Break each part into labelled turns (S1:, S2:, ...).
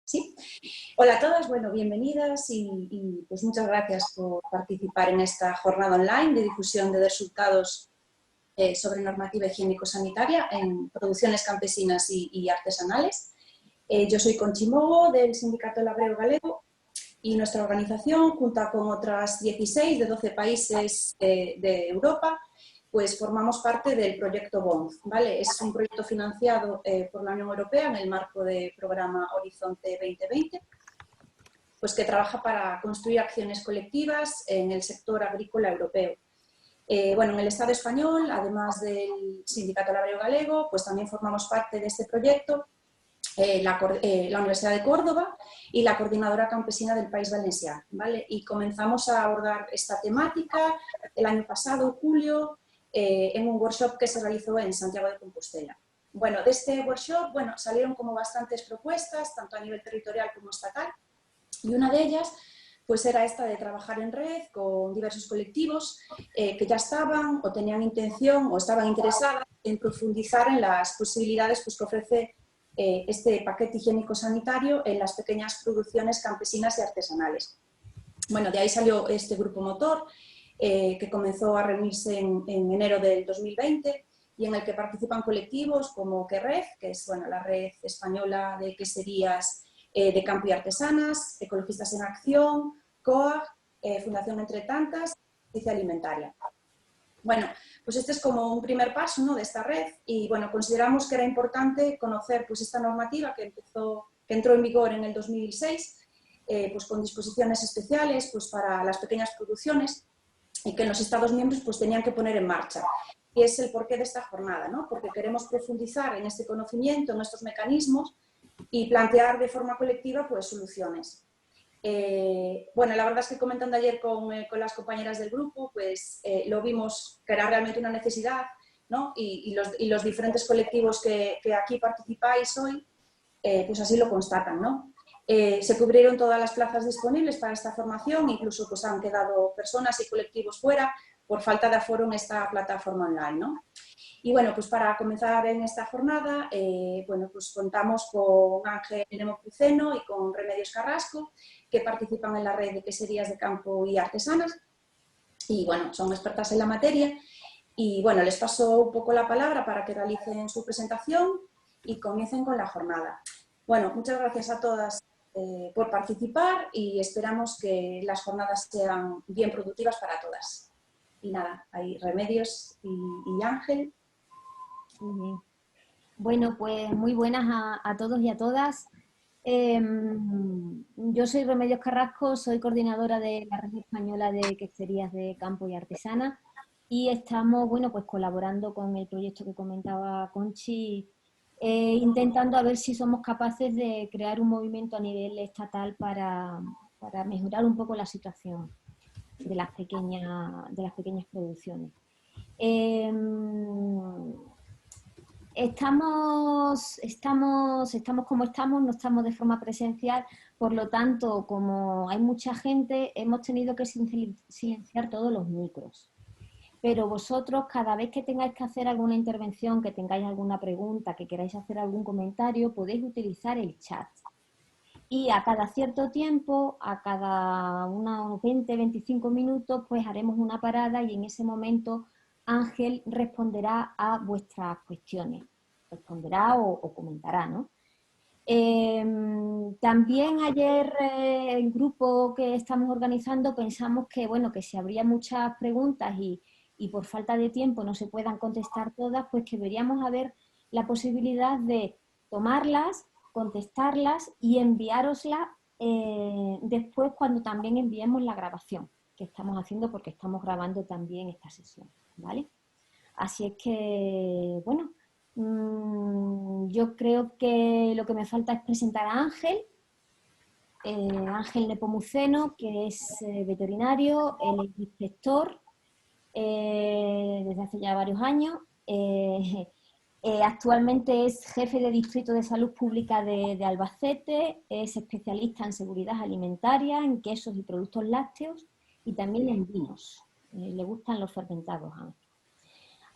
S1: ¿Sí? Hola a todas, bueno, bienvenidas y pues muchas gracias por participar en esta jornada online de difusión de resultados sobre normativa higiénico-sanitaria en producciones campesinas y artesanales. Yo soy Conchi Mogo, del Sindicato Labreo Galego, y nuestra organización, junto con otras 16 de 12 países de Europa, pues formamos parte del proyecto BOND, ¿vale? Es un proyecto financiado por la Unión Europea en el marco del programa Horizonte 2020, pues que trabaja para construir acciones colectivas en el sector agrícola europeo. Bueno, en el Estado español, además del Sindicato Labreo Galego, pues también formamos parte de este proyecto la Universidad de Córdoba y la Coordinadora Campesina del País Valenciano, ¿vale? Y comenzamos a abordar esta temática el año pasado, julio, en un workshop que se realizó en Santiago de Compostela. Bueno, de este workshop, bueno, salieron como bastantes propuestas, tanto a nivel territorial como estatal, y una de ellas pues era esta de trabajar en red con diversos colectivos que ya estaban o tenían intención o estaban interesadas en profundizar en las posibilidades pues, que ofrece este paquete higiénico-sanitario en las pequeñas producciones campesinas y artesanales. Bueno, de ahí salió este grupo motor que comenzó a reunirse en enero del 2020 y en el que participan colectivos como QERREF, que es bueno, la red española de queserías de campo y artesanas, Ecologistas en Acción, COAG, Fundación Entre Tantas, Justicia Alimentaria. Bueno, pues este es como un primer paso, ¿no?, de esta red y bueno, consideramos que era importante conocer pues, esta normativa que entró en vigor en el 2006, pues con disposiciones especiales pues, para las pequeñas producciones y que los Estados miembros pues, tenían que poner en marcha. Y es el porqué de esta jornada, ¿no?, porque queremos profundizar en este conocimiento, en estos mecanismos y plantear de forma colectiva pues, soluciones. Bueno, la verdad es que comentando ayer con las compañeras del grupo, pues lo vimos que era realmente una necesidad, ¿no? Y los diferentes colectivos que aquí participáis hoy, pues así lo constatan, ¿no? Se cubrieron todas las plazas disponibles para esta formación, incluso pues han quedado personas y colectivos fuera por falta de aforo en esta plataforma online, ¿no? Y bueno, pues para comenzar en esta jornada, bueno, pues contamos con Ángel Nepomuceno y con Remedios Carrasco, que participan en la red de queserías de campo y artesanas, y bueno, son expertas en la materia, y bueno, les paso un poco la palabra para que realicen su presentación y comiencen con la jornada. Bueno, muchas gracias a todas por participar y esperamos que las jornadas sean bien productivas para todas. Y nada, hay Remedios y Ángel.
S2: Bueno, pues muy buenas a todos y a todas. Yo soy Remedios Carrasco, soy coordinadora de la Red Española de Queserías de Campo y Artesana y estamos, bueno, pues colaborando con el proyecto que comentaba Conchi, intentando a ver si somos capaces de crear un movimiento a nivel estatal para mejorar un poco la situación de las pequeñas producciones. Estamos como estamos, no estamos de forma presencial, por lo tanto, como hay mucha gente, hemos tenido que silenciar todos los micros. Pero vosotros, cada vez que tengáis que hacer alguna intervención, que tengáis alguna pregunta, que queráis hacer algún comentario, podéis utilizar el chat. Y a cada cierto tiempo, a cada unos 20-25 minutos, pues haremos una parada y en ese momento Ángel responderá a vuestras cuestiones. Responderá o comentará, ¿no? También ayer el grupo que estamos organizando pensamos que, bueno, que si habría muchas preguntas y por falta de tiempo no se puedan contestar todas, pues que deberíamos haber la posibilidad de tomarlas, contestarlas y enviároslas después cuando también enviemos la grabación que estamos haciendo porque estamos grabando también esta sesión, ¿vale? Así es que, bueno, yo creo que lo que me falta es presentar a Ángel, Ángel Nepomuceno, que es veterinario, él es inspector desde hace ya varios años. Actualmente es jefe de Distrito de Salud Pública de Albacete, es especialista en seguridad alimentaria, en quesos y productos lácteos y también en vinos. Le gustan los fermentados, Ángel.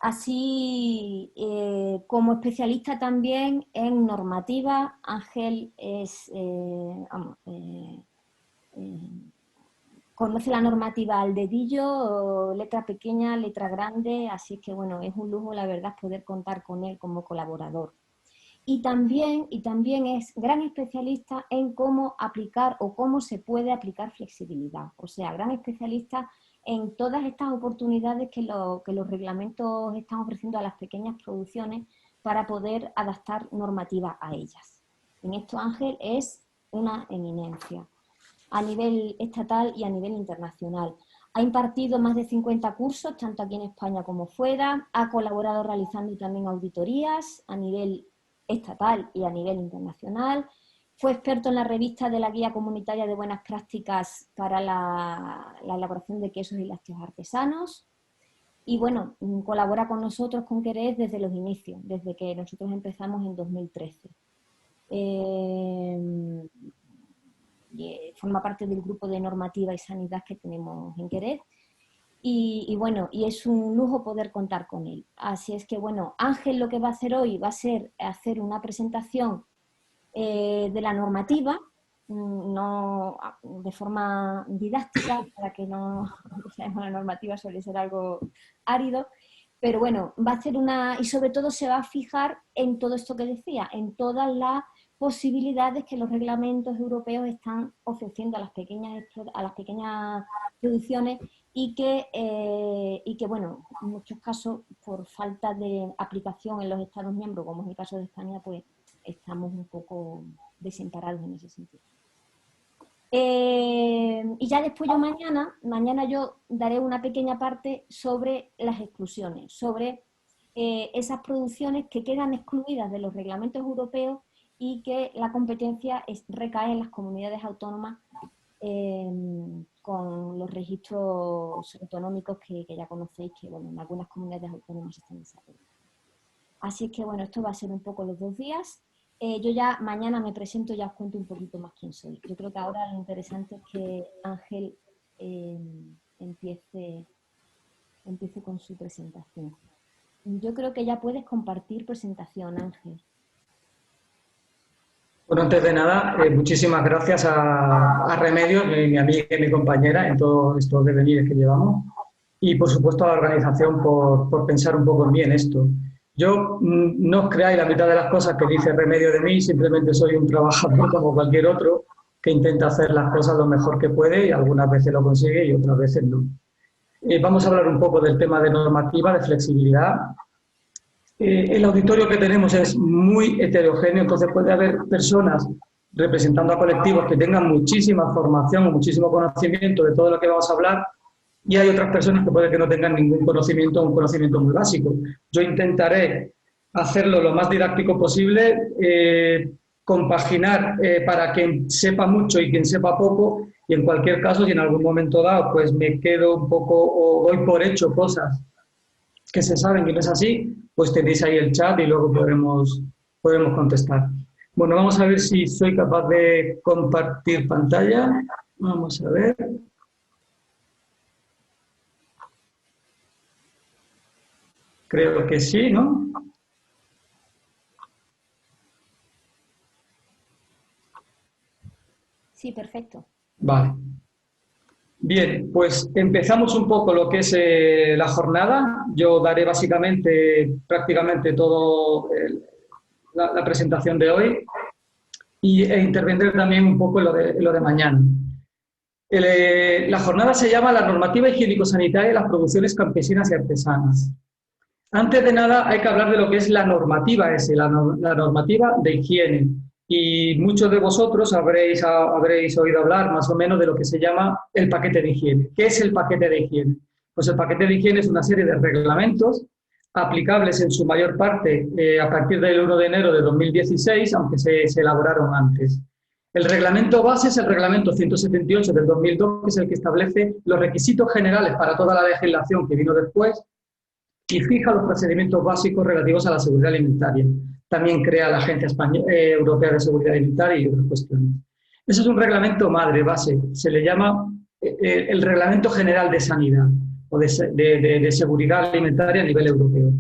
S2: Así, como especialista también en normativa, Ángel es, conoce la normativa al dedillo, letra pequeña, letra grande, así que bueno, es un lujo la verdad poder contar con él como colaborador. Y también es gran especialista en cómo aplicar o cómo se puede aplicar flexibilidad. O sea, gran especialista en todas estas oportunidades que los reglamentos están ofreciendo a las pequeñas producciones para poder adaptar normativa a ellas. En esto Ángel es una eminencia a nivel estatal y a nivel internacional. Ha impartido más de 50 cursos, tanto aquí en España como fuera. Ha colaborado realizando también auditorías a nivel estatal y a nivel internacional. Fue experto en la revista de la Guía Comunitaria de Buenas Prácticas para la elaboración de quesos y lácteos artesanos. Y bueno, colabora con nosotros, con Querés, desde los inicios, desde que nosotros empezamos en 2013. Forma parte del grupo de normativa y sanidad que tenemos en Querés. Y bueno, y es un lujo poder contar con él. Así es que bueno, Ángel lo que va a hacer hoy va a ser hacer una presentación de la normativa, no de forma didáctica, para que no sabemos, la normativa suele ser algo árido, pero bueno, va a hacer una, y sobre todo se va a fijar en todo esto que decía, en todas las posibilidades que los reglamentos europeos están ofreciendo a las pequeñas producciones y que, bueno, en muchos casos, por falta de aplicación en los Estados miembros, como es el caso de España, pues estamos un poco desamparados en ese sentido. Y ya después yo mañana yo daré una pequeña parte sobre las exclusiones, sobre esas producciones que quedan excluidas de los reglamentos europeos y que la competencia recae en las comunidades autónomas con los registros autonómicos que ya conocéis, que bueno, en algunas comunidades autónomas están desarrollando. Así es que bueno, esto va a ser un poco los 2 días. Yo ya mañana me presento y ya os cuento un poquito más quién soy. Yo creo que ahora lo interesante es que Ángel empiece con su presentación. Yo creo que ya puedes compartir presentación, Ángel.
S3: Bueno, antes de nada, muchísimas gracias a Remedios, mi amiga y mi compañera, en todos estos devenires que llevamos. Y, por supuesto, a la organización por pensar un poco en mí en esto. Yo no os creáis la mitad de las cosas que dice Remedio de mí, simplemente soy un trabajador como cualquier otro que intenta hacer las cosas lo mejor que puede y algunas veces lo consigue y otras veces no. Vamos a hablar un poco del tema de normativa, de flexibilidad. El auditorio que tenemos es muy heterogéneo, entonces puede haber personas representando a colectivos que tengan muchísima formación o muchísimo conocimiento de todo lo que vamos a hablar, y hay otras personas que puede que no tengan ningún conocimiento o un conocimiento muy básico. Yo intentaré hacerlo lo más didáctico posible, compaginar para quien sepa mucho y quien sepa poco, y en cualquier caso, si en algún momento dado pues me quedo un poco o doy por hecho cosas que se saben que no es así, pues tenéis ahí el chat y luego podemos contestar. Bueno, vamos a ver si soy capaz de compartir pantalla. Vamos a ver. Creo que sí, ¿no?
S2: Sí, perfecto.
S3: Vale. Bien, pues empezamos un poco lo que es la jornada. Yo daré prácticamente todo la presentación de hoy e intervendré también un poco en lo de mañana. La jornada se llama La normativa higiénico-sanitaria de las producciones campesinas y artesanas. Antes de nada hay que hablar de lo que es la normativa la normativa de higiene. Y muchos de vosotros habréis oído hablar más o menos de lo que se llama el paquete de higiene. ¿Qué es el paquete de higiene? Pues el paquete de higiene es una serie de reglamentos aplicables en su mayor parte a partir del 1 de enero de 2016, aunque se elaboraron antes. El reglamento base es el reglamento 178 del 2002, que es el que establece los requisitos generales para toda la legislación que vino después y fija los procedimientos básicos relativos a la seguridad alimentaria. También crea la Agencia Europea de Seguridad Alimentaria y otras cuestiones. Eso es un reglamento madre, base, se le llama el Reglamento General de Sanidad. o de seguridad alimentaria a nivel europeo.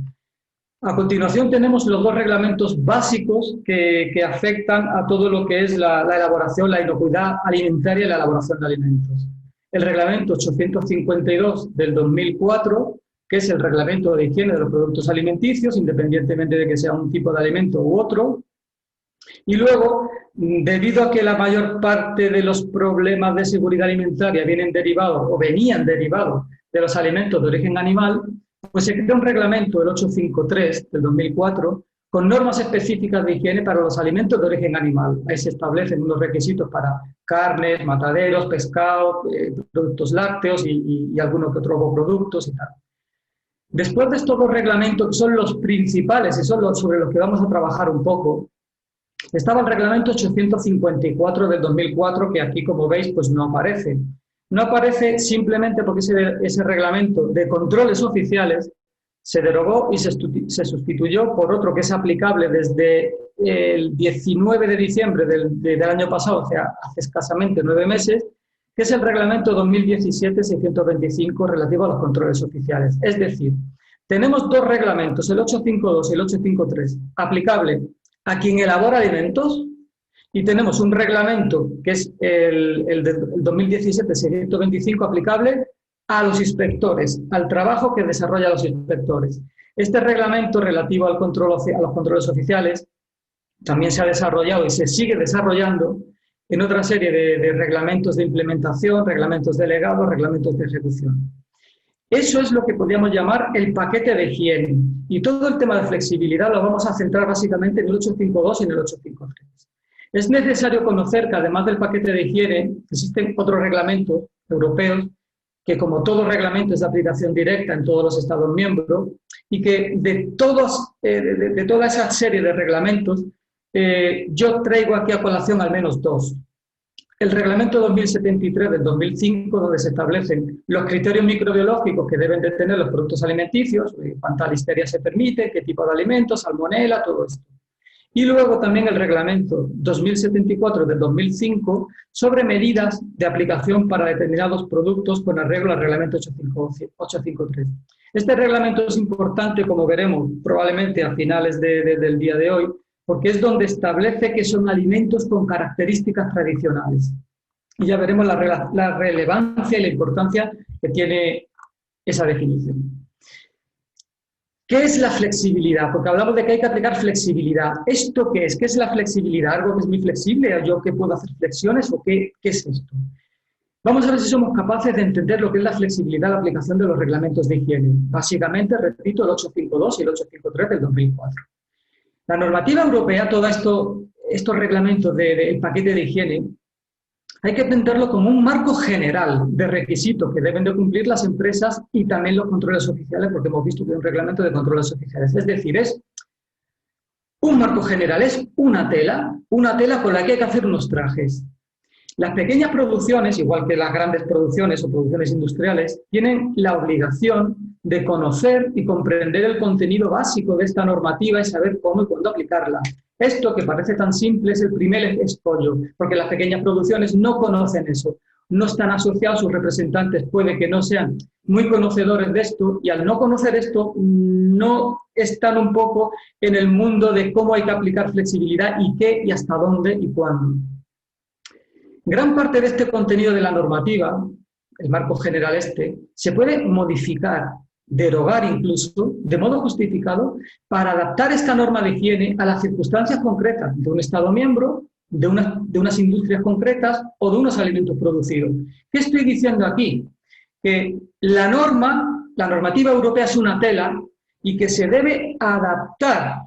S3: A continuación tenemos los dos reglamentos básicos que afectan a todo lo que es la elaboración, la inocuidad alimentaria y la elaboración de alimentos. El reglamento 852 del 2004, que es el reglamento de higiene de los productos alimenticios, independientemente de que sea un tipo de alimento u otro. Y luego, debido a que la mayor parte de los problemas de seguridad alimentaria venían derivados de los alimentos de origen animal, pues se crea un reglamento, el 853 del 2004, con normas específicas de higiene para los alimentos de origen animal. Ahí se establecen unos requisitos para carnes, mataderos, pescado, productos lácteos y algunos otros productos y tal. Después de estos dos reglamentos, que son los principales y son los sobre los que vamos a trabajar un poco, estaba el reglamento 854 del 2004, que aquí, como veis, pues no aparece. No aparece simplemente porque ese reglamento de controles oficiales se derogó y se sustituyó por otro que es aplicable desde el 19 de diciembre del año pasado, o sea, hace escasamente 9 meses, que es el reglamento 2017-625 relativo a los controles oficiales. Es decir, tenemos dos reglamentos, el 852 y el 853, aplicable a quien elabora alimentos, y tenemos un reglamento que es el del 2017-625 aplicable a los inspectores, al trabajo que desarrollan los inspectores. Este reglamento relativo al control, a los controles oficiales también se ha desarrollado y se sigue desarrollando en otra serie de reglamentos de implementación, reglamentos delegados, reglamentos de ejecución. Eso es lo que podríamos llamar el paquete de higiene. Y todo el tema de flexibilidad lo vamos a centrar básicamente en el 852 y en el 853. Es necesario conocer que además del paquete de higiene, existen otros reglamentos europeos que, como todo reglamento, es de aplicación directa en todos los Estados miembros y que de toda esa serie de reglamentos yo traigo aquí a colación al menos dos. El reglamento 2073 del 2005, donde se establecen los criterios microbiológicos que deben de tener los productos alimenticios, cuánta listeria se permite, qué tipo de alimentos, salmonela, todo esto. Y luego también el reglamento 2074 del 2005 sobre medidas de aplicación para determinados productos con arreglo al reglamento 853. Este reglamento es importante, como veremos probablemente a finales del día de hoy, porque es donde establece que son alimentos con características tradicionales. Y ya veremos la relevancia y la importancia que tiene esa definición. ¿Qué es la flexibilidad? Porque hablamos de que hay que aplicar flexibilidad. ¿Esto qué es? ¿Qué es la flexibilidad? ¿Algo que es muy flexible? ¿Yo que puedo hacer flexiones? ¿O qué es esto? Vamos a ver si somos capaces de entender lo que es la flexibilidad de la aplicación de los reglamentos de higiene. Básicamente, repito, el 852 y el 853 del 2004. La normativa europea, todos estos reglamentos del paquete de higiene, hay que entenderlo como un marco general de requisitos que deben de cumplir las empresas y también los controles oficiales, porque hemos visto que hay un reglamento de controles oficiales. Es decir, es un marco general, es una tela con la que hay que hacer unos trajes. Las pequeñas producciones, igual que las grandes producciones o producciones industriales, tienen la obligación de conocer y comprender el contenido básico de esta normativa y saber cómo y cuándo aplicarla. Esto, que parece tan simple, es el primer escollo, porque las pequeñas producciones no conocen eso, no están asociados, sus representantes puede que no sean muy conocedores de esto, y al no conocer esto, no están un poco en el mundo de cómo hay que aplicar flexibilidad y qué, y hasta dónde y cuándo. Gran parte de este contenido de la normativa, el marco general se puede modificar, derogar incluso, de modo justificado, para adaptar esta norma de higiene a las circunstancias concretas de un Estado miembro, de unas industrias concretas o de unos alimentos producidos. ¿Qué estoy diciendo aquí? Que la normativa europea es una tela y que se debe adaptar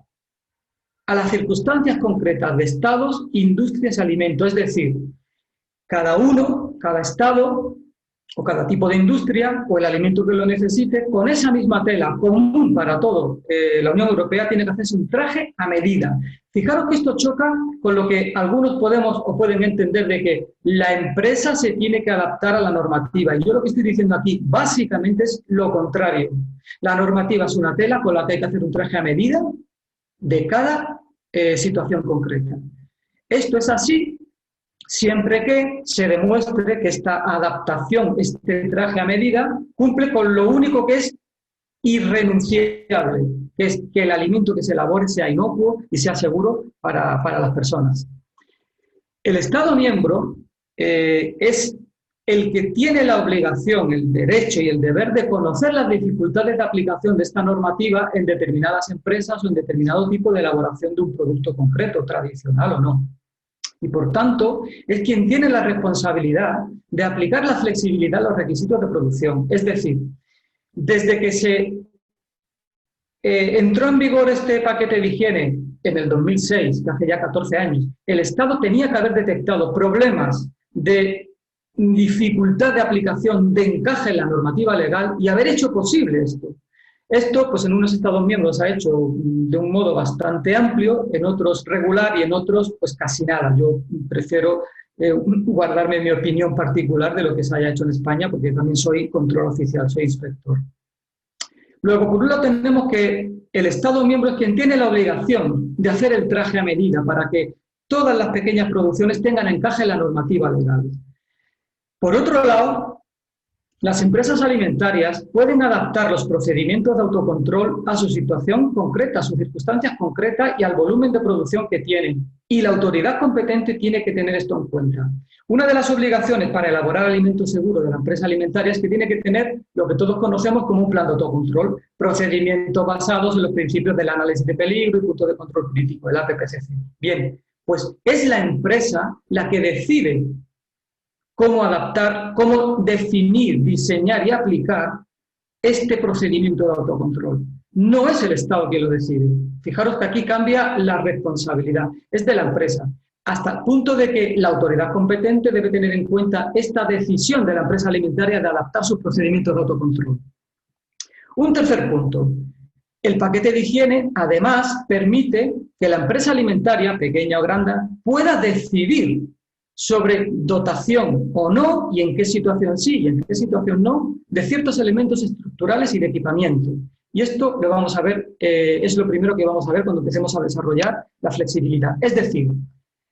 S3: a las circunstancias concretas de estados, industrias y alimentos, es decir, cada estado o cada tipo de industria o el alimento que lo necesite, con esa misma tela común para todo, la Unión Europea tiene que hacerse un traje a medida. Fijaros que esto choca con lo que algunos podemos o pueden entender de que la empresa se tiene que adaptar a la normativa. Y yo lo que estoy diciendo aquí básicamente es lo contrario. La normativa es una tela con la que hay que hacer un traje a medida de cada situación concreta. Esto es así siempre que se demuestre que esta adaptación, este traje a medida, cumple con lo único que es irrenunciable, que es que el alimento que se elabore sea inocuo y sea seguro para las personas. El Estado miembro es el que tiene la obligación, el derecho y el deber de conocer las dificultades de aplicación de esta normativa en determinadas empresas o en determinado tipo de elaboración de un producto concreto, tradicional o no. Y por tanto, es quien tiene la responsabilidad de aplicar la flexibilidad a los requisitos de producción. Es decir, desde que se entró en vigor este paquete de higiene en el 2006, que hace ya 14 años, el Estado tenía que haber detectado problemas de dificultad de aplicación, de encaje en la normativa legal y haber hecho posible esto. Esto, pues en unos Estados miembros se ha hecho de un modo bastante amplio, en otros regular y en otros, pues casi nada. Yo prefiero guardarme mi opinión particular de lo que se haya hecho en España, porque también soy control oficial, soy inspector. Luego, por un lado, tenemos que el Estado miembro es quien tiene la obligación de hacer el traje a medida para que todas las pequeñas producciones tengan encaje en la normativa legal. Por otro lado, las empresas alimentarias pueden adaptar los procedimientos de autocontrol a su situación concreta, a sus circunstancias concretas y al volumen de producción que tienen. Y la autoridad competente tiene que tener esto en cuenta. Una de las obligaciones para elaborar alimentos seguros de la empresa alimentaria es que tiene que tener lo que todos conocemos como un plan de autocontrol, procedimientos basados en los principios del análisis de peligro y punto de control crítico, el APPCC. Bien, pues es la empresa la que decide cómo adaptar, cómo definir, diseñar y aplicar este procedimiento de autocontrol. No es el Estado quien lo decide. Fijaros que aquí cambia la responsabilidad, es de la empresa, hasta el punto de que la autoridad competente debe tener en cuenta esta decisión de la empresa alimentaria de adaptar sus procedimientos de autocontrol. Un tercer punto. El paquete de higiene, además, permite que la empresa alimentaria, pequeña o grande, pueda decidir sobre dotación o no, y en qué situación sí y en qué situación no, de ciertos elementos estructurales y de equipamiento. Y esto lo vamos a ver, es lo primero que vamos a ver cuando empecemos a desarrollar la flexibilidad. Es decir,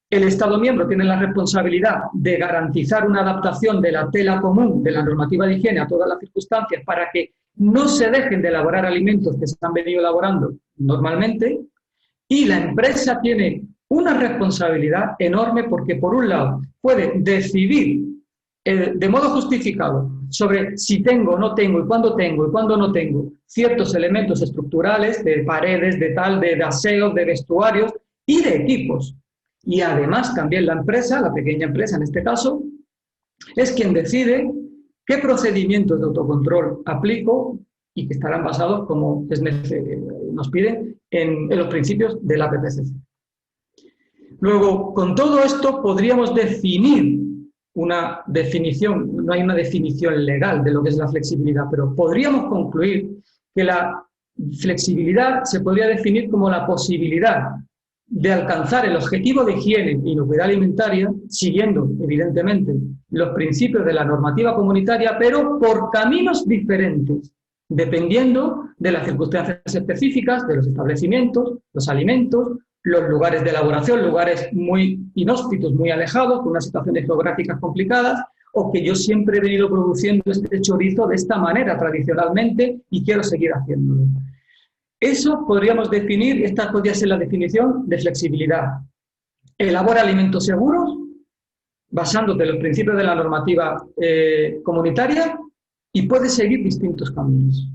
S3: el Estado miembro tiene la responsabilidad de garantizar una adaptación de la tela común de la normativa de higiene a todas las circunstancias para que no se dejen de elaborar alimentos que se han venido elaborando normalmente, y la empresa tiene una responsabilidad enorme porque, por un lado, puede decidir de modo justificado sobre si tengo o no tengo y cuándo no tengo ciertos elementos estructurales de paredes, de aseos, de vestuarios y de equipos. Y además también la empresa, la pequeña empresa en este caso, es quien decide qué procedimientos de autocontrol aplico y que estarán basados, como nos piden, en los principios del APPCC. Luego, con todo esto podríamos definir una definición, no hay una definición legal de lo que es la flexibilidad, pero podríamos concluir que la flexibilidad se podría definir como la posibilidad de alcanzar el objetivo de higiene e inocuidad alimentaria, siguiendo, evidentemente, los principios de la normativa comunitaria, pero por caminos diferentes, dependiendo de las circunstancias específicas de los establecimientos, los alimentos, los lugares de elaboración, lugares muy inhóspitos, muy alejados, con unas situaciones geográficas complicadas, o que yo siempre he venido produciendo este chorizo de esta manera tradicionalmente y quiero seguir haciéndolo. Eso podríamos definir, esta podría ser la definición de flexibilidad. Elabora alimentos seguros, basándote en los principios de la normativa comunitaria, y puedes seguir distintos caminos.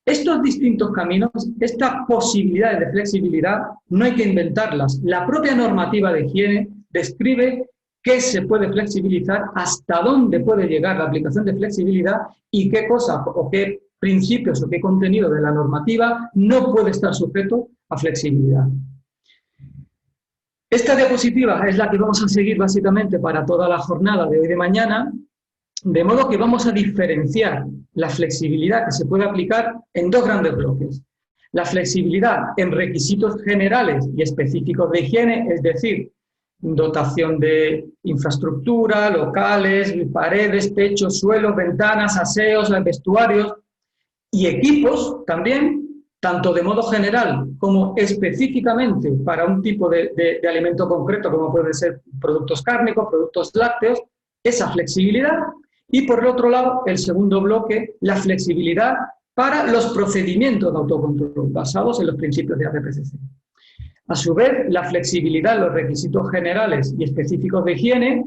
S3: Estos distintos caminos, estas posibilidades de flexibilidad, no hay que inventarlas. La propia normativa de higiene describe qué se puede flexibilizar, hasta dónde puede llegar la aplicación de flexibilidad y qué cosas o qué principios o qué contenido de la normativa no puede estar sujeto a flexibilidad. Esta diapositiva es la que vamos a seguir básicamente para toda la jornada de hoy y de mañana, de modo que vamos a diferenciar la flexibilidad que se puede aplicar en dos grandes bloques. La flexibilidad en requisitos generales y específicos de higiene, es decir, dotación de infraestructura, locales, paredes, techos, suelos, ventanas, aseos, vestuarios y equipos también, tanto de modo general como específicamente para un tipo de alimento concreto, como pueden ser productos cárnicos, productos lácteos, esa flexibilidad. Y por el otro lado, el segundo bloque, la flexibilidad para los procedimientos de autocontrol basados en los principios de APPCC. A su vez, la flexibilidad en los requisitos generales y específicos de higiene,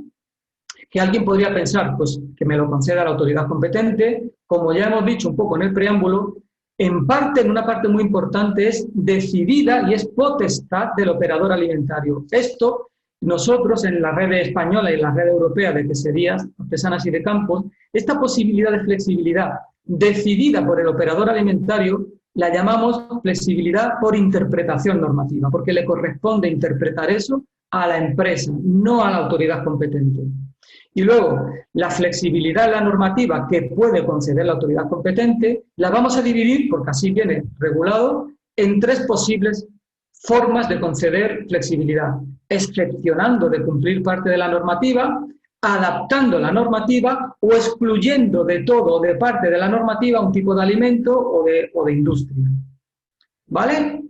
S3: que alguien podría pensar, pues que me lo conceda la autoridad competente, como ya hemos dicho un poco en el preámbulo, en una parte muy importante es decidida y es potestad del operador alimentario. Esto, nosotros en la red española y en la red europea de queserías artesanas y de campos, esta posibilidad de flexibilidad decidida por el operador alimentario la llamamos flexibilidad por interpretación normativa, porque le corresponde interpretar eso a la empresa, no a la autoridad competente. Y luego, la flexibilidad en la normativa que puede conceder la autoridad competente, la vamos a dividir, porque así viene regulado, en 3 posibles formas de conceder flexibilidad, excepcionando de cumplir parte de la normativa, adaptando la normativa o excluyendo de todo o de parte de la normativa un tipo de alimento o de industria. ¿Vale?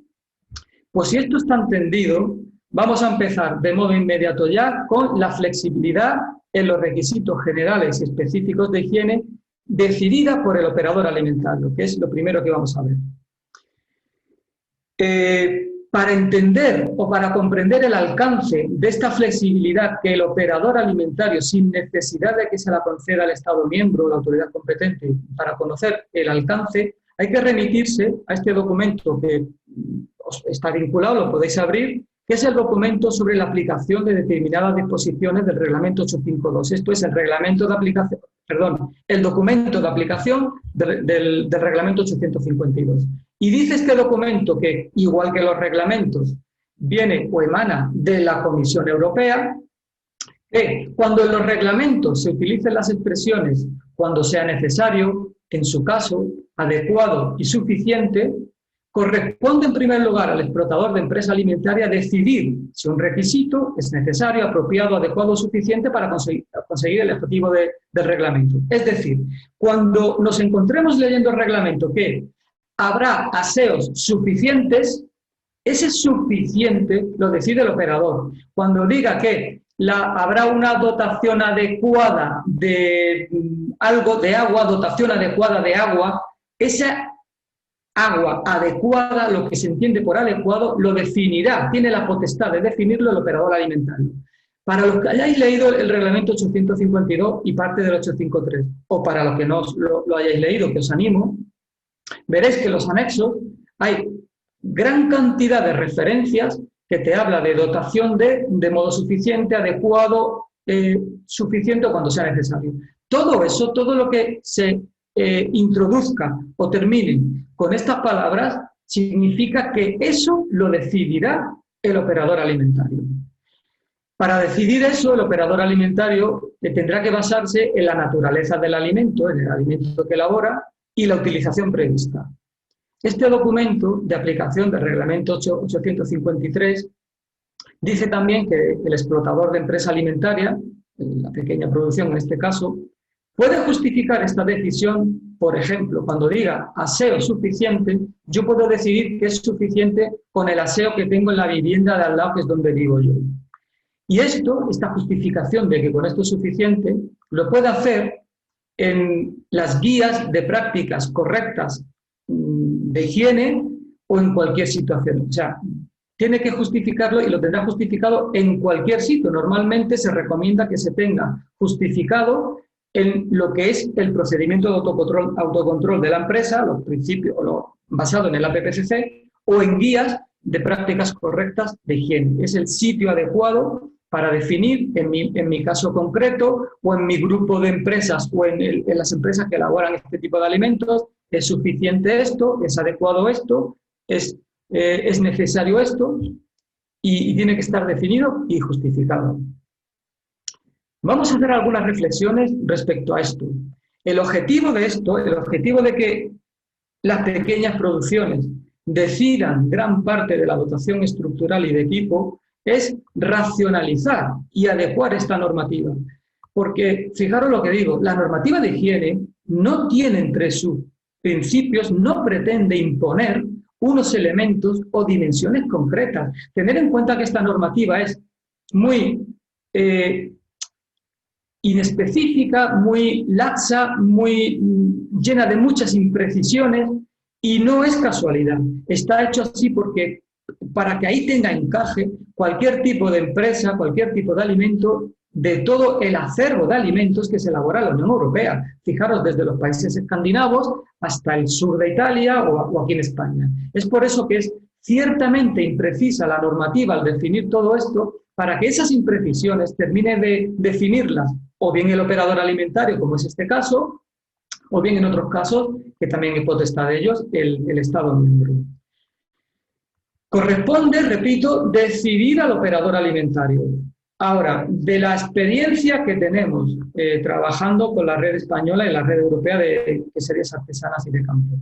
S3: Pues si esto está entendido, vamos a empezar de modo inmediato ya con la flexibilidad en los requisitos generales y específicos de higiene decidida por el operador alimentario, que es lo primero que vamos a ver. Para entender o para comprender el alcance de esta flexibilidad que el operador alimentario, sin necesidad de que se la conceda el Estado miembro o la autoridad competente, para conocer el alcance, hay que remitirse a este documento que está vinculado, lo podéis abrir, que es el documento sobre la aplicación de determinadas disposiciones del Reglamento 852. Esto es el reglamento de aplicación, el documento de aplicación del Reglamento 852. Y dice este documento que, igual que los reglamentos, viene o emana de la Comisión Europea, que cuando en los reglamentos se utilicen las expresiones cuando sea necesario, en su caso, adecuado y suficiente, corresponde en primer lugar al explotador de empresa alimentaria decidir si un requisito es necesario, apropiado, adecuado o suficiente para conseguir el objetivo del reglamento. Es decir, cuando nos encontremos leyendo el reglamento que habrá aseos suficientes, ese suficiente lo decide el operador. Cuando diga que habrá una dotación adecuada de algo de agua, dotación adecuada de agua, esa agua adecuada, lo que se entiende por adecuado, lo definirá, tiene la potestad de definirlo el operador alimentario. Para los que hayáis leído el reglamento 852 y parte del 853, o para los que no lo hayáis leído, que os animo, veréis que en los anexos hay gran cantidad de referencias que te habla de dotación de modo suficiente, adecuado, suficiente cuando sea necesario. Todo eso, todo lo que se introduzca o termine con estas palabras, significa que eso lo decidirá el operador alimentario. Para decidir eso, el operador alimentario tendrá que basarse en la naturaleza del alimento, en el alimento que elabora, y la utilización prevista. Este documento de aplicación del Reglamento 853 dice también que el explotador de empresa alimentaria, la pequeña producción en este caso, puede justificar esta decisión, por ejemplo, cuando diga aseo suficiente, yo puedo decidir que es suficiente con el aseo que tengo en la vivienda de al lado, que es donde vivo yo. Y esta justificación de que con esto es suficiente, lo puede hacer en las guías de prácticas correctas de higiene o en cualquier situación. O sea, tiene que justificarlo y lo tendrá justificado en cualquier sitio. Normalmente se recomienda que se tenga justificado en lo que es el procedimiento de autocontrol de la empresa, los principios, basado en el APPCC, o en guías de prácticas correctas de higiene. Es el sitio adecuado para definir, en mi caso concreto, o en mi grupo de empresas, o en las empresas que elaboran este tipo de alimentos, es suficiente esto, es adecuado esto, es necesario esto, y tiene que estar definido y justificado. Vamos a hacer algunas reflexiones respecto a esto. El objetivo de esto, el objetivo de que las pequeñas producciones decidan gran parte de la dotación estructural y de equipo, es racionalizar y adecuar esta normativa. Porque, fijaros lo que digo, la normativa de higiene no tiene entre sus principios, no pretende imponer unos elementos o dimensiones concretas. Tener en cuenta que esta normativa es muy inespecífica, muy laxa, muy llena de muchas imprecisiones, y no es casualidad. Está hecho así porque, para que ahí tenga encaje, cualquier tipo de empresa, cualquier tipo de alimento, de todo el acervo de alimentos que se elabora en la Unión Europea. Fijaros, desde los países escandinavos hasta el sur de Italia o aquí en España. Es por eso que es ciertamente imprecisa la normativa al definir todo esto, para que esas imprecisiones termine de definirlas o bien el operador alimentario, como es este caso, o bien en otros casos, que también es potestad de ellos, el Estado miembro. Corresponde, repito, decidir al operador alimentario. Ahora, de la experiencia que tenemos trabajando con la red española y la red europea de queserías artesanas y de campo,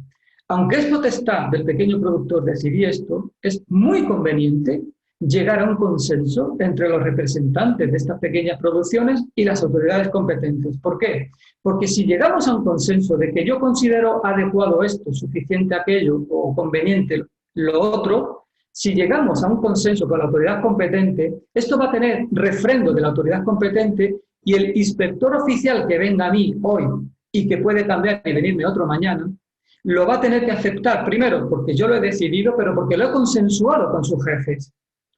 S3: aunque es potestad del pequeño productor decidir esto, es muy conveniente llegar a un consenso entre los representantes de estas pequeñas producciones y las autoridades competentes. ¿Por qué? Porque si llegamos a un consenso de que yo considero adecuado esto, suficiente aquello o conveniente lo otro, si llegamos a un consenso con la autoridad competente, esto va a tener refrendo de la autoridad competente, y el inspector oficial que venga a mí hoy y que puede cambiar y venirme otro mañana, lo va a tener que aceptar, primero porque yo lo he decidido, pero porque lo he consensuado con sus jefes.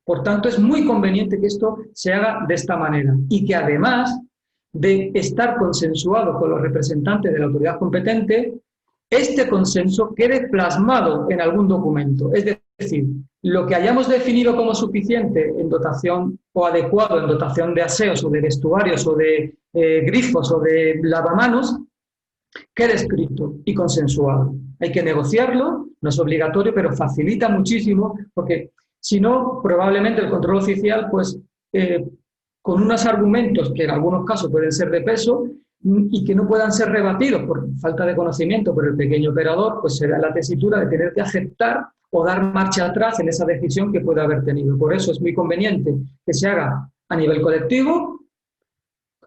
S3: Por tanto, es muy conveniente que esto se haga de esta manera, y que además de estar consensuado con los representantes de la autoridad competente, este consenso quede plasmado en algún documento. Es decir, lo que hayamos definido como suficiente en dotación o adecuado en dotación de aseos o de vestuarios o de grifos o de lavamanos, quede escrito y consensuado. Hay que negociarlo, no es obligatorio, pero facilita muchísimo, porque si no, probablemente el control oficial, pues, con unos argumentos que en algunos casos pueden ser de peso y que no puedan ser rebatidos por falta de conocimiento por el pequeño operador, pues será la tesitura de tener que aceptar o dar marcha atrás en esa decisión que pueda haber tenido. Por eso es muy conveniente que se haga a nivel colectivo,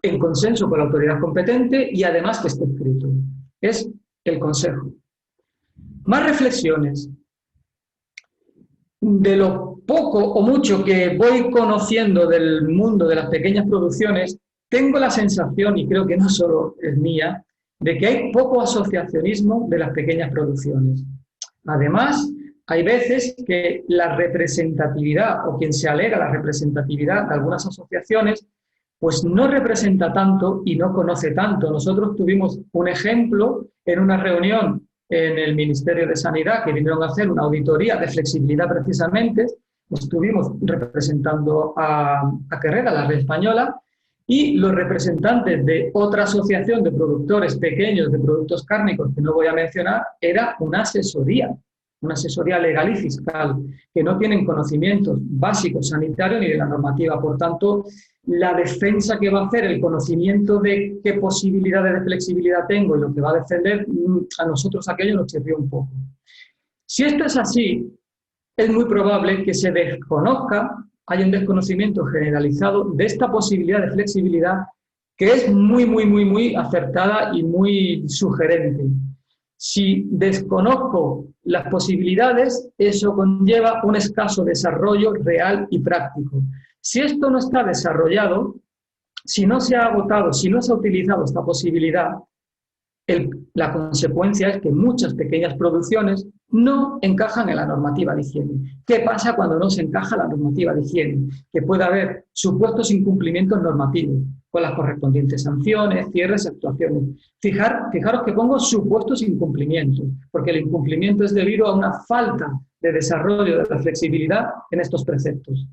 S3: en consenso con la autoridad competente, y además que esté escrito. Es el consejo. Más reflexiones. De lo poco o mucho que voy conociendo del mundo de las pequeñas producciones, tengo la sensación, y creo que no solo es mía, de que hay poco asociacionismo de las pequeñas producciones. Además, hay veces que la representatividad, o quien se alega la representatividad de algunas asociaciones, pues no representa tanto y no conoce tanto. Nosotros tuvimos un ejemplo en una reunión en el Ministerio de Sanidad, que vinieron a hacer una auditoría de flexibilidad precisamente. Estuvimos representando a Carrera, la red española, y los representantes de otra asociación de productores pequeños de productos cárnicos, que no voy a mencionar, era una asesoría legal y fiscal, que no tienen conocimientos básicos sanitarios ni de la normativa. Por tanto, la defensa que va a hacer, el conocimiento de qué posibilidades de flexibilidad tengo y lo que va a defender, a nosotros aquello nos chirrió un poco. Si esto es así, es muy probable que se desconozca, haya un desconocimiento generalizado de esta posibilidad de flexibilidad, que es muy acertada y muy sugerente. Si desconozco las posibilidades, eso conlleva un escaso desarrollo real y práctico. Si esto no está desarrollado, si no se ha agotado, si no se ha utilizado esta posibilidad, la consecuencia es que muchas pequeñas producciones no encajan en la normativa de higiene. ¿Qué pasa cuando no se encaja la normativa de higiene? Que puede haber supuestos incumplimientos normativos, con las correspondientes sanciones, cierres, actuaciones. Fijaros que pongo supuestos incumplimientos, porque el incumplimiento es debido a una falta de desarrollo de la flexibilidad en estos preceptos.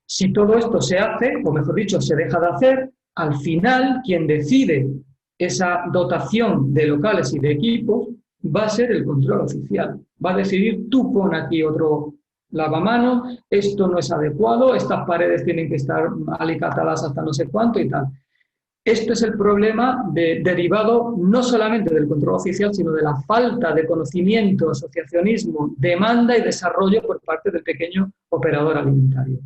S3: Si todo esto se hace, o mejor dicho, se deja de hacer, al final quien decide esa dotación de locales y de equipos va a ser el control oficial. Va a decidir, tú pon aquí otro lavamanos, esto no es adecuado, estas paredes tienen que estar alicatadas hasta no sé cuánto y tal. Esto es el problema derivado no solamente del control oficial, sino de la falta de conocimiento, asociacionismo, demanda y desarrollo por parte del pequeño operador alimentario.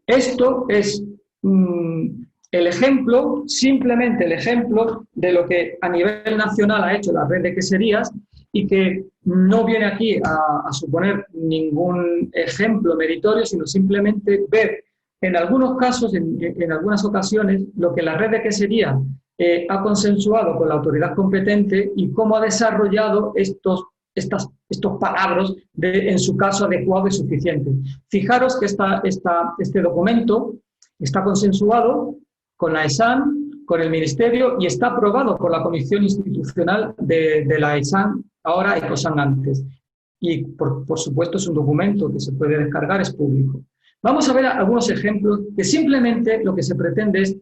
S3: Esto es el ejemplo, simplemente el ejemplo de lo que a nivel nacional ha hecho la red de queserías, y que no viene aquí a suponer ningún ejemplo meritorio, sino simplemente ver en algunos casos, en algunas ocasiones, lo que la red de quesería ha consensuado con la autoridad competente y cómo ha desarrollado estos palabras en su caso adecuado y suficiente. Fijaros que este documento está consensuado con la ESAN, con el Ministerio y está aprobado por la Comisión Institucional de la ESAN, ahora ECOSAN antes. Y, por supuesto, es un documento que se puede descargar, es público. Vamos a ver algunos ejemplos que simplemente lo que se pretende es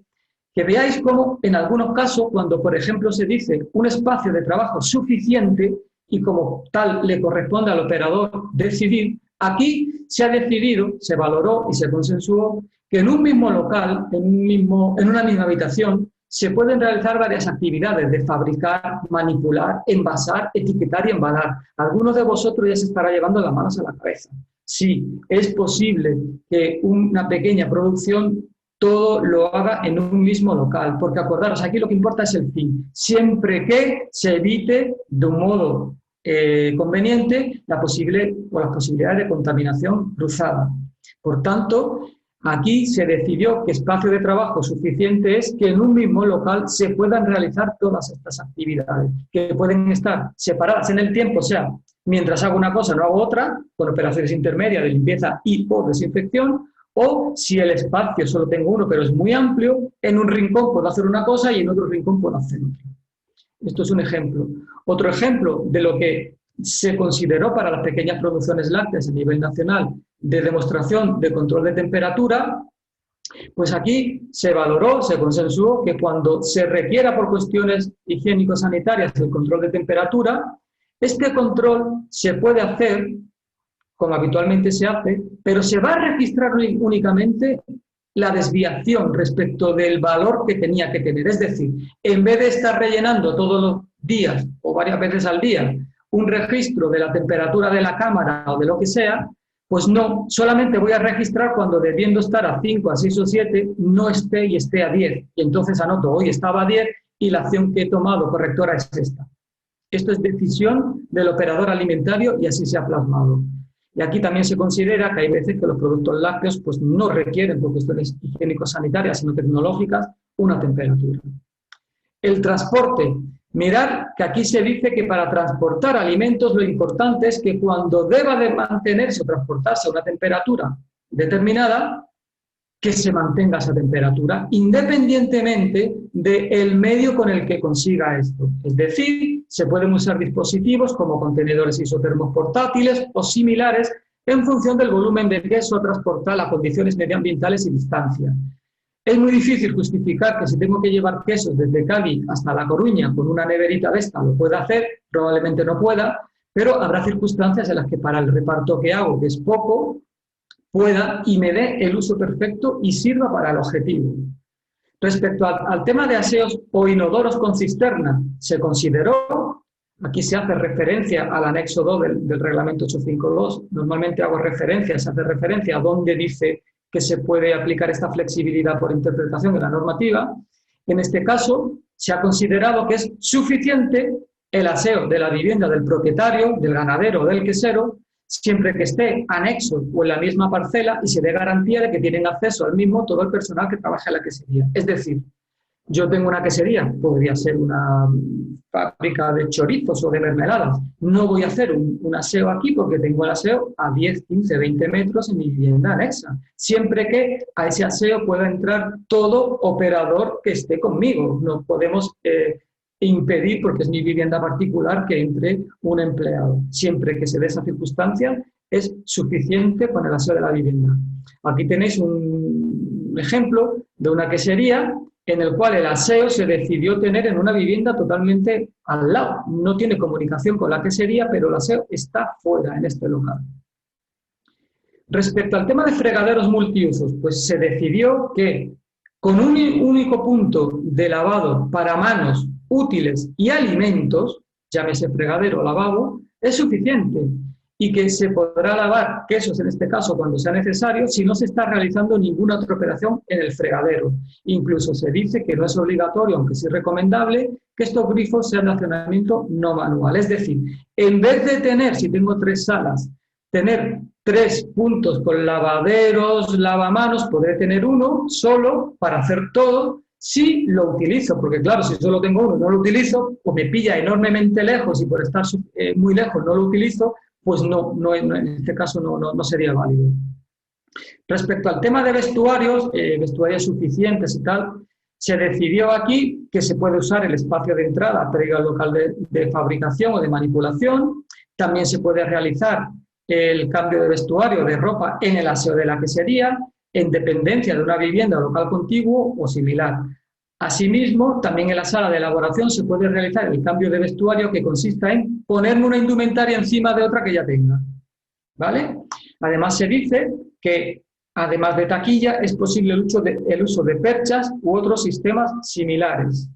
S3: que veáis cómo en algunos casos, cuando por ejemplo se dice un espacio de trabajo suficiente y como tal le corresponde al operador decidir, aquí se ha decidido, se valoró y se consensuó que en un mismo local, en una misma habitación, se pueden realizar varias actividades de fabricar, manipular, envasar, etiquetar y embalar. Algunos de vosotros ya se estará llevando las manos a la cabeza. Sí, es posible que una pequeña producción todo lo haga en un mismo local, porque acordaros, aquí lo que importa es el fin, siempre que se evite de un modo conveniente las posibilidades de contaminación cruzada. Por tanto, aquí se decidió que espacio de trabajo suficiente es que en un mismo local se puedan realizar todas estas actividades, que pueden estar separadas en el tiempo, o sea, mientras hago una cosa no hago otra, con operaciones intermedias de limpieza y o desinfección, o si el espacio solo tengo uno pero es muy amplio, en un rincón puedo hacer una cosa y en otro rincón puedo hacer otra. Esto es un ejemplo. Otro ejemplo de lo que se consideró para las pequeñas producciones lácteas a nivel nacional de demostración de control de temperatura, pues aquí se valoró, se consensuó que cuando se requiera por cuestiones higiénico-sanitarias el control de temperatura, este control se puede hacer, como habitualmente se hace, pero se va a registrar únicamente la desviación respecto del valor que tenía que tener. Es decir, en vez de estar rellenando todos los días o varias veces al día un registro de la temperatura de la cámara o de lo que sea, pues no, solamente voy a registrar cuando debiendo estar a 5, a 6 o 7, no esté y esté a 10. Y entonces anoto, hoy estaba a 10 y la acción que he tomado correctora es esta. Esto es decisión del operador alimentario y así se ha plasmado. Y aquí también se considera que hay veces que los productos lácteos pues, no requieren, por cuestiones higiénico-sanitarias, sino tecnológicas, una temperatura. El transporte. Mirad que aquí se dice que para transportar alimentos lo importante es que cuando deba de mantenerse o transportarse a una temperatura determinada, que se mantenga esa temperatura, independientemente del medio con el que consiga esto. Es decir, se pueden usar dispositivos como contenedores isotermos portátiles o similares en función del volumen de queso a transportar a condiciones medioambientales y distancia. Es muy difícil justificar que si tengo que llevar quesos desde Cádiz hasta La Coruña con una neverita de esta lo pueda hacer, probablemente no pueda, pero habrá circunstancias en las que para el reparto que hago, que es poco, pueda y me dé el uso perfecto y sirva para el objetivo. Respecto al tema de aseos o inodoros con cisterna, se consideró, aquí se hace referencia al anexo 2 del reglamento 852, normalmente hago referencia, se hace referencia a dónde dice que se puede aplicar esta flexibilidad por interpretación de la normativa. En este caso, se ha considerado que es suficiente el aseo de la vivienda del propietario, del ganadero o del quesero, siempre que esté anexo o en la misma parcela y se dé garantía de que tienen acceso al mismo todo el personal que trabaja en la quesería. Es decir, yo tengo una quesería, podría ser una fábrica de chorizos o de mermeladas. No voy a hacer un aseo aquí porque tengo el aseo a 10, 15, 20 metros en mi vivienda anexa. Siempre que a ese aseo pueda entrar todo operador que esté conmigo. No podemos impedir, porque es mi vivienda particular, que entre un empleado. Siempre que se dé esa circunstancia, es suficiente con el aseo de la vivienda. Aquí tenéis un ejemplo de una quesería en el cual el aseo se decidió tener en una vivienda totalmente al lado. No tiene comunicación con la quesería, pero el aseo está fuera en este local. Respecto al tema de fregaderos multiusos, pues se decidió que con un único punto de lavado para manos, útiles y alimentos, llámese fregadero o lavabo, es suficiente. y que se podrá lavar quesos, en este caso, cuando sea necesario, si no se está realizando ninguna otra operación en el fregadero. Incluso se dice que no es obligatorio, aunque sí recomendable, que estos grifos sean de accionamiento no manual. Es decir, en vez de tener, si tengo 3 salas, tener 3 puntos con lavaderos, lavamanos, podré tener uno solo para hacer todo, si lo utilizo, porque claro, si solo tengo uno y no lo utilizo, o me pilla enormemente lejos y por estar muy lejos no lo utilizo, pues en este caso no sería válido. Respecto al tema de vestuarios, vestuarios suficientes y tal, se decidió aquí que se puede usar el espacio de entrada previo al local de fabricación o de manipulación. También se puede realizar el cambio de vestuario de ropa en el aseo de la quesería, en dependencia de una vivienda o local contiguo o similar. Asimismo, también en la sala de elaboración se puede realizar el cambio de vestuario, que consista en ponerme una indumentaria encima de otra que ya tenga, ¿vale? Además se dice que, además de taquilla, es posible el uso de perchas u otros sistemas similares.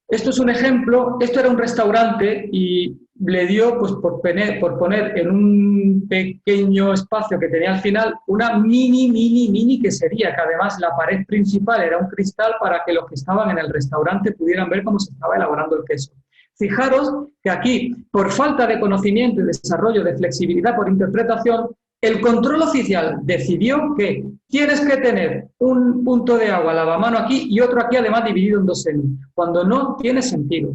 S3: Esto es un ejemplo. Esto era un restaurante y le dio, pues, por poner en un pequeño espacio que tenía al final una mini quesería, que además la pared principal era un cristal para que los que estaban en el restaurante pudieran ver cómo se estaba elaborando el queso. Fijaros que aquí, por falta de conocimiento y desarrollo de flexibilidad por interpretación, el control oficial decidió que tienes que tener un punto de agua, lavamano aquí y otro aquí, además dividido en 2 semis, cuando no tiene sentido.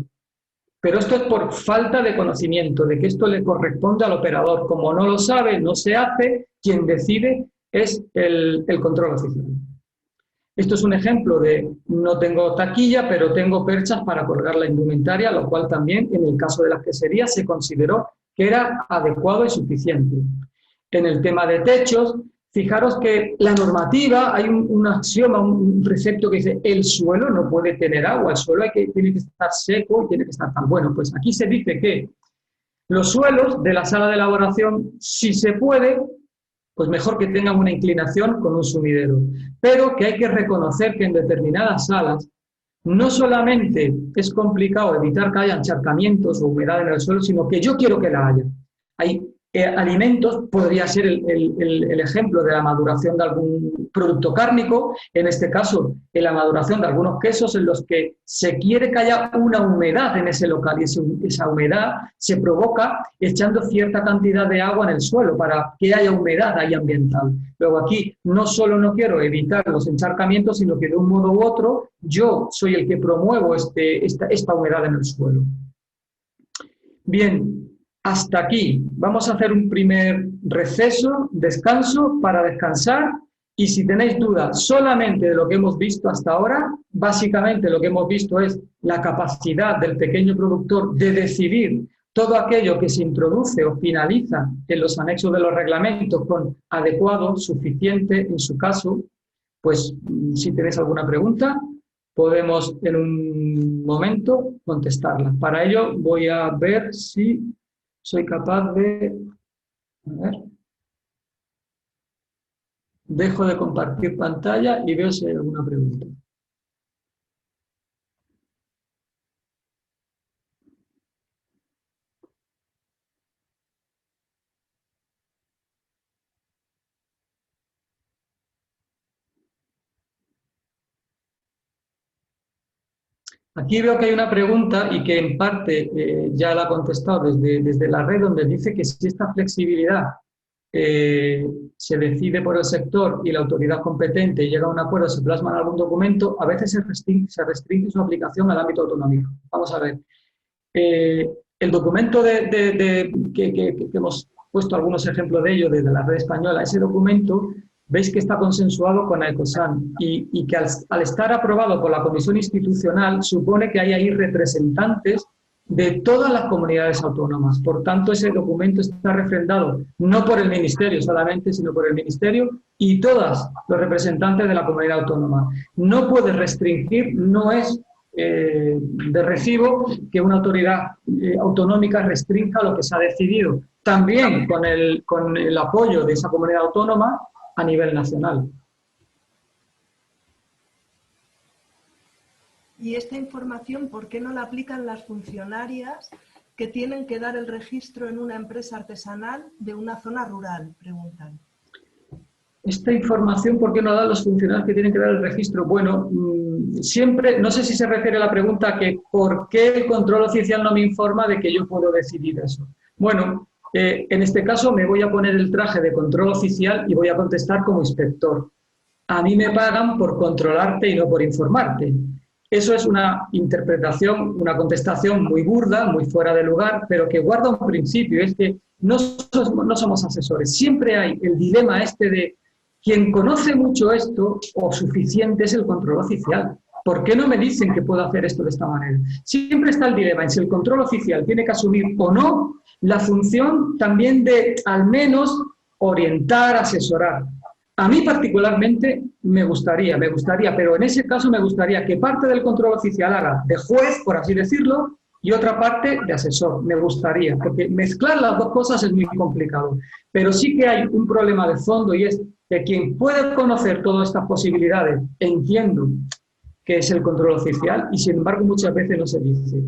S3: Pero esto es por falta de conocimiento, de que esto le corresponde al operador. Como no lo sabe, no se hace, quien decide es el control oficial. Esto es un ejemplo de no tengo taquilla, pero tengo perchas para colgar la indumentaria, lo cual también, en el caso de las queserías, se consideró que era adecuado y suficiente. En el tema de techos, fijaros que la normativa, hay un axioma, un precepto que dice el suelo no puede tener agua, el suelo tiene que estar seco y tiene que estar tan bueno. Pues aquí se dice que los suelos de la sala de elaboración, si se puede, pues mejor que tengan una inclinación con un sumidero. Pero que hay que reconocer que en determinadas salas no solamente es complicado evitar que haya encharcamientos o humedad en el suelo, sino que yo quiero que la haya. Hay alimentos, podría ser el ejemplo de la maduración de algún producto cárnico, en este caso en la maduración de algunos quesos, en los que se quiere que haya una humedad en ese local y esa humedad se provoca echando cierta cantidad de agua en el suelo para que haya humedad ahí ambiental. Luego aquí no solo no quiero evitar los encharcamientos, sino que de un modo u otro yo soy el que promuevo esta humedad en el suelo. Bien. Hasta aquí. Vamos a hacer un primer receso, descanso, para descansar, y si tenéis dudas solamente de lo que hemos visto hasta ahora, básicamente lo que hemos visto es la capacidad del pequeño productor de decidir todo aquello que se introduce o finaliza en los anexos de los reglamentos con adecuado, suficiente, en su caso. Pues si tenéis alguna pregunta, podemos en un momento contestarla. Para ello voy a ver si soy capaz de... A ver. Dejo de compartir pantalla y veo si hay alguna pregunta. Aquí veo que hay una pregunta y que en parte ya la ha contestado desde la red, donde dice que si esta flexibilidad se decide por el sector y la autoridad competente llega a un acuerdo, se plasma en algún documento, a veces se restringe su aplicación al ámbito autonómico. Vamos a ver. El documento que hemos puesto algunos ejemplos de ello desde la red española, ese documento, veis que está consensuado con AECOSAN y que al estar aprobado por la Comisión Institucional supone que hay ahí representantes de todas las comunidades autónomas. Por tanto, ese documento está refrendado no por el Ministerio solamente, sino por el Ministerio y todos los representantes de la comunidad autónoma. No puede restringir, no es de recibo que una autoridad autonómica restrinja lo que se ha decidido, también con el apoyo de esa comunidad autónoma a nivel nacional.
S4: Y esta información, ¿por qué no la aplican las funcionarias que tienen que dar el registro en una empresa artesanal de una zona rural? Preguntan.
S3: Esta información, ¿por qué no da a los funcionarios que tienen que dar el registro? Bueno, siempre, no sé si se refiere a la pregunta que ¿por qué el control oficial no me informa de que yo puedo decidir eso? Bueno, en este caso me voy a poner el traje de control oficial y voy a contestar como inspector. A mí me pagan por controlarte y no por informarte. Eso es una interpretación, una contestación muy burda, muy fuera de lugar, pero que guarda un principio, es que no somos asesores. Siempre hay el dilema este de quien conoce mucho esto o suficiente es el control oficial. ¿Por qué no me dicen que puedo hacer esto de esta manera? Siempre está el dilema en si el control oficial tiene que asumir o no la función también de al menos orientar, asesorar. A mí particularmente me gustaría, pero en ese caso me gustaría que parte del control oficial haga de juez, por así decirlo, y otra parte de asesor. Me gustaría, porque mezclar las dos cosas es muy complicado. Pero sí que hay un problema de fondo y es que quien puede conocer todas estas posibilidades, entiendo que es el control oficial y sin embargo muchas veces no se dice.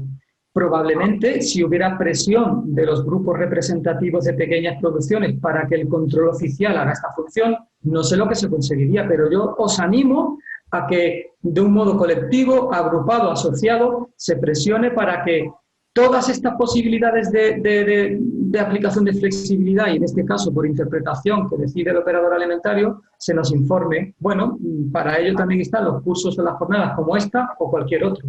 S3: Probablemente si hubiera presión de los grupos representativos de pequeñas producciones para que el control oficial haga esta función, no sé lo que se conseguiría, pero yo os animo a que de un modo colectivo, agrupado, asociado, se presione para que todas estas posibilidades de aplicación de flexibilidad, y en este caso por interpretación que decide el operador alimentario, se nos informe. Bueno, para ello también están los cursos de las jornadas como esta o cualquier otro.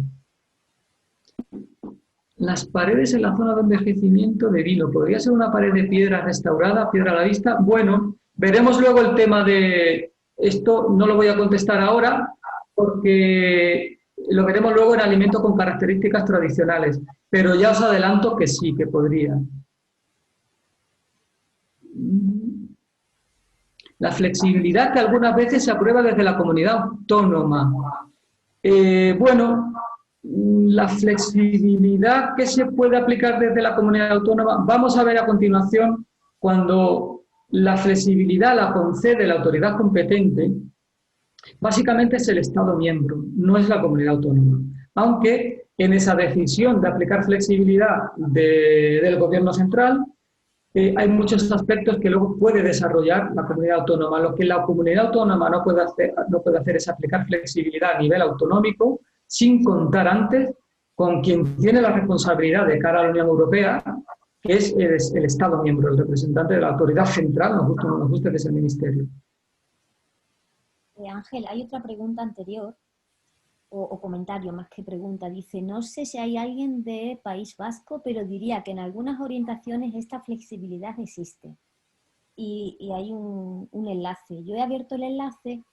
S3: Las paredes en la zona de envejecimiento de vino, ¿podría ser una pared de piedra restaurada, piedra a la vista? Bueno, veremos luego el tema de esto, no lo voy a contestar ahora, porque lo veremos luego en alimentos con características tradicionales, pero ya os adelanto que sí, que podría. La flexibilidad que algunas veces se aprueba desde la comunidad autónoma. Bueno, la flexibilidad que se puede aplicar desde la comunidad autónoma, vamos a ver a continuación cuando la flexibilidad la concede la autoridad competente, básicamente es el Estado miembro, no es la comunidad autónoma. Aunque en esa decisión de aplicar flexibilidad del gobierno central, hay muchos aspectos que luego puede desarrollar la comunidad autónoma. Lo que la comunidad autónoma no puede hacer es aplicar flexibilidad a nivel autonómico, sin contar antes con quien tiene la responsabilidad de cara a la Unión Europea, que es el Estado miembro, el representante de la autoridad central, nos gusta o no nos gusta, que es el Ministerio.
S2: Ángel, hay otra pregunta anterior, o comentario más que pregunta. Dice, no sé si hay alguien de País Vasco, pero diría que en algunas orientaciones esta flexibilidad existe. Y hay un enlace. Yo he abierto el enlace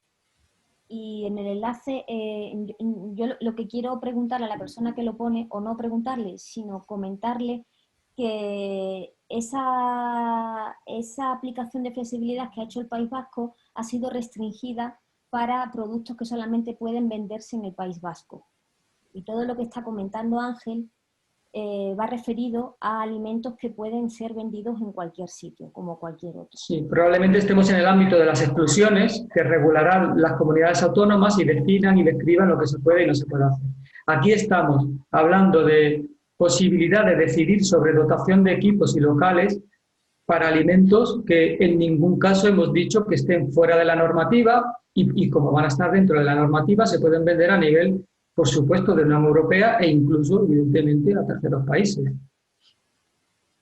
S2: y en el enlace yo lo que quiero preguntarle a la persona que lo pone, o no preguntarle, sino comentarle que esa aplicación de flexibilidad que ha hecho el País Vasco ha sido restringida para productos que solamente pueden venderse en el País Vasco. Y todo lo que está comentando Ángel va referido a alimentos que pueden ser vendidos en cualquier sitio, como cualquier otro.
S3: Sí, probablemente estemos en el ámbito de las exclusiones que regularán las comunidades autónomas y definan y describan lo que se puede y no se puede hacer. Aquí estamos hablando de posibilidad de decidir sobre dotación de equipos y locales para alimentos que en ningún caso hemos dicho que estén fuera de la normativa y como van a estar dentro de la normativa se pueden vender a nivel, por supuesto, de la Unión Europea e incluso, evidentemente, a terceros países.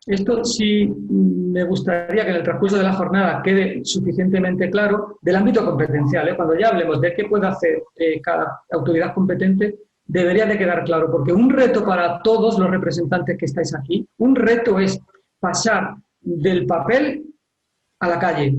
S3: Esto sí me gustaría que en el transcurso de la jornada quede suficientemente claro del ámbito competencial. Cuando ya hablemos de qué puede hacer cada autoridad competente, debería de quedar claro, porque un reto para todos los representantes que estáis aquí, un reto es pasar del papel a la calle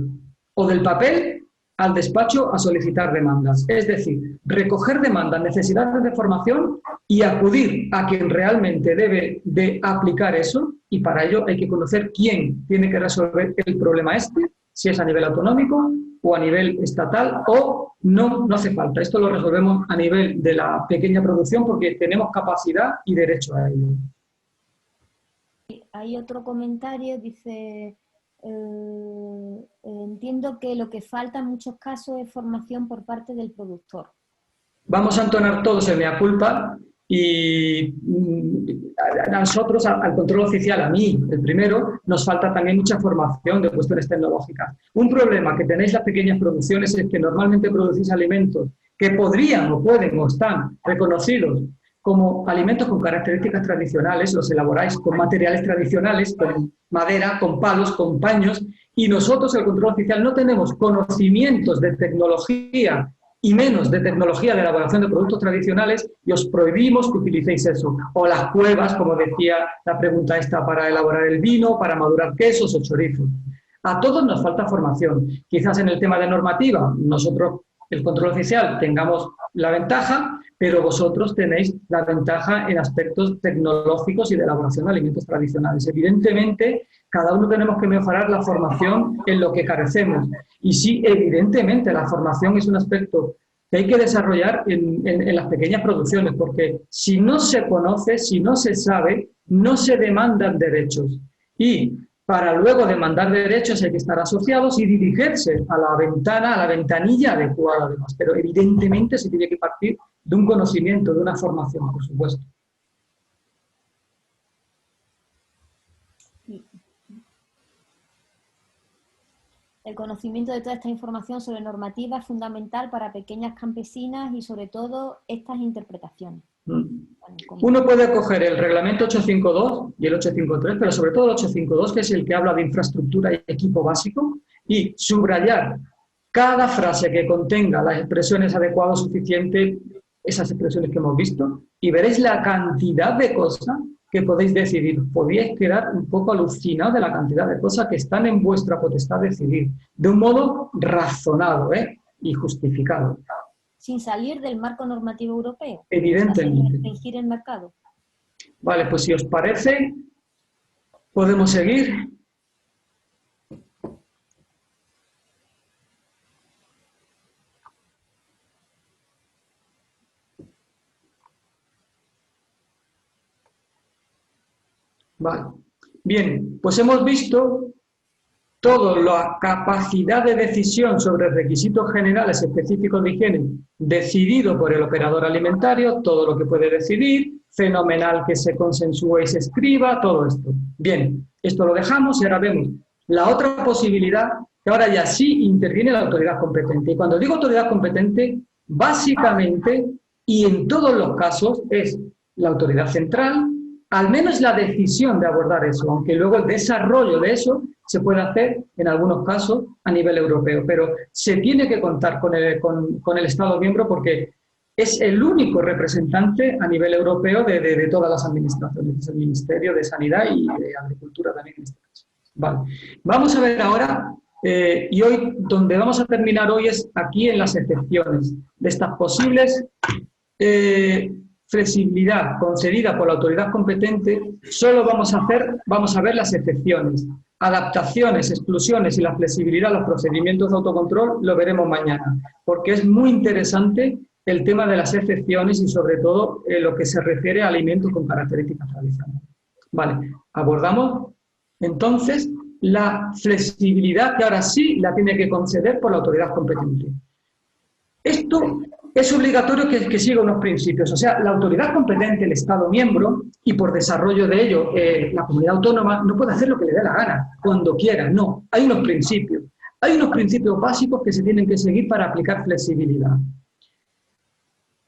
S3: o del papel al despacho a solicitar demandas. Es decir, recoger demandas, necesidades de formación y acudir a quien realmente debe de aplicar eso, y para ello hay que conocer quién tiene que resolver el problema si es a nivel autonómico o a nivel estatal, o no hace falta. Esto lo resolvemos a nivel de la pequeña producción porque tenemos capacidad y derecho a ello.
S2: Hay otro comentario, dice... entiendo que lo que falta en muchos casos es formación por parte del productor.
S3: Vamos a entonar todos el mea culpa Y a nosotros, al control oficial, a mí, el primero, nos falta también mucha formación de cuestiones tecnológicas. Un problema que tenéis las pequeñas producciones es que normalmente producís alimentos que podrían o pueden o están reconocidos como alimentos con características tradicionales, los elaboráis con materiales tradicionales, con madera, con palos, con paños, y nosotros, el control oficial, no tenemos conocimientos de tecnología y menos de tecnología de elaboración de productos tradicionales, y os prohibimos que utilicéis eso. O las cuevas, como decía la pregunta esta, para elaborar el vino, para madurar quesos o chorizos. A todos nos falta formación. Quizás en el tema de normativa, nosotros, el control oficial, tengamos la ventaja, pero vosotros tenéis la ventaja en aspectos tecnológicos y de elaboración de alimentos tradicionales. Evidentemente, cada uno tenemos que mejorar la formación en lo que carecemos. Y sí, evidentemente, la formación es un aspecto que hay que desarrollar en las pequeñas producciones, porque si no se conoce, si no se sabe, no se demandan derechos. Y para luego demandar derechos hay que estar asociados y dirigirse a la ventana, a la ventanilla adecuada, además. Pero evidentemente se tiene que partir de un conocimiento, de una formación, por supuesto.
S2: El conocimiento de toda esta información sobre normativa es fundamental para pequeñas campesinas y sobre todo estas interpretaciones.
S3: Uno puede coger el reglamento 852 y el 853, pero sobre todo el 852, que es el que habla de infraestructura y equipo básico, y subrayar cada frase que contenga las expresiones adecuado, suficiente, esas expresiones que hemos visto, y veréis la cantidad de cosas que podéis decidir. Podríais quedar un poco alucinados de la cantidad de cosas que están en vuestra potestad decidir, de un modo razonado y justificado.
S2: Sin salir del marco normativo europeo.
S3: Evidentemente.
S2: Sin restringir el mercado.
S3: Vale, pues si os parece, podemos seguir. Vale. Bien, pues hemos visto toda la capacidad de decisión sobre requisitos generales específicos de higiene decidido por el operador alimentario, todo lo que puede decidir, fenomenal que se consensúe y se escriba, todo esto. Bien, esto lo dejamos y ahora vemos la otra posibilidad, que ahora ya sí interviene la autoridad competente. Y cuando digo autoridad competente, básicamente y en todos los casos es la autoridad central, al menos la decisión de abordar eso, aunque luego el desarrollo de eso se puede hacer en algunos casos a nivel europeo, pero se tiene que contar con el Estado miembro porque es el único representante a nivel europeo de todas las administraciones, es el Ministerio de Sanidad y de Agricultura también en este caso. Vale. Vamos a ver ahora, y hoy, donde vamos a terminar hoy es aquí en las excepciones de estas posibles flexibilidad concedida por la autoridad competente. Solo vamos a ver las excepciones. Adaptaciones, exclusiones y la flexibilidad de los procedimientos de autocontrol lo veremos mañana, porque es muy interesante el tema de las excepciones y sobre todo lo que se refiere a alimentos con características tradicionales. Vale, abordamos entonces la flexibilidad que ahora sí la tiene que conceder por la autoridad competente. Esto es obligatorio que siga unos principios, o sea, la autoridad competente, el Estado miembro, y por desarrollo de ello la comunidad autónoma, no puede hacer lo que le dé la gana, cuando quiera, no. Hay unos principios básicos que se tienen que seguir para aplicar flexibilidad.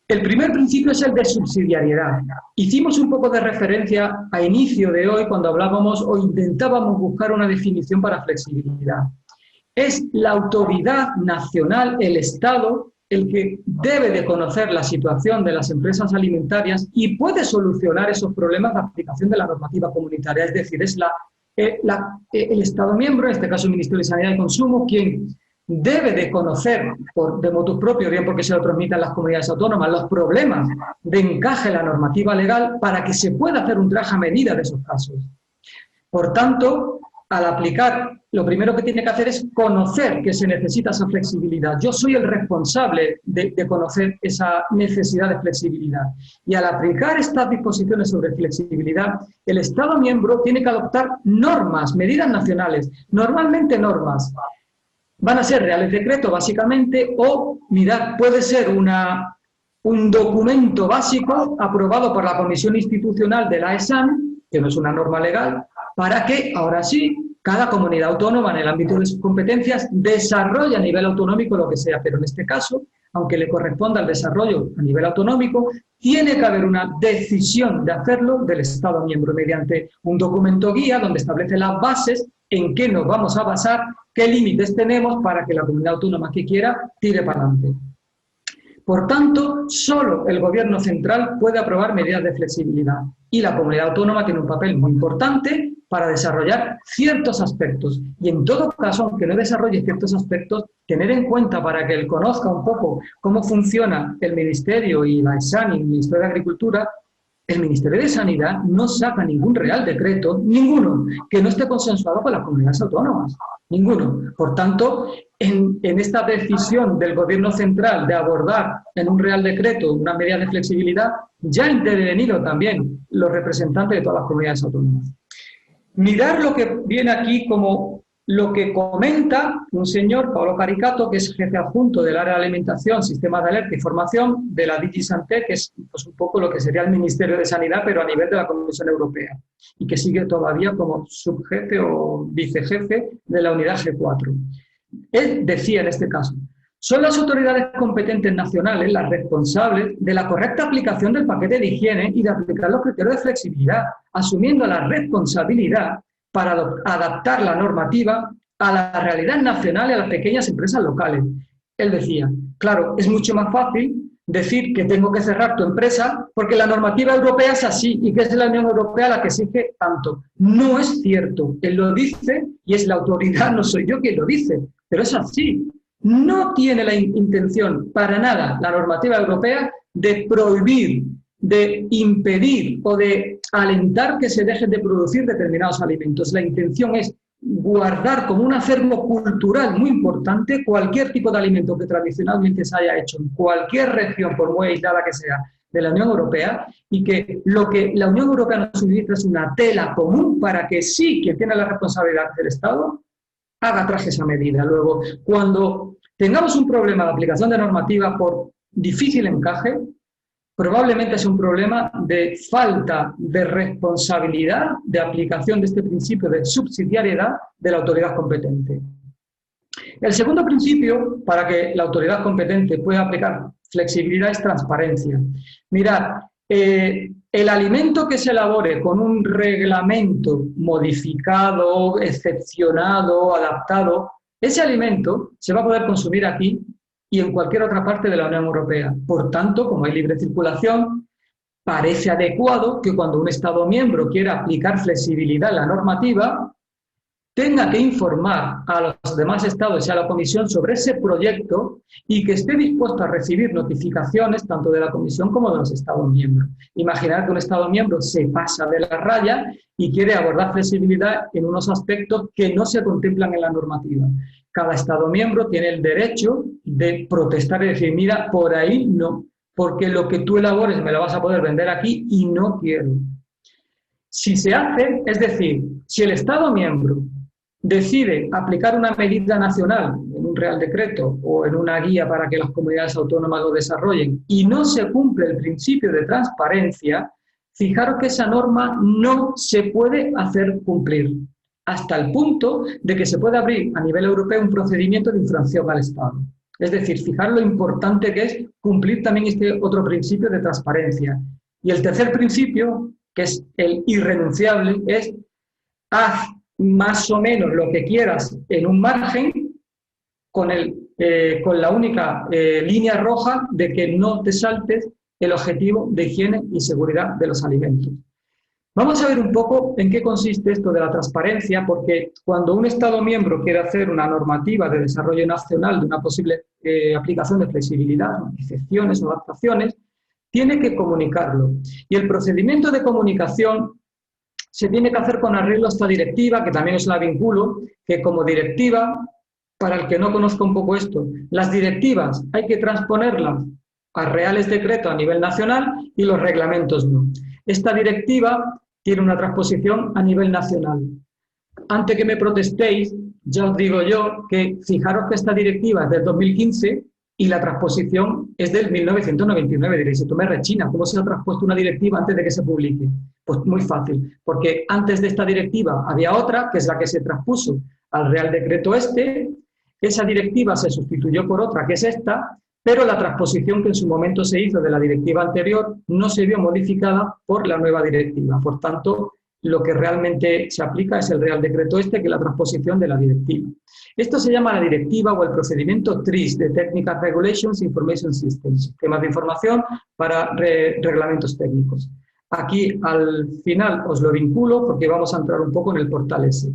S3: El primer principio es el de subsidiariedad. Hicimos un poco de referencia a inicio de hoy cuando hablábamos o intentábamos buscar una definición para flexibilidad. Es la autoridad nacional, el Estado, el que debe de conocer la situación de las empresas alimentarias y puede solucionar esos problemas de aplicación de la normativa comunitaria. Es decir, es el Estado miembro, en este caso el Ministerio de Sanidad y Consumo, quien debe de conocer de motu propio, bien porque se lo transmitan las comunidades autónomas, los problemas de encaje en la normativa legal para que se pueda hacer un traje a medida de esos casos. Por tanto, al aplicar, lo primero que tiene que hacer es conocer que se necesita esa flexibilidad. Yo soy el responsable de conocer esa necesidad de flexibilidad. Y al aplicar estas disposiciones sobre flexibilidad, el Estado miembro tiene que adoptar normas, medidas nacionales, normalmente normas. Van a ser reales decretos, básicamente, o, mirad, puede ser una un documento básico aprobado por la Comisión Institucional de la ESAN, que no es una norma legal, para que, ahora sí, cada comunidad autónoma en el ámbito de sus competencias desarrolle a nivel autonómico lo que sea, pero en este caso, aunque le corresponda el desarrollo a nivel autonómico, tiene que haber una decisión de hacerlo del Estado miembro mediante un documento guía donde establece las bases en qué nos vamos a basar, qué límites tenemos para que la comunidad autónoma que quiera tire para adelante. Por tanto, solo el Gobierno central puede aprobar medidas de flexibilidad y la comunidad autónoma tiene un papel muy importante para desarrollar ciertos aspectos. Y en todo caso, aunque no desarrolle ciertos aspectos, tener en cuenta para que él conozca un poco cómo funciona el Ministerio y la ESAN y el Ministerio de Agricultura, el Ministerio de Sanidad no saca ningún real decreto, ninguno, que no esté consensuado con las comunidades autónomas. Ninguno. Por tanto, en esta decisión del Gobierno central de abordar en un real decreto una medida de flexibilidad, ya han intervenido también los representantes de todas las comunidades autónomas. Mirar lo que viene aquí como lo que comenta un señor, Paolo Caricato, que es jefe adjunto del área de alimentación, sistemas de alerta y formación de la DG Santé, que es pues, un poco lo que sería el Ministerio de Sanidad, pero a nivel de la Comisión Europea, y que sigue todavía como subjefe o vicejefe de la unidad G4. Él decía en este caso, son las autoridades competentes nacionales las responsables de la correcta aplicación del paquete de higiene y de aplicar los criterios de flexibilidad, asumiendo la responsabilidad para adaptar la normativa a la realidad nacional y a las pequeñas empresas locales. Él decía, claro, es mucho más fácil decir que tengo que cerrar tu empresa porque la normativa europea es así y que es la Unión Europea la que exige tanto. No es cierto. Él lo dice y es la autoridad, no soy yo quien lo dice, pero es así. No tiene la intención para nada la normativa europea de prohibir, de impedir o de alentar que se dejen de producir determinados alimentos. La intención es guardar como un acervo cultural muy importante cualquier tipo de alimento que tradicionalmente se haya hecho en cualquier región, por muy aislada que sea, de la Unión Europea, y que lo que la Unión Europea nos utiliza es una tela común para que sí, quien tiene la responsabilidad del Estado, haga traje esa medida. Luego, cuando tengamos un problema de aplicación de normativa por difícil encaje, probablemente es un problema de falta de responsabilidad de aplicación de este principio de subsidiariedad de la autoridad competente. El segundo principio para que la autoridad competente pueda aplicar flexibilidad es transparencia. Mirad, el alimento que se elabore con un reglamento modificado, excepcionado, adaptado, ese alimento se va a poder consumir aquí y en cualquier otra parte de la Unión Europea. Por tanto, como hay libre circulación, parece adecuado que cuando un Estado miembro quiera aplicar flexibilidad en la normativa, tenga que informar a los demás Estados y a la Comisión sobre ese proyecto y que esté dispuesto a recibir notificaciones tanto de la Comisión como de los Estados miembros. Imaginar que un Estado miembro se pasa de la raya y quiere abordar flexibilidad en unos aspectos que no se contemplan en la normativa. Cada Estado miembro tiene el derecho de protestar y decir, mira, por ahí no, porque lo que tú elabores me lo vas a poder vender aquí y no quiero. Si se hace, es decir, si el Estado miembro decide aplicar una medida nacional en un real decreto o en una guía para que las comunidades autónomas lo desarrollen y no se cumple el principio de transparencia, fijaros que esa norma no se puede hacer cumplir, hasta el punto de que se puede abrir a nivel europeo un procedimiento de infracción al Estado. Es decir, fijar lo importante que es cumplir también este otro principio de transparencia. Y el tercer principio, que es el irrenunciable, es haz más o menos lo que quieras en un margen con la única línea roja de que no te saltes el objetivo de higiene y seguridad de los alimentos. Vamos a ver un poco en qué consiste esto de la transparencia, porque cuando un Estado miembro quiere hacer una normativa de desarrollo nacional de una posible aplicación de flexibilidad, excepciones o adaptaciones, tiene que comunicarlo. Y el procedimiento de comunicación se tiene que hacer con arreglo a esta directiva, que también os la vinculo, que como directiva, para el que no conozca un poco esto, las directivas hay que transponerlas a reales decretos a nivel nacional y los reglamentos no. Esta directiva tiene una transposición a nivel nacional. Antes que me protestéis, ya os digo yo que fijaros que esta directiva es del 2015 y y la transposición es del 1999. Diréis, esto me rechina, ¿cómo se ha transpuesto una directiva antes de que se publique? Pues muy fácil, porque antes de esta directiva había otra, que es la que se transpuso al Real Decreto este. Esa directiva se sustituyó por otra, que es esta, pero la transposición que en su momento se hizo de la directiva anterior no se vio modificada por la nueva directiva. Por tanto, lo que realmente se aplica es el Real Decreto este, que es la transposición de la directiva. Esto se llama la directiva o el procedimiento TRIS, de Technical Regulations Information Systems, sistemas de información para reglamentos técnicos. Aquí al final os lo vinculo porque vamos a entrar un poco en el portal ese.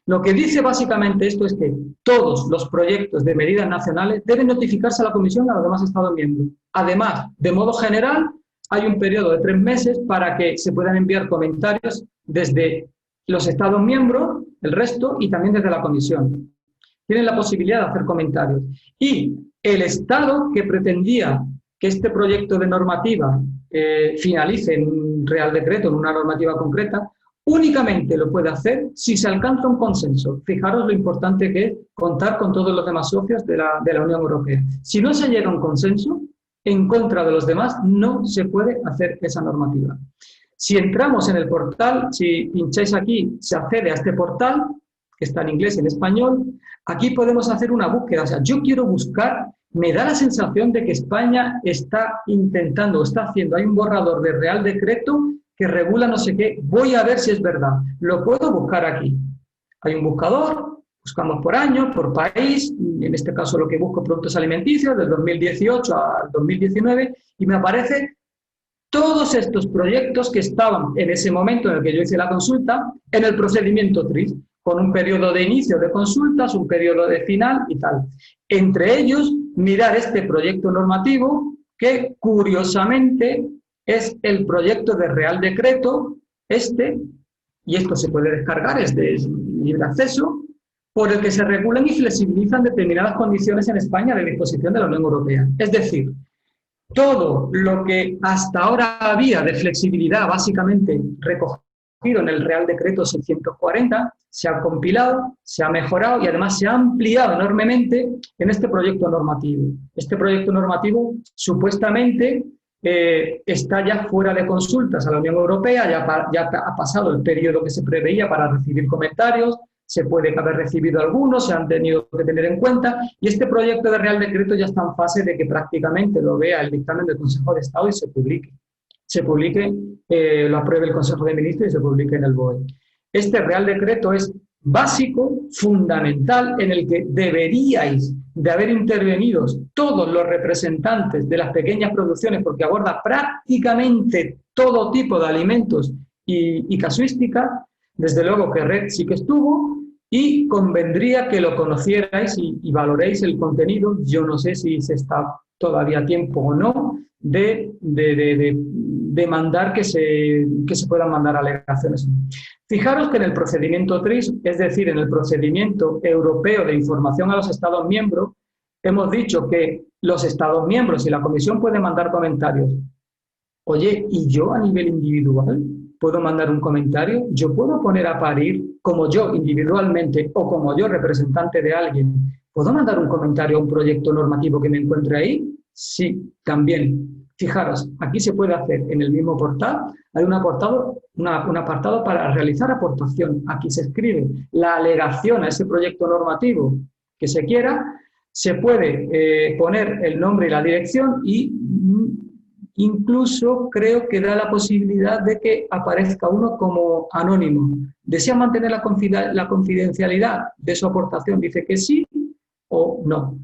S3: Lo que dice básicamente esto es que todos los proyectos de medidas nacionales deben notificarse a la Comisión y a los demás Estados miembros. Además, de modo general, hay un periodo de 3 meses para que se puedan enviar comentarios desde los Estados miembros, el resto, y también desde la Comisión. Tienen la posibilidad de hacer comentarios. Y el Estado que pretendía que este proyecto de normativa finalice en un Real Decreto, en una normativa concreta, únicamente lo puede hacer si se alcanza un consenso. Fijaros lo importante que es contar con todos los demás socios de la Unión Europea. Si no se llega a un consenso, en contra de los demás, no se puede hacer esa normativa. Si entramos en el portal, si pincháis aquí, se accede a este portal, que está en inglés y en español. Aquí podemos hacer una búsqueda. O sea, yo quiero buscar, me da la sensación de que España está intentando, está haciendo, hay un borrador de Real Decreto que regula no sé qué, voy a ver si es verdad. Lo puedo buscar aquí. Hay un buscador, buscamos por año, por país, en este caso lo que busco productos alimenticios, del 2018 al 2019, y me aparece todos estos proyectos que estaban en ese momento en el que yo hice la consulta, en el procedimiento TRIS, con un periodo de inicio de consultas, un periodo de final y tal. Entre ellos, mirar este proyecto normativo que, curiosamente, es el proyecto de Real Decreto, y esto se puede descargar, es de libre acceso, por el que se regulan y flexibilizan determinadas condiciones en España de disposición de la Unión Europea. Es decir, todo lo que hasta ahora había de flexibilidad, básicamente recogido en el Real Decreto 640, se ha compilado, se ha mejorado y además se ha ampliado enormemente en este proyecto normativo. Este proyecto normativo supuestamente está ya fuera de consultas a la Unión Europea, ya ha pasado el periodo que se preveía para recibir comentarios, se puede haber recibido algunos, se han tenido que tener en cuenta, y este proyecto de Real Decreto ya está en fase de que prácticamente lo vea el dictamen del Consejo de Estado y se publique. Lo apruebe el Consejo de Ministros y se publique en el BOE. Este Real Decreto es básico, fundamental, en el que deberíais de haber intervenido todos los representantes de las pequeñas producciones, porque aborda prácticamente todo tipo de alimentos y casuística. Desde luego que RED sí que estuvo, y convendría que lo conocierais y valoréis el contenido. Yo no sé si se está todavía a tiempo o no de mandar que se puedan mandar alegaciones. Fijaros que en el procedimiento TRIS, es decir, en el procedimiento europeo de información a los Estados miembros, hemos dicho que los Estados miembros y la Comisión pueden mandar comentarios. Oye, ¿y yo a nivel individual puedo mandar un comentario? ¿Yo puedo poner a parir como yo individualmente o como yo representante de alguien? ¿Puedo mandar un comentario a un proyecto normativo que me encuentre ahí? Sí, también. Fijaros, aquí se puede hacer en el mismo portal, hay un apartado para realizar aportación. Aquí se escribe la alegación a ese proyecto normativo que se quiera, se puede poner el nombre y la dirección y incluso creo que da la posibilidad de que aparezca uno como anónimo. ¿Desea mantener la confidencialidad de su aportación? Dice que sí o no.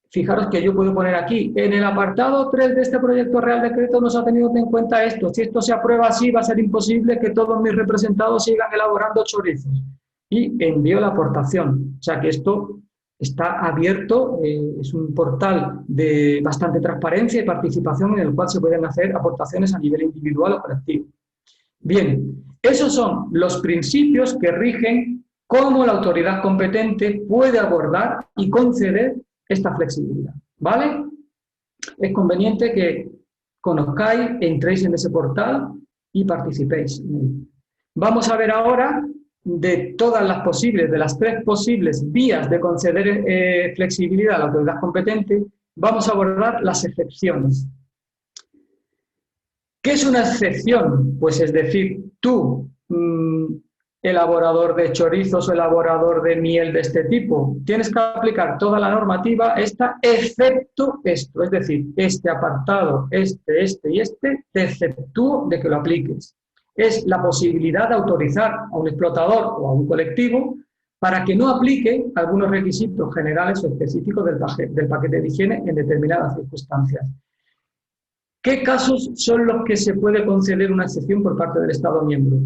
S3: Fijaros que yo puedo poner aquí, en el apartado 3 de este proyecto Real Decreto no se ha tenido en cuenta esto. Si esto se aprueba así, va a ser imposible que todos mis representados sigan elaborando chorizos. Y envío la aportación. O sea que esto está abierto, es un portal de bastante transparencia y participación en el cual se pueden hacer aportaciones a nivel individual o colectivo. Bien, esos son los principios que rigen cómo la autoridad competente puede abordar y conceder esta flexibilidad, ¿vale? Es conveniente que conozcáis, entréis en ese portal y participéis. Vamos a ver ahora de todas las posibles, de las 3 posibles vías de conceder flexibilidad a la autoridad competente, vamos a abordar las excepciones. ¿Qué es una excepción? Pues es decir, tú, elaborador de chorizos o elaborador de miel de este tipo, tienes que aplicar toda la normativa esta, excepto esto. Es decir, este apartado, este y este, te exceptúo de que lo apliques. Es la posibilidad de autorizar a un explotador o a un colectivo para que no aplique algunos requisitos generales o específicos del paquete de higiene en determinadas circunstancias. ¿Qué casos son los que se puede conceder una excepción por parte del Estado miembro?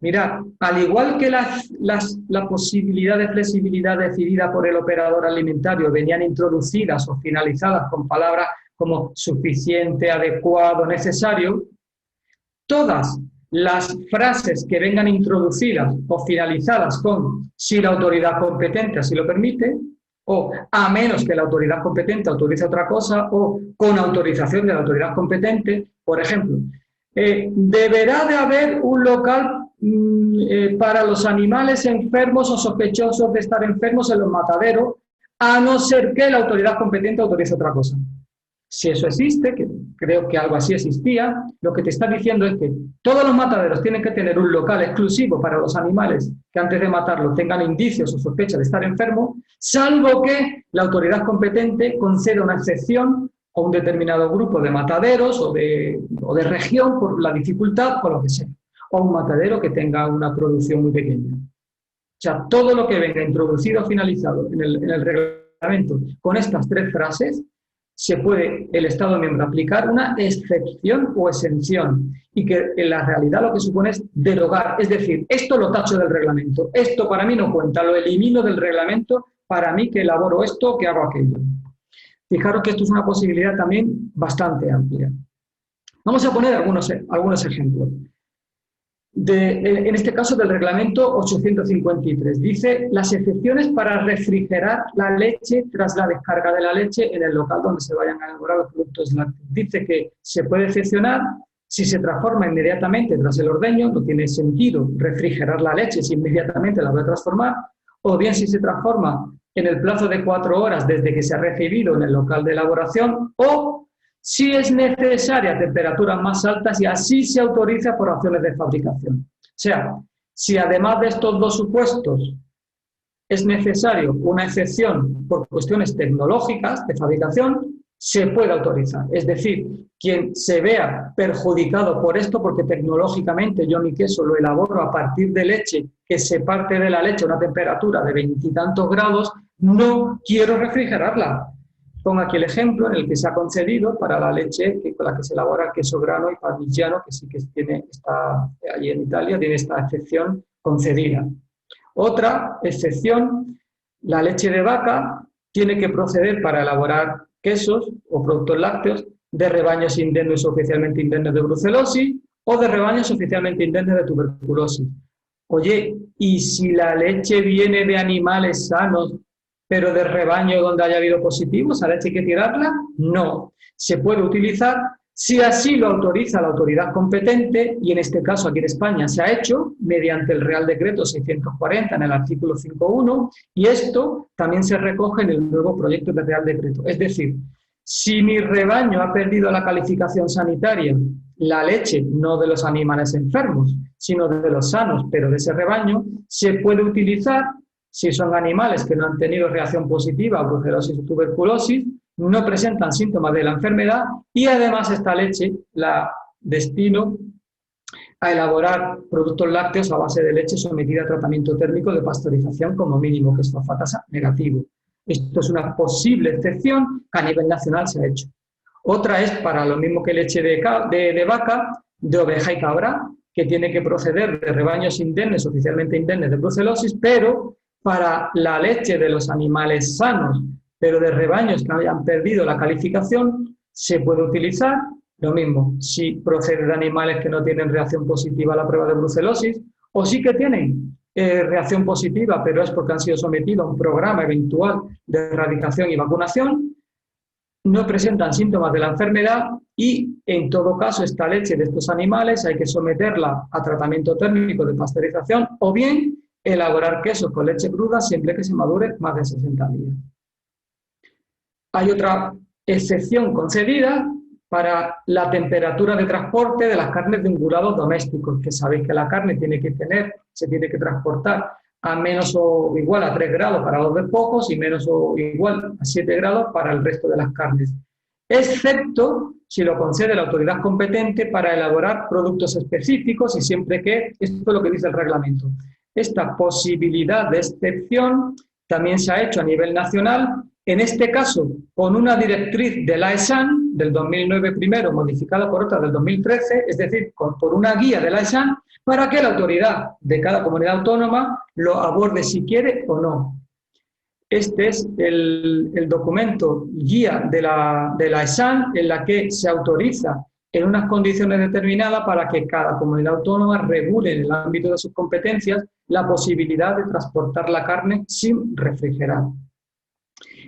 S3: Mirad, al igual que la posibilidad de flexibilidad decidida por el operador alimentario venían introducidas o finalizadas con palabras como suficiente, adecuado, necesario, todas las frases que vengan introducidas o finalizadas con si la autoridad competente así lo permite, o a menos que la autoridad competente autorice otra cosa, o con autorización de la autoridad competente, por ejemplo, deberá de haber un local para los animales enfermos o sospechosos de estar enfermos en los mataderos, a no ser que la autoridad competente autorice otra cosa. Si eso existe, que creo que algo así existía, lo que te está diciendo es que todos los mataderos tienen que tener un local exclusivo para los animales que antes de matarlos tengan indicios o sospechas de estar enfermos, salvo que la autoridad competente conceda una excepción a un determinado grupo de mataderos o de región por la dificultad o lo que sea, o un matadero que tenga una producción muy pequeña. O sea, todo lo que venga introducido o finalizado en el reglamento con estas tres frases, se puede el Estado miembro aplicar una excepción o exención, y que en la realidad lo que supone es derogar, es decir, esto lo tacho del reglamento, esto para mí no cuenta, lo elimino del reglamento para mí que elaboro esto, que hago aquello. Fijaros que esto es una posibilidad también bastante amplia. Vamos a poner algunos ejemplos. En este caso del reglamento 853, dice las excepciones para refrigerar la leche tras la descarga de la leche en el local donde se vayan a elaborar los productos lácteos. Dice que se puede excepcionar si se transforma inmediatamente tras el ordeño, no tiene sentido refrigerar la leche si inmediatamente la voy a transformar, o bien si se transforma en el plazo de 4 horas desde que se ha recibido en el local de elaboración, o si es necesaria temperaturas más altas y así se autoriza por acciones de fabricación. O sea, si además de estos dos supuestos es necesario una excepción por cuestiones tecnológicas de fabricación, se puede autorizar. Es decir, quien se vea perjudicado por esto, porque tecnológicamente yo mi queso lo elaboro a partir de leche que se parte de la leche a una temperatura de 20 y tantos grados, no quiero refrigerarla. Pongo aquí el ejemplo en el que se ha concedido para la leche con la que se elabora el queso grano y parmigiano, que sí que está allí en Italia, tiene esta excepción concedida. Otra excepción, la leche de vaca tiene que proceder para elaborar quesos o productos lácteos de rebaños indemnes o oficialmente indemnes de brucelosis o de rebaños oficialmente indemnes de tuberculosis. Oye, ¿y si la leche viene de animales sanos, pero de rebaño donde haya habido positivos, ¿a la leche hay que tirarla? No. Se puede utilizar si así lo autoriza la autoridad competente, y en este caso aquí en España se ha hecho mediante el Real Decreto 640 en el artículo 5.1, y esto también se recoge en el nuevo proyecto de Real Decreto. Es decir, si mi rebaño ha perdido la calificación sanitaria, la leche, no de los animales enfermos, sino de los sanos, pero de ese rebaño, se puede utilizar si son animales que no han tenido reacción positiva a brucelosis o tuberculosis, no presentan síntomas de la enfermedad y además esta leche la destino a elaborar productos lácteos a base de leche sometida a tratamiento térmico de pasteurización como mínimo, que es fosfatasa negativo. Esto es una posible excepción que a nivel nacional se ha hecho. Otra es para lo mismo que leche de vaca, de oveja y cabra, que tiene que proceder de rebaños indemnes, oficialmente indemnes de brucelosis, pero para la leche de los animales sanos, pero de rebaños que hayan perdido la calificación, se puede utilizar lo mismo. Si procede de animales que no tienen reacción positiva a la prueba de brucelosis, o sí que tienen reacción positiva, pero es porque han sido sometidos a un programa eventual de erradicación y vacunación, no presentan síntomas de la enfermedad y, en todo caso, esta leche de estos animales hay que someterla a tratamiento térmico de pasteurización o bien elaborar quesos con leche cruda siempre que se madure más de 60 días. Hay otra excepción concedida para la temperatura de transporte de las carnes de ungulados domésticos, que sabéis que la carne se tiene que transportar a menos o igual a 3 grados para los despojos y menos o igual a 7 grados para el resto de las carnes, excepto si lo concede la autoridad competente para elaborar productos específicos y siempre que, esto es lo que dice el reglamento, esta posibilidad de excepción también se ha hecho a nivel nacional, en este caso con una directriz de la ESAN del 2009 primero, modificada por otra del 2013, es decir, por una guía de la ESAN, para que la autoridad de cada comunidad autónoma lo aborde si quiere o no. Este es el documento guía de la ESAN en la que se autoriza en unas condiciones determinadas para que cada comunidad autónoma regule en el ámbito de sus competencias la posibilidad de transportar la carne sin refrigerar.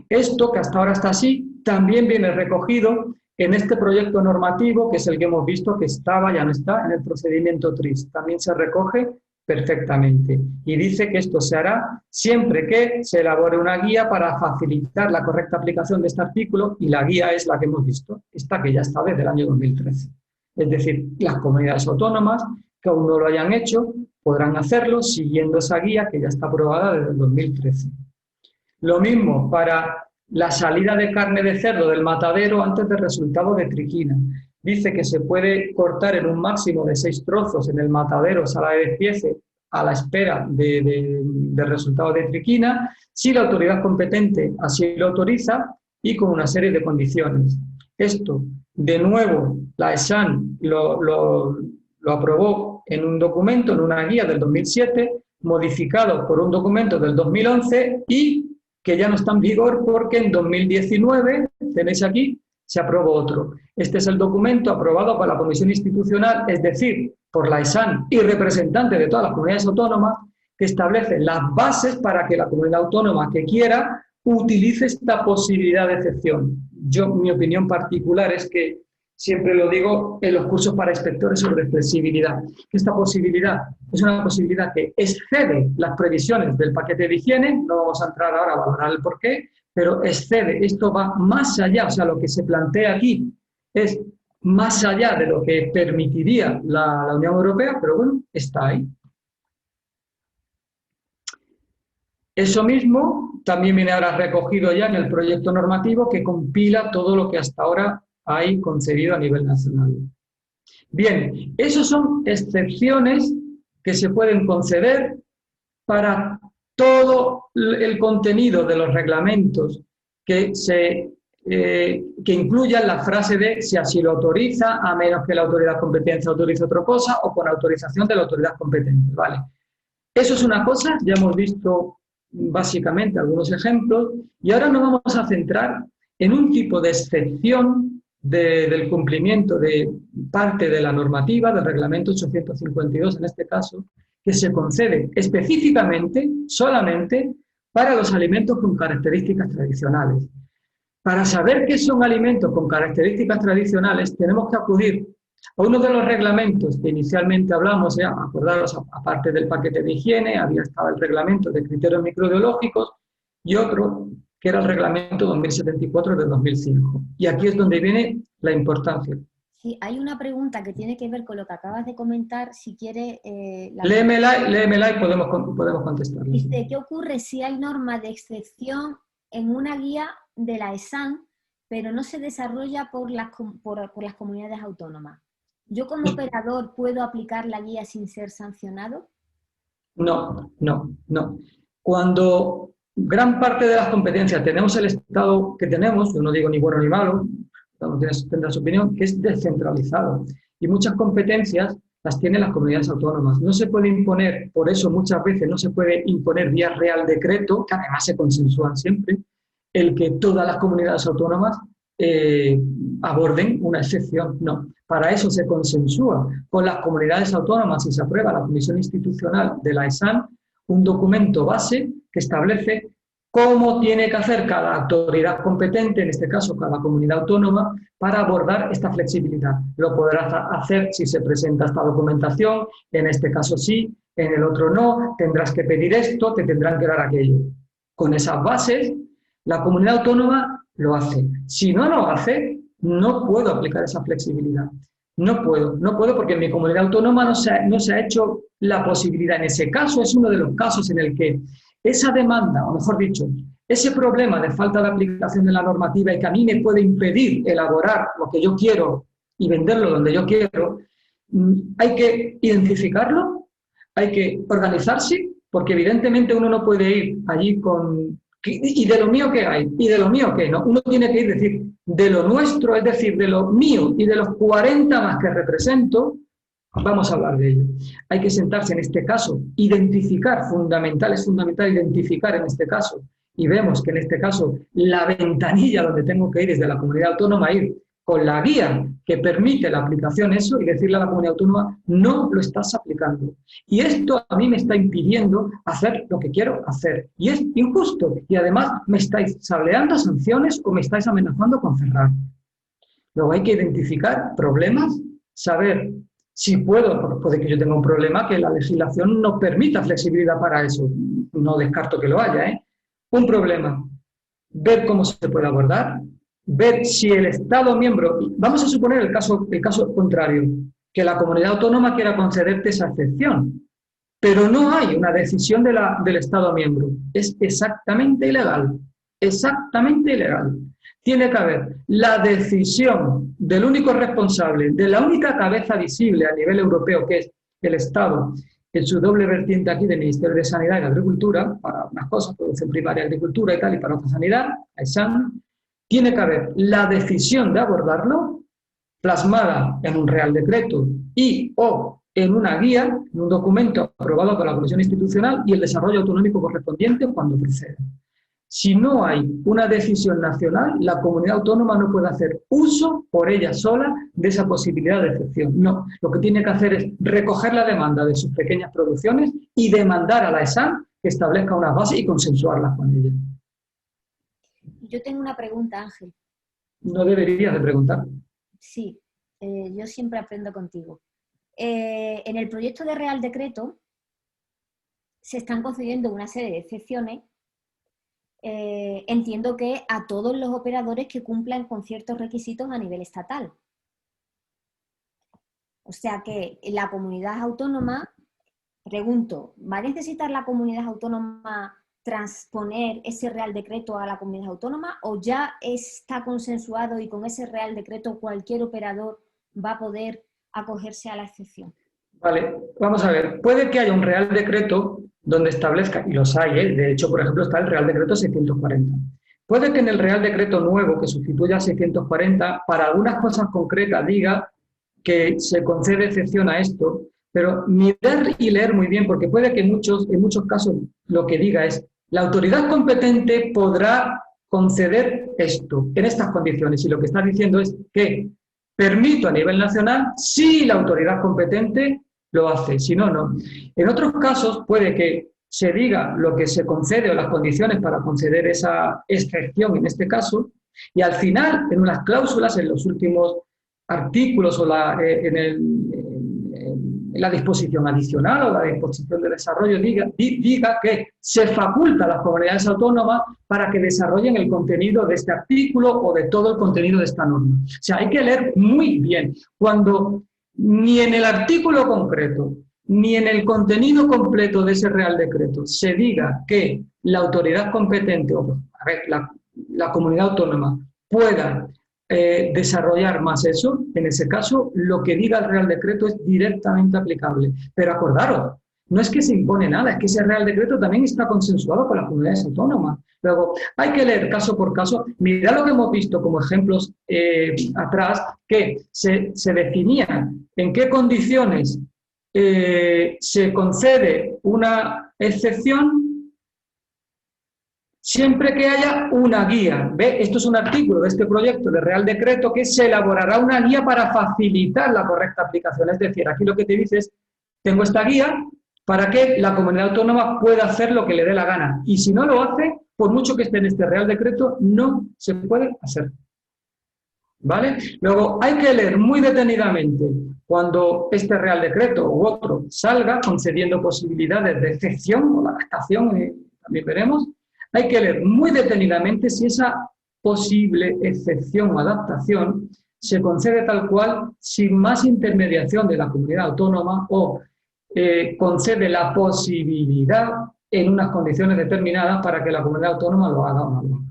S3: Esto, que hasta ahora está así, también viene recogido en este proyecto normativo, que es el que hemos visto que estaba, ya no está, en el procedimiento TRIS. También se recoge perfectamente. Y dice que esto se hará siempre que se elabore una guía para facilitar la correcta aplicación de este artículo, y la guía es la que hemos visto, esta que ya está desde el año 2013. Es decir, las comunidades autónomas que aún no lo hayan hecho podrán hacerlo siguiendo esa guía que ya está aprobada desde el 2013. Lo mismo para la salida de carne de cerdo del matadero antes del resultado de triquina. Dice que se puede cortar en un máximo de 6 trozos en el matadero sala de despiece a la espera del resultado de triquina, si la autoridad competente así lo autoriza y con una serie de condiciones. Esto, de nuevo, la ESAN lo aprobó en un documento, en una guía del 2007, modificado por un documento del 2011 y que ya no está en vigor porque en 2019, tenéis aquí, se aprobó otro. Este es el documento aprobado por la Comisión Institucional, es decir, por la ESAN y representante de todas las comunidades autónomas, que establece las bases para que la comunidad autónoma que quiera utilice esta posibilidad de excepción. Mi opinión particular es que, siempre lo digo en los cursos para inspectores sobre flexibilidad, que esta posibilidad es una posibilidad que excede las previsiones del paquete de higiene, no vamos a entrar ahora a valorar el porqué, pero excede, esto va más allá, o sea, lo que se plantea aquí es más allá de lo que permitiría la Unión Europea, pero bueno, está ahí. Eso mismo también viene ahora recogido ya en el proyecto normativo que compila todo lo que hasta ahora hay concebido a nivel nacional. Bien, esas son excepciones que se pueden conceder para todo el contenido de los reglamentos que incluyan la frase de si así lo autoriza, a menos que la autoridad competente autorice otra cosa, o con autorización de la autoridad competente. ¿Vale? Eso es una cosa, ya hemos visto básicamente algunos ejemplos, y ahora nos vamos a centrar en un tipo de excepción del cumplimiento de parte de la normativa, del reglamento 852 en este caso, que se concede específicamente, solamente, para los alimentos con características tradicionales. Para saber qué son alimentos con características tradicionales, tenemos que acudir a uno de los reglamentos que inicialmente hablamos, acordaros, aparte del paquete de higiene, había estado el reglamento de criterios microbiológicos y otro que era el reglamento 2074 de 2005. Y aquí es donde viene la importancia.
S2: Sí, hay una pregunta que tiene que ver con lo que acabas de comentar, si quiere...
S3: Léemela y podemos contestarla.
S2: Dice, ¿qué ocurre si hay normas de excepción en una guía de la ESAN, pero no se desarrolla por las comunidades autónomas? ¿Yo como operador puedo aplicar la guía sin ser sancionado? No. Cuando gran parte de las competencias tenemos el Estado que tenemos, yo no digo ni bueno ni malo, tendrá su opinión, que es descentralizado. Y muchas competencias las tienen las comunidades autónomas. No se puede imponer, por eso muchas veces no se puede imponer vía Real Decreto, que además se consensúan siempre, el que todas las comunidades autónomas aborden una excepción. No, para eso se consensúa con las comunidades autónomas y se aprueba la Comisión Institucional de la ESAN un documento base que establece cómo tiene que hacer cada autoridad competente, en este caso cada comunidad autónoma, para abordar esta flexibilidad. Lo podrás hacer si se presenta esta documentación, en este caso sí, en el otro no, tendrás que pedir esto, te tendrán que dar aquello. Con esas bases, la comunidad autónoma
S3: lo hace. Si no lo hace, no puedo aplicar esa flexibilidad. No puedo porque en mi comunidad autónoma no se ha hecho la posibilidad. En ese caso es uno de los casos en el que esa demanda, o mejor dicho, ese problema de falta de aplicación de la normativa y que a mí me puede impedir elaborar lo que yo quiero y venderlo donde yo quiero, hay que identificarlo, hay que organizarse, porque evidentemente uno no puede ir allí con... ¿Y de lo mío qué hay? ¿Y de lo mío qué no? Uno tiene que ir, decir, de lo nuestro, es decir, de lo mío y de los 40 más que represento, vamos a hablar de ello. Hay que sentarse en este caso, identificar, es fundamental identificar en este caso, y vemos que en este caso la ventanilla donde tengo que ir es de la comunidad autónoma, ir con la guía que permite la aplicación eso y decirle a la comunidad autónoma, no lo estás aplicando. Y esto a mí me está impidiendo hacer lo que quiero hacer. Y es injusto. Y además me estáis sableando sanciones o me estáis amenazando con cerrar. Luego hay que identificar problemas, saber si puedo, puede que yo tenga un problema que la legislación no permita flexibilidad para eso. No descarto que lo haya, ¿eh? Un problema. Ver cómo se puede abordar, ver si el Estado miembro, vamos a suponer el caso contrario, que la comunidad autónoma quiera concederte esa excepción, pero no hay una decisión del Estado miembro. Es exactamente ilegal, exactamente ilegal. Tiene que haber la decisión del único responsable, de la única cabeza visible a nivel europeo, que es el Estado, en su doble vertiente aquí del Ministerio de Sanidad y de Agricultura, para unas cosas, producción primaria, agricultura y tal, y para otra sanidad, AESAN, tiene que haber la decisión de abordarlo plasmada en un real decreto y o en una guía, en un documento aprobado por la Comisión Institucional y el desarrollo autonómico correspondiente cuando proceda. Si no hay una decisión nacional, la comunidad autónoma no puede hacer uso por ella sola de esa posibilidad de excepción. No, lo que tiene que hacer es recoger la demanda de sus pequeñas producciones y demandar a la ESAN que establezca unas bases y consensuarlas con ella.
S2: Yo tengo una pregunta, Ángel.
S3: No deberías de preguntar.
S2: Sí, yo siempre aprendo contigo. En el proyecto de Real Decreto se están concediendo una serie de excepciones. Entiendo que a todos los operadores que cumplan con ciertos requisitos a nivel estatal. O sea que la comunidad autónoma, pregunto, ¿va a necesitar la comunidad autónoma transponer ese Real Decreto a la comunidad autónoma o ya está consensuado y con ese Real Decreto cualquier operador va a poder acogerse a la excepción?
S3: Vale, vamos a ver. Puede que haya un Real Decreto donde establezca, y los hay, de hecho, por ejemplo, está el Real Decreto 640. Puede que en el Real Decreto nuevo que sustituya a 640, para algunas cosas concretas diga que se concede excepción a esto, pero mirar y leer muy bien, porque puede que en muchos casos lo que diga es la autoridad competente podrá conceder esto, en estas condiciones, y lo que está diciendo es que permito a nivel nacional si la autoridad competente lo hace, si no, no. En otros casos puede que se diga lo que se concede o las condiciones para conceder esa excepción en este caso, y al final, en unas cláusulas, en los últimos artículos o en la disposición adicional o la disposición de desarrollo diga que se faculta a las comunidades autónomas para que desarrollen el contenido de este artículo o de todo el contenido de esta norma. O sea, hay que leer muy bien. Cuando ni en el artículo concreto, ni en el contenido completo de ese Real Decreto se diga que la autoridad competente, o la comunidad autónoma, pueda desarrollar más eso, en ese caso, lo que diga el Real Decreto es directamente aplicable. Pero acordaros, no es que se impone nada, es que ese Real Decreto también está consensuado con las comunidades autónomas. Luego, hay que leer caso por caso. Mirad lo que hemos visto como ejemplos atrás, que se definía en qué condiciones se concede una excepción siempre que haya una guía. ¿Ve? Esto es un artículo de este proyecto de Real Decreto que se elaborará una guía para facilitar la correcta aplicación. Es decir, aquí lo que te dice es, tengo esta guía para que la comunidad autónoma pueda hacer lo que le dé la gana. Y si no lo hace, por mucho que esté en este Real Decreto, no se puede hacer. ¿Vale? Luego, hay que leer muy detenidamente cuando este Real Decreto u otro salga concediendo posibilidades de excepción o la adaptación, también veremos. Hay que leer muy detenidamente si esa posible excepción o adaptación, se concede tal cual sin más intermediación de la comunidad autónoma o concede la posibilidad en unas condiciones determinadas para que la comunidad autónoma lo haga o no lo haga.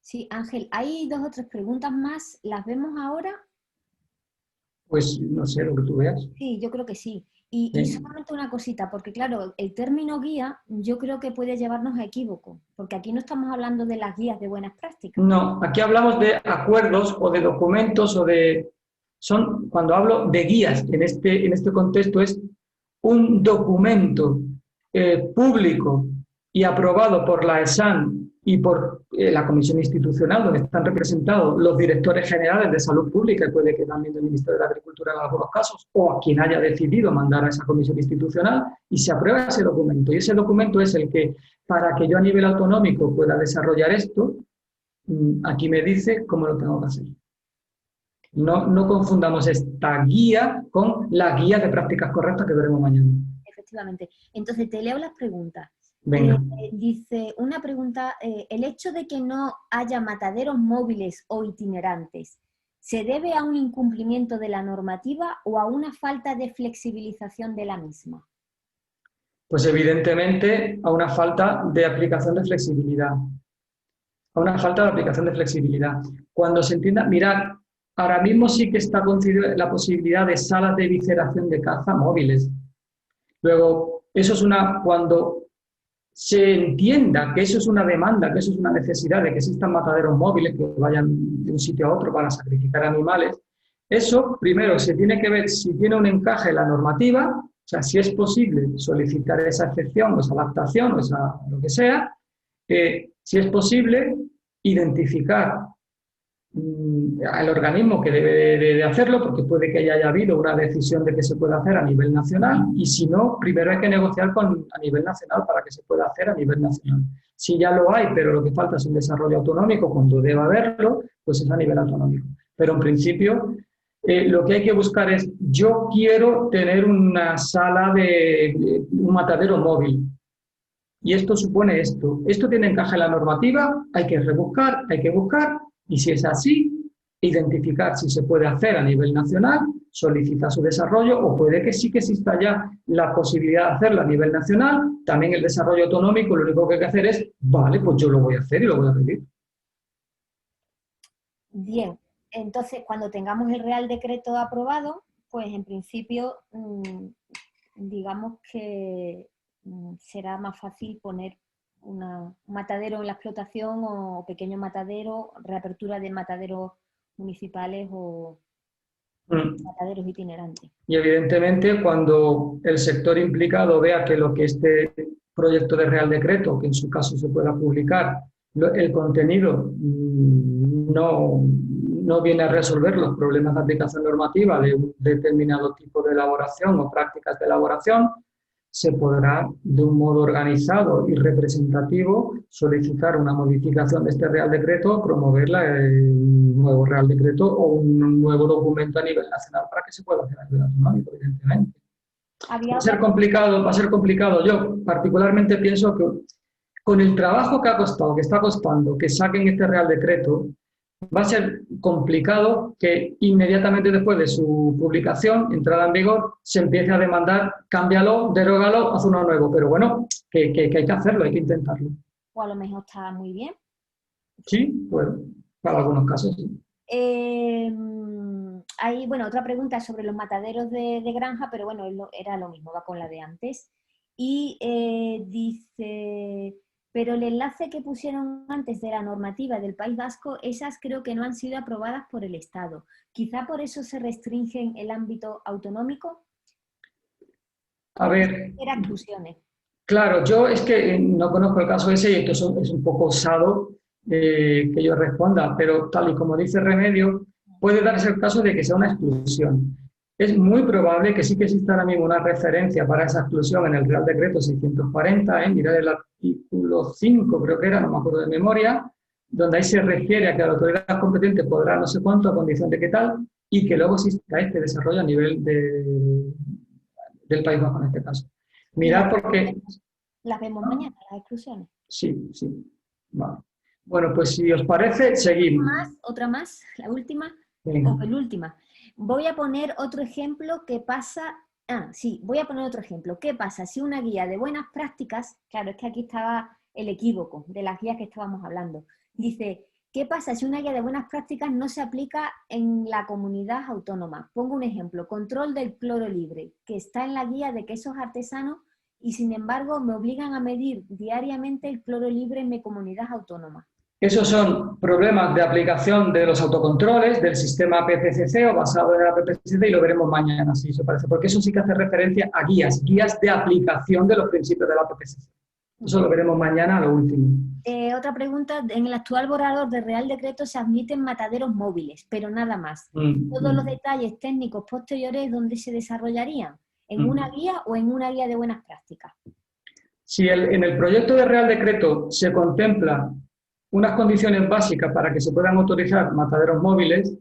S2: Sí, Ángel, hay 2 o 3 preguntas más. ¿Las vemos ahora?
S3: Pues no sé, lo que tú veas.
S2: Sí, yo creo que sí. Y solamente una cosita, porque claro, el término guía yo creo que puede llevarnos a equívoco, porque aquí no estamos hablando de las guías de buenas prácticas.
S3: No, aquí hablamos de acuerdos o de documentos o de... Cuando hablo de guías en este contexto es un documento público y aprobado por la ESAN y por la Comisión Institucional, donde están representados los directores generales de salud pública, y puede que también del Ministerio de Agricultura en algunos casos, o a quien haya decidido mandar a esa Comisión Institucional, y se aprueba ese documento. Y ese documento es el que, para que yo a nivel autonómico pueda desarrollar esto, aquí me dice cómo lo tengo que hacer. No confundamos esta guía con la guía de prácticas correctas que veremos mañana.
S2: Efectivamente. Entonces, te leo las preguntas.
S3: Venga.
S2: Dice, una pregunta, ¿el hecho de que no haya mataderos móviles o itinerantes se debe a un incumplimiento de la normativa o a una falta de flexibilización de la misma?
S3: Pues evidentemente a una falta de aplicación de flexibilidad. A una falta de aplicación de flexibilidad. Cuando se entienda, mirad, ahora mismo sí que está concedida la posibilidad de salas de visceración de caza móviles. Luego, eso es cuando se entienda que eso es una demanda, que eso es una necesidad de que existan mataderos móviles que vayan de un sitio a otro para sacrificar animales, eso primero se tiene que ver si tiene un encaje en la normativa, o sea, si es posible solicitar esa excepción o esa adaptación o lo que sea, si es posible identificar al organismo que debe de hacerlo, porque puede que haya habido una decisión de que se pueda hacer a nivel nacional, y si no, primero hay que negociar a nivel nacional para que se pueda hacer a nivel nacional. Si ya lo hay, pero lo que falta es un desarrollo autonómico, cuando deba haberlo, pues es a nivel autonómico. Pero en principio, lo que hay que buscar es, yo quiero tener una sala un matadero móvil, y esto supone esto. Esto tiene encaje en la normativa, hay que rebuscar, hay que buscar, y si es así, identificar si se puede hacer a nivel nacional, solicitar su desarrollo, o puede que sí que exista ya la posibilidad de hacerlo a nivel nacional. También el desarrollo autonómico, lo único que hay que hacer es, vale, pues yo lo voy a hacer y lo voy a pedir.
S2: Bien, entonces cuando tengamos el Real Decreto aprobado, pues en principio, digamos que será más fácil poner un matadero en la explotación o pequeño matadero, reapertura de mataderos municipales o mataderos itinerantes.
S3: Y evidentemente cuando el sector implicado vea que lo que este proyecto de Real Decreto, que en su caso se pueda publicar, el contenido no viene a resolver los problemas de aplicación normativa de un determinado tipo de elaboración o prácticas de elaboración, se podrá, de un modo organizado y representativo, solicitar una modificación de este Real Decreto, promoverla en un nuevo Real Decreto o un nuevo documento a nivel nacional para que se pueda hacer a nivel autonómico, evidentemente. Va a ser complicado. Yo particularmente pienso que con el trabajo que está costando que saquen este Real Decreto, va a ser complicado que inmediatamente después de su publicación, entrada en vigor, se empiece a demandar, cámbialo, derógalo, haz uno nuevo. Pero bueno, que hay que hacerlo, hay que intentarlo.
S2: O a lo mejor está muy bien.
S3: Sí, pues para algunos casos sí.
S2: Hay, bueno, otra pregunta sobre los mataderos de granja, pero bueno, era lo mismo, va con la de antes. Y dice... Pero el enlace que pusieron antes de la normativa del País Vasco, esas creo que no han sido aprobadas por el Estado. ¿Quizá por eso se restringen el ámbito autonómico?
S3: A ver...
S2: Eran exclusiones.
S3: Claro, yo es que no conozco el caso ese y entonces es un poco osado que yo responda, pero tal y como dice Remedio, puede darse el caso de que sea una exclusión. Es muy probable que sí que exista ahora mismo una referencia para esa exclusión en el Real Decreto 640, mirad el artículo 5, creo que era, no me acuerdo de memoria, donde ahí se refiere a que la autoridad competente podrá no sé cuánto a condición de qué tal, y que luego exista este desarrollo a nivel del País Vasco en este caso. Mirad porque...
S2: ¿Las vemos mañana, las exclusiones?
S3: Sí, vale. Bueno, pues si os parece, seguimos.
S2: Otra más, la última
S3: Venga.
S2: o penúltima. Voy a poner otro ejemplo que pasa... voy a poner otro ejemplo. ¿Qué pasa si una guía de buenas prácticas, claro, es que aquí estaba el equívoco de las guías que estábamos hablando, dice, ¿qué pasa si una guía de buenas prácticas no se aplica en la comunidad autónoma? Pongo un ejemplo, control del cloro libre, que está en la guía de quesos artesanos y sin embargo me obligan a medir diariamente el cloro libre en mi comunidad autónoma.
S3: Esos son problemas de aplicación de los autocontroles del sistema PPCC o basado en la PPCC y lo veremos mañana, si eso parece, porque eso sí que hace referencia a guías de aplicación de los principios de la PPCC. Eso lo veremos mañana a lo último.
S2: Otra pregunta, en el actual borrador del Real Decreto se admiten mataderos móviles, pero nada más. Todos los detalles técnicos posteriores, ¿dónde se desarrollarían? ¿En una guía o en una guía de buenas prácticas?
S3: Si en el proyecto de Real Decreto se contempla unas condiciones básicas para que se puedan autorizar mataderos móviles,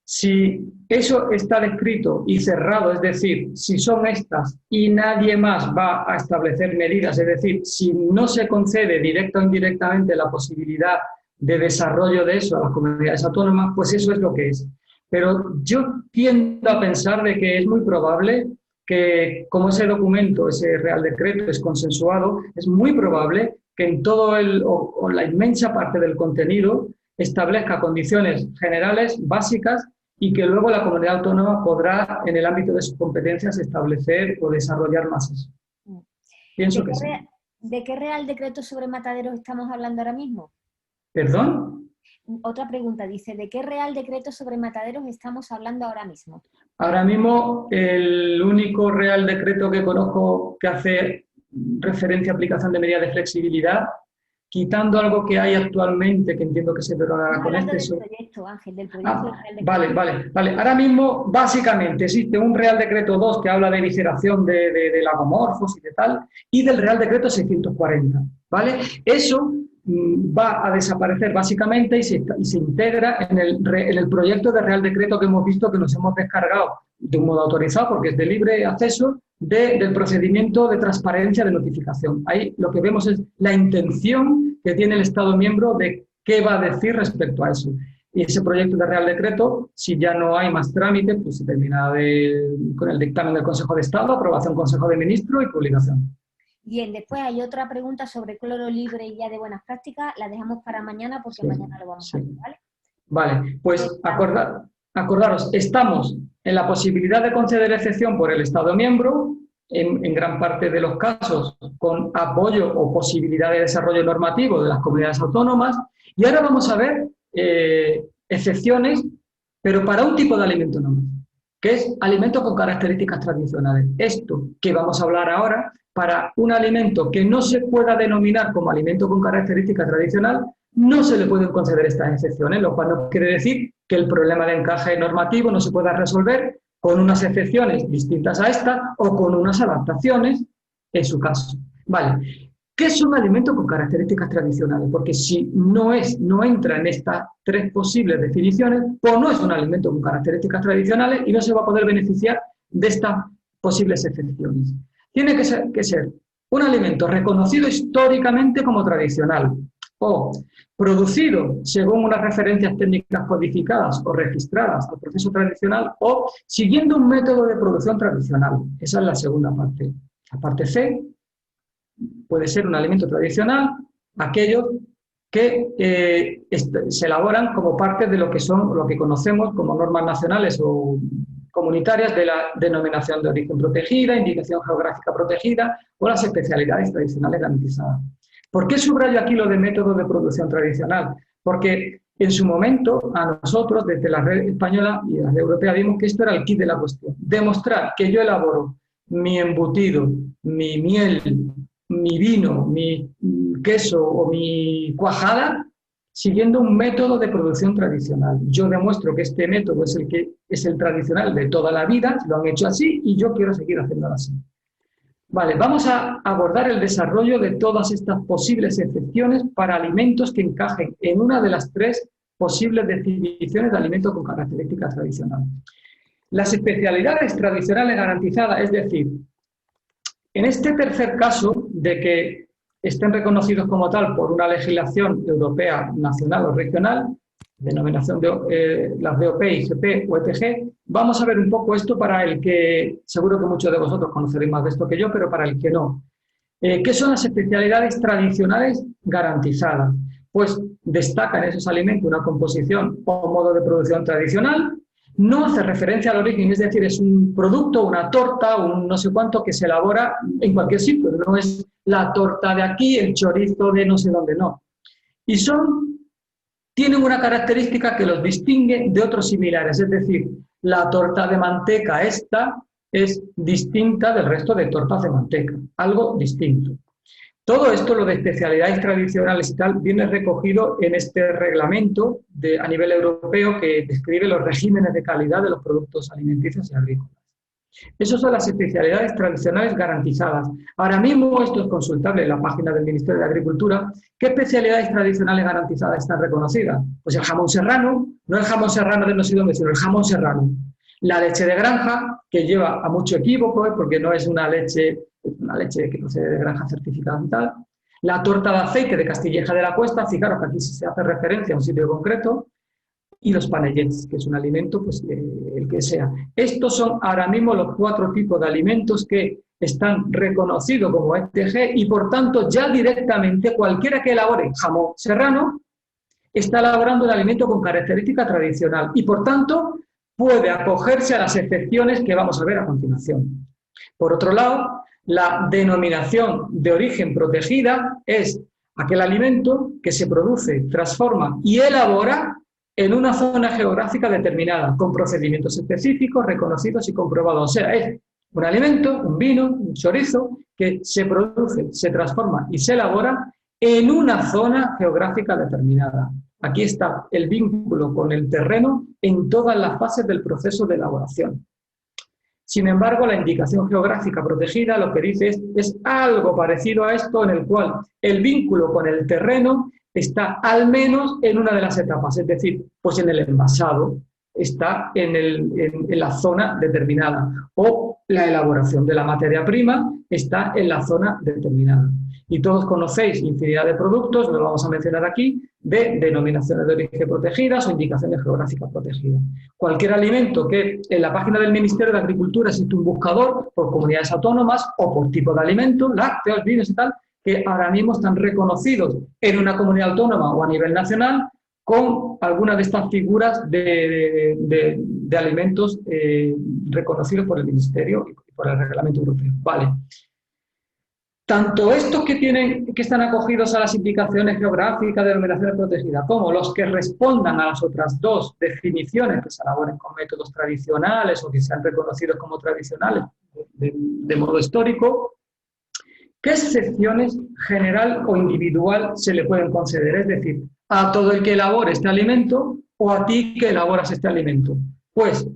S3: si eso está descrito y cerrado, es decir, si son estas y nadie más va a establecer medidas, es decir, si no se concede directa o indirectamente la posibilidad de desarrollo de eso a las comunidades autónomas, pues eso es lo que es. Pero yo tiendo a pensar de que es muy probable que, como ese documento, ese Real Decreto es consensuado, es muy probable que en todo o la inmensa parte del contenido establezca condiciones generales, básicas, y que luego la comunidad autónoma podrá, en el ámbito de sus competencias, establecer o desarrollar más eso. Pienso que sí.
S2: ¿De qué Real Decreto sobre mataderos estamos hablando ahora mismo?
S3: ¿Perdón?
S2: Otra pregunta, dice, ¿de qué Real Decreto sobre mataderos estamos hablando ahora mismo?
S3: Ahora mismo, el único Real Decreto que conozco que hace referencia a aplicación de medidas de flexibilidad, quitando algo que hay actualmente, que entiendo que se derogará con este.
S2: Del proyecto, Ángel, del proyecto del Real Decreto.
S3: Vale. Ahora mismo, básicamente, existe un Real Decreto 2 que habla de visceración de lagomorfos y de tal, y del Real Decreto 640, ¿vale? Eso va a desaparecer básicamente y se integra en el proyecto de Real Decreto que hemos visto, que nos hemos descargado de un modo autorizado, porque es de libre acceso, del procedimiento de transparencia de notificación. Ahí lo que vemos es la intención que tiene el Estado miembro de qué va a decir respecto a eso. Y ese proyecto de Real Decreto, si ya no hay más trámite, pues se termina con el dictamen del Consejo de Estado, aprobación Consejo de Ministros y publicación.
S2: Bien, después hay otra pregunta sobre cloro libre y ya de buenas prácticas. La dejamos para mañana porque
S3: sí,
S2: mañana lo vamos a ver, ¿vale?
S3: Vale, pues acordaros, estamos en la posibilidad de conceder excepción por el Estado miembro, en gran parte de los casos con apoyo o posibilidad de desarrollo normativo de las comunidades autónomas, y ahora vamos a ver excepciones, pero para un tipo de alimento nomás, que es alimento con características tradicionales. Esto que vamos a hablar ahora, para un alimento que no se pueda denominar como alimento con característica tradicional, no se le pueden conceder estas excepciones, lo cual no quiere decir que el problema de encaje normativo no se pueda resolver con unas excepciones distintas a esta o con unas adaptaciones en su caso. Vale. ¿Qué es un alimento con características tradicionales? Porque si no entra en estas tres posibles definiciones, pues no es un alimento con características tradicionales y no se va a poder beneficiar de estas posibles excepciones. Tiene que ser un alimento reconocido históricamente como tradicional o producido según unas referencias técnicas codificadas o registradas al proceso tradicional o siguiendo un método de producción tradicional. Esa es la segunda parte. La parte C puede ser un alimento tradicional, aquellos que se elaboran como parte de lo que conocemos como normas nacionales o comunitarias de la denominación de origen protegida, indicación geográfica protegida o las especialidades tradicionales garantizadas. ¿Por qué subrayo aquí lo de método de producción tradicional? Porque en su momento a nosotros, desde la red española y la red europea, vimos que esto era el kit de la cuestión. Demostrar que yo elaboro mi embutido, mi miel, mi vino, mi queso o mi cuajada siguiendo un método de producción tradicional. Yo demuestro que este método es el tradicional de toda la vida, lo han hecho así y yo quiero seguir haciéndolo así. Vale, vamos a abordar el desarrollo de todas estas posibles excepciones para alimentos que encajen en una de las tres posibles definiciones de alimento con características tradicionales. Las especialidades tradicionales garantizadas, es decir, en este tercer caso de que estén reconocidos como tal por una legislación europea, nacional o regional, denominación de las DOP, IGP o ETG. Vamos a ver un poco esto para el que, seguro que muchos de vosotros conoceréis más de esto que yo, pero para el que no. ¿Qué son las especialidades tradicionales garantizadas? Pues destaca en esos alimentos una composición o modo de producción tradicional, no hace referencia al origen, es decir, es un producto, una torta, un no sé cuánto que se elabora en cualquier sitio, no es la torta de aquí, el chorizo de no sé dónde, no. Y tienen una característica que los distingue de otros similares, es decir, la torta de manteca esta es distinta del resto de tortas de manteca, algo distinto. Todo esto, lo de especialidades tradicionales y tal, viene recogido en este reglamento a nivel europeo que describe los regímenes de calidad de los productos alimenticios y agrícolas. Esas son las especialidades tradicionales garantizadas. Ahora mismo esto es consultable en la página del Ministerio de Agricultura. ¿Qué especialidades tradicionales garantizadas están reconocidas? Pues el jamón serrano, no el jamón serrano de no sé dónde, sino el jamón serrano. La leche de granja, que lleva a mucho equívoco, porque no es una leche que procede de granja certificada y tal. La torta de aceite de Castilleja de la Cuesta, fijaros que aquí se hace referencia a un sitio concreto. Y los panellets, que es un alimento, pues el que sea. Estos son ahora mismo los 4 tipos de alimentos que están reconocidos como ETG y, por tanto, ya directamente cualquiera que elabore jamón serrano está elaborando un alimento con característica tradicional y, por tanto, puede acogerse a las excepciones que vamos a ver a continuación. Por otro lado, la denominación de origen protegida es aquel alimento que se produce, transforma y elabora en una zona geográfica determinada, con procedimientos específicos, reconocidos y comprobados. O sea, es un alimento, un vino, un chorizo, que se produce, se transforma y se elabora en una zona geográfica determinada. Aquí está el vínculo con el terreno en todas las fases del proceso de elaboración. Sin embargo, la indicación geográfica protegida lo que dice es algo parecido a esto, en el cual el vínculo con el terreno está al menos en una de las etapas, es decir, pues en el envasado, está en la zona determinada, o la elaboración de la materia prima está en la zona determinada. Y todos conocéis infinidad de productos, no lo vamos a mencionar aquí, de denominaciones de origen protegidas o indicaciones geográficas protegidas. Cualquier alimento que en la página del Ministerio de Agricultura existe un buscador por comunidades autónomas o por tipo de alimento, lácteos, vinos y tal, que ahora mismo están reconocidos en una comunidad autónoma o a nivel nacional con algunas de estas figuras de alimentos reconocidos por el Ministerio y por el Reglamento Europeo. Vale. Tanto estos que están acogidos a las indicaciones geográficas de denominaciones protegidas, como los que respondan a las otras 2 definiciones que se elaboren con métodos tradicionales o que sean reconocidos como tradicionales de modo histórico, ¿qué excepciones general o individual se le pueden conceder? Es decir, a todo el que elabore este alimento o a ti que elaboras este alimento. Pues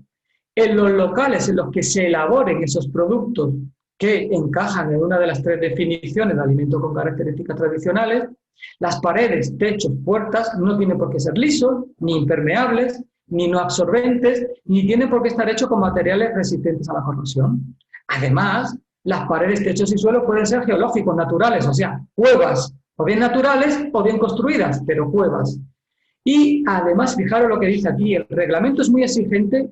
S3: en los locales en los que se elaboren esos productos que encajan en una de las 3 definiciones de alimento con características tradicionales, las paredes, techos, puertas no tienen por qué ser lisos, ni impermeables, ni no absorbentes, ni tienen por qué estar hechos con materiales resistentes a la corrosión. Además, las paredes, techos y suelos pueden ser geológicos, naturales, o sea, cuevas, o bien naturales o bien construidas, pero cuevas. Y además, fijaros lo que dice aquí, el reglamento es muy exigente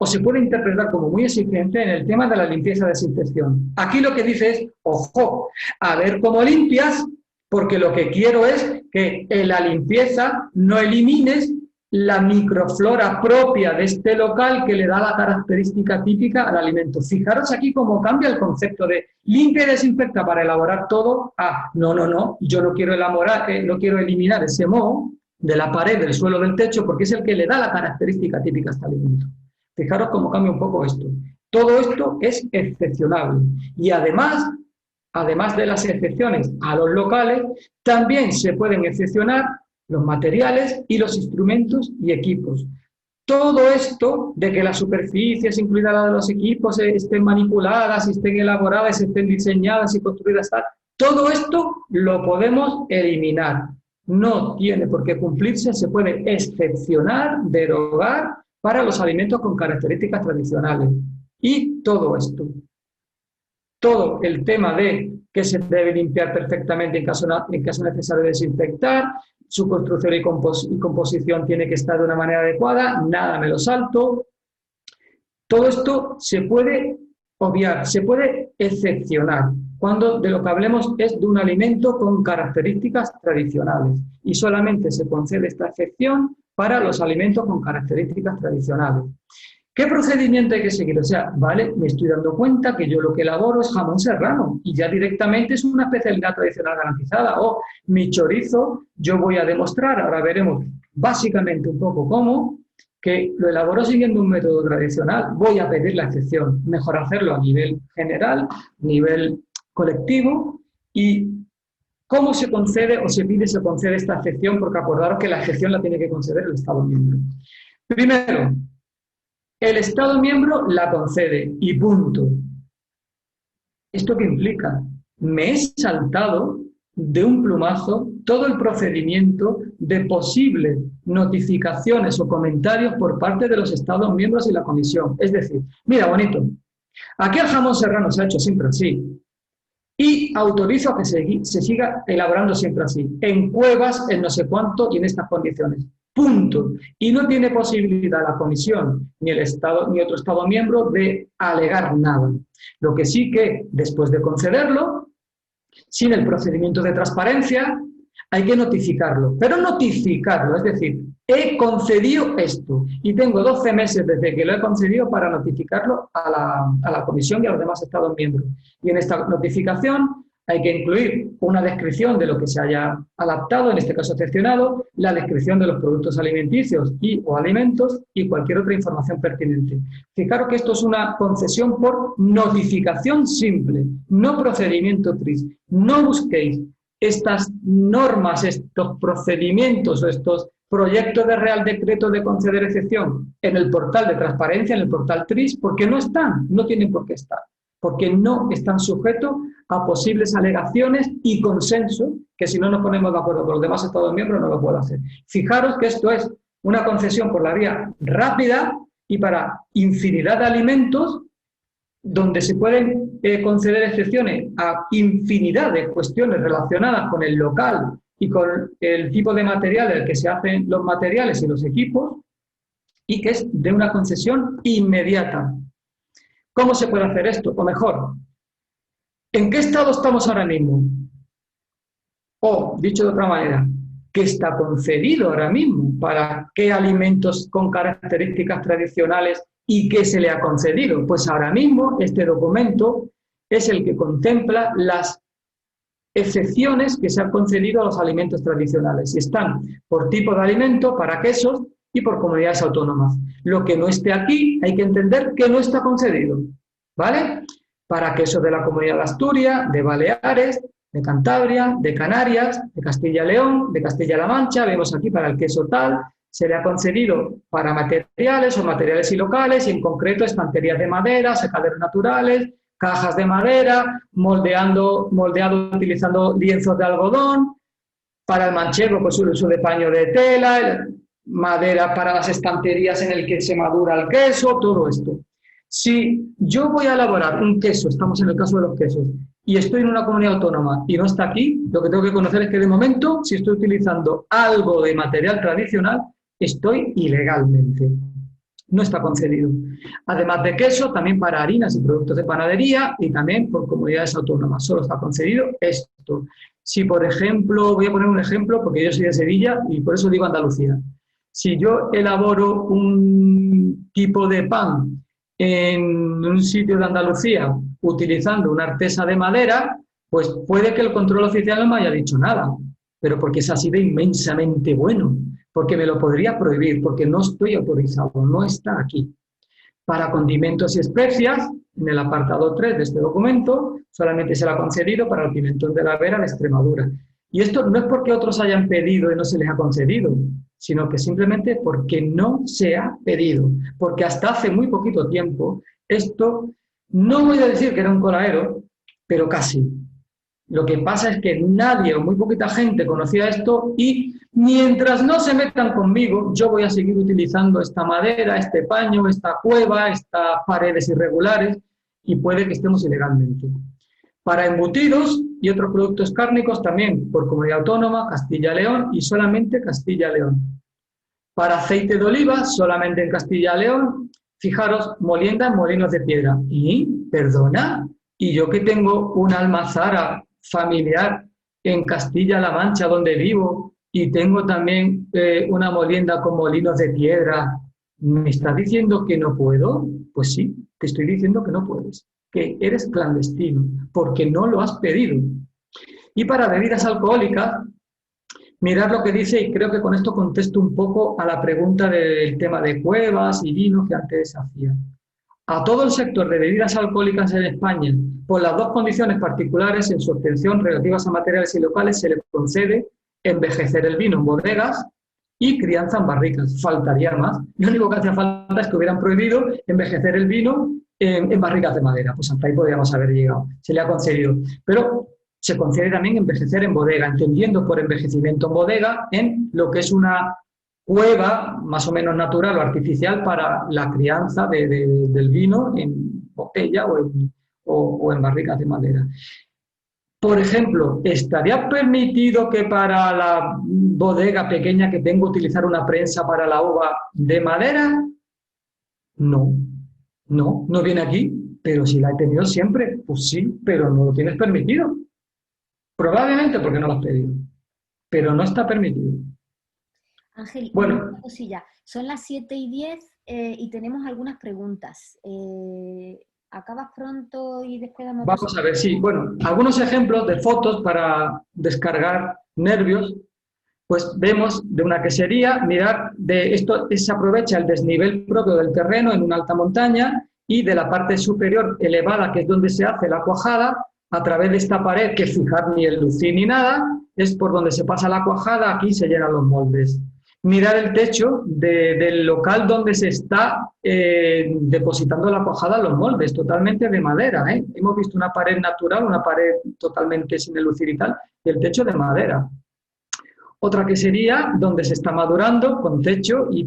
S3: o se puede interpretar como muy exigente en el tema de la limpieza y desinfección. Aquí lo que dice es, ojo, a ver cómo limpias, porque lo que quiero es que en la limpieza no elimines la microflora propia de este local que le da la característica típica al alimento. Fijaros aquí cómo cambia el concepto de limpia y desinfecta para elaborar todo a no, yo no quiero no quiero eliminar ese moho de la pared, del suelo, del techo, porque es el que le da la característica típica a este alimento. Fijaros cómo cambia un poco esto. Todo esto es excepcionable. Y además de las excepciones a los locales, también se pueden excepcionar los materiales y los instrumentos y equipos. Todo esto de que las superficies, incluida la de los equipos, estén manipuladas, estén elaboradas, estén diseñadas y construidas, todo esto lo podemos eliminar. No tiene por qué cumplirse, se puede excepcionar, derogar para los alimentos con características tradicionales. Y todo esto. todo el tema de que se debe limpiar perfectamente en caso necesario desinfectar, su construcción y composición tiene que estar de una manera adecuada, nada me lo salto. Todo esto se puede obviar, se puede excepcionar, cuando de lo que hablemos es de un alimento con características tradicionales y solamente se concede esta excepción para los alimentos con características tradicionales. ¿Qué procedimiento hay que seguir? O sea, vale, me estoy dando cuenta que yo lo que elaboro es jamón serrano y ya directamente es una especialidad tradicional garantizada. O mi chorizo, yo voy a demostrar, ahora veremos básicamente un poco cómo, que lo elaboro siguiendo un método tradicional. Voy a pedir la excepción, mejor hacerlo a nivel general, nivel colectivo. ¿Y cómo se concede o se pide se concede esta excepción? Porque acordaros que la excepción la tiene que conceder el Estado miembro. Primero, el Estado miembro la concede y punto. ¿Esto qué implica? Me he saltado de un plumazo todo el procedimiento de posibles notificaciones o comentarios por parte de los Estados miembros y la Comisión. Es decir, mira, bonito, aquí el jamón serrano se ha hecho siempre así y autorizo a que se siga elaborando siempre así, en cuevas, en no sé cuánto y en estas condiciones. Punto. Y no tiene posibilidad la Comisión, ni el Estado, ni otro Estado miembro de alegar nada. Lo que sí que, después de concederlo, sin el procedimiento de transparencia, hay que notificarlo. Pero notificarlo, es decir, he concedido esto y tengo 12 meses desde que lo he concedido para notificarlo a la Comisión y a los demás Estados miembros. Y en esta notificación hay que incluir una descripción de lo que se haya adaptado, en este caso excepcionado, la descripción de los productos alimenticios o alimentos y cualquier otra información pertinente. Fijaros que esto es una concesión por notificación simple, no procedimiento TRIS. No busquéis estas normas, estos procedimientos o estos proyectos de Real Decreto de conceder excepción en el portal de transparencia, en el portal TRIS, porque no están, no tienen por qué estar, porque no están sujetos a posibles alegaciones y consenso, que si no nos ponemos de acuerdo con los demás Estados miembros no lo puedo hacer. Fijaros que esto es una concesión por la vía rápida y para infinidad de alimentos, donde se pueden conceder excepciones a infinidad de cuestiones relacionadas con el local y con el tipo de material del que se hacen los materiales y los equipos, y que es de una concesión inmediata. ¿Cómo se puede hacer esto? O mejor, ¿en qué estado estamos ahora mismo? O, dicho de otra manera, ¿qué está concedido ahora mismo? ¿Para qué alimentos con características tradicionales y qué se le ha concedido? Pues ahora mismo este documento es el que contempla las excepciones que se han concedido a los alimentos tradicionales. Y están por tipo de alimento, para quesos y por comunidades autónomas. Lo que no esté aquí hay que entender que no está concedido, ¿vale? Para quesos de la Comunidad de Asturias, de Baleares, de Cantabria, de Canarias, de Castilla y León, de Castilla-La Mancha, vemos aquí para el queso tal, se le ha concedido para materiales o materiales y locales, y en concreto estanterías de madera, secaderos naturales, cajas de madera, moldeado utilizando lienzos de algodón, para el manchego pues uso de paño de tela, madera para las estanterías en el que se madura el queso, todo esto. Si yo voy a elaborar un queso, estamos en el caso de los quesos, y estoy en una comunidad autónoma y no está aquí, lo que tengo que conocer es que de momento, si estoy utilizando algo de material tradicional, estoy ilegalmente. No está concedido. Además de queso, también para harinas y productos de panadería y también por comunidades autónomas. Solo está concedido esto. Si, por ejemplo, voy a poner un ejemplo porque yo soy de Sevilla y por eso digo Andalucía. Si yo elaboro un tipo de pan en un sitio de Andalucía utilizando una artesa de madera, pues puede que el control oficial no me haya dicho nada, pero porque es así de inmensamente bueno, porque me lo podría prohibir, porque no estoy autorizado, no está aquí. Para condimentos y especias, en el apartado 3 de este documento, solamente se le ha concedido para el pimentón de la Vera de Extremadura. Y esto no es porque otros hayan pedido y no se les ha concedido, sino que simplemente porque no se ha pedido. Porque hasta hace muy poquito tiempo, esto, no voy a decir que era un coladero, pero casi. Lo que pasa es que nadie o muy poquita gente conocía esto y mientras no se metan conmigo, yo voy a seguir utilizando esta madera, este paño, esta cueva, estas paredes irregulares y puede que estemos ilegalmente. Para embutidos y otros productos cárnicos también por comunidad autónoma, Castilla-León y solamente Castilla-León. Para aceite de oliva, solamente en Castilla-León, fijaros, molienda en Molinos de Piedra. Y, perdona, y yo que tengo una almazara familiar en Castilla-La Mancha, donde vivo, y tengo también una molienda con Molinos de Piedra, ¿me estás diciendo que no puedo? Pues sí, te estoy diciendo que no puedes, que eres clandestino, porque no lo has pedido. Y para bebidas alcohólicas, mirad lo que dice, y creo que con esto contesto un poco a la pregunta del tema de cuevas y vinos que antes hacía. A todo el sector de bebidas alcohólicas en España, por las dos condiciones particulares en su obtención relativas a materiales y locales, se le concede envejecer el vino en bodegas y crianza en barricas. Faltaría más. Lo único que hacía falta es que hubieran prohibido envejecer el vino en barricas de madera. Pues hasta ahí podríamos haber llegado. Se le ha concedido. Pero se concede también envejecer en bodega, entendiendo por envejecimiento en bodega en lo que es una cueva más o menos natural o artificial para la crianza del vino en botella o en barricas de madera. Por ejemplo, ¿estaría permitido que para la bodega pequeña que tengo utilizar una prensa para la uva de madera? No, no viene aquí, pero si la he tenido siempre, pues sí, pero no lo tienes permitido. Probablemente porque no lo has pedido, pero no está permitido.
S2: Ángel,
S3: bueno,
S2: una cosilla. Son las 7:10 y tenemos algunas preguntas. ¿Acabas pronto y después damos...
S3: Vamos a ver, sí. Bueno, algunos ejemplos de fotos para descargar nervios, pues vemos de una quesería, mirar, de esto se aprovecha el desnivel propio del terreno en una alta montaña y de la parte superior elevada, que es donde se hace la cuajada, a través de esta pared, que fijar ni el lucín ni nada, es por donde se pasa la cuajada, aquí se llenan los moldes. Mirar el techo del local donde se está depositando la cuajada, los moldes, totalmente de madera. Hemos visto una pared natural, una pared totalmente sin elucir y tal, y el techo de madera. Otra que sería donde se está madurando con techo y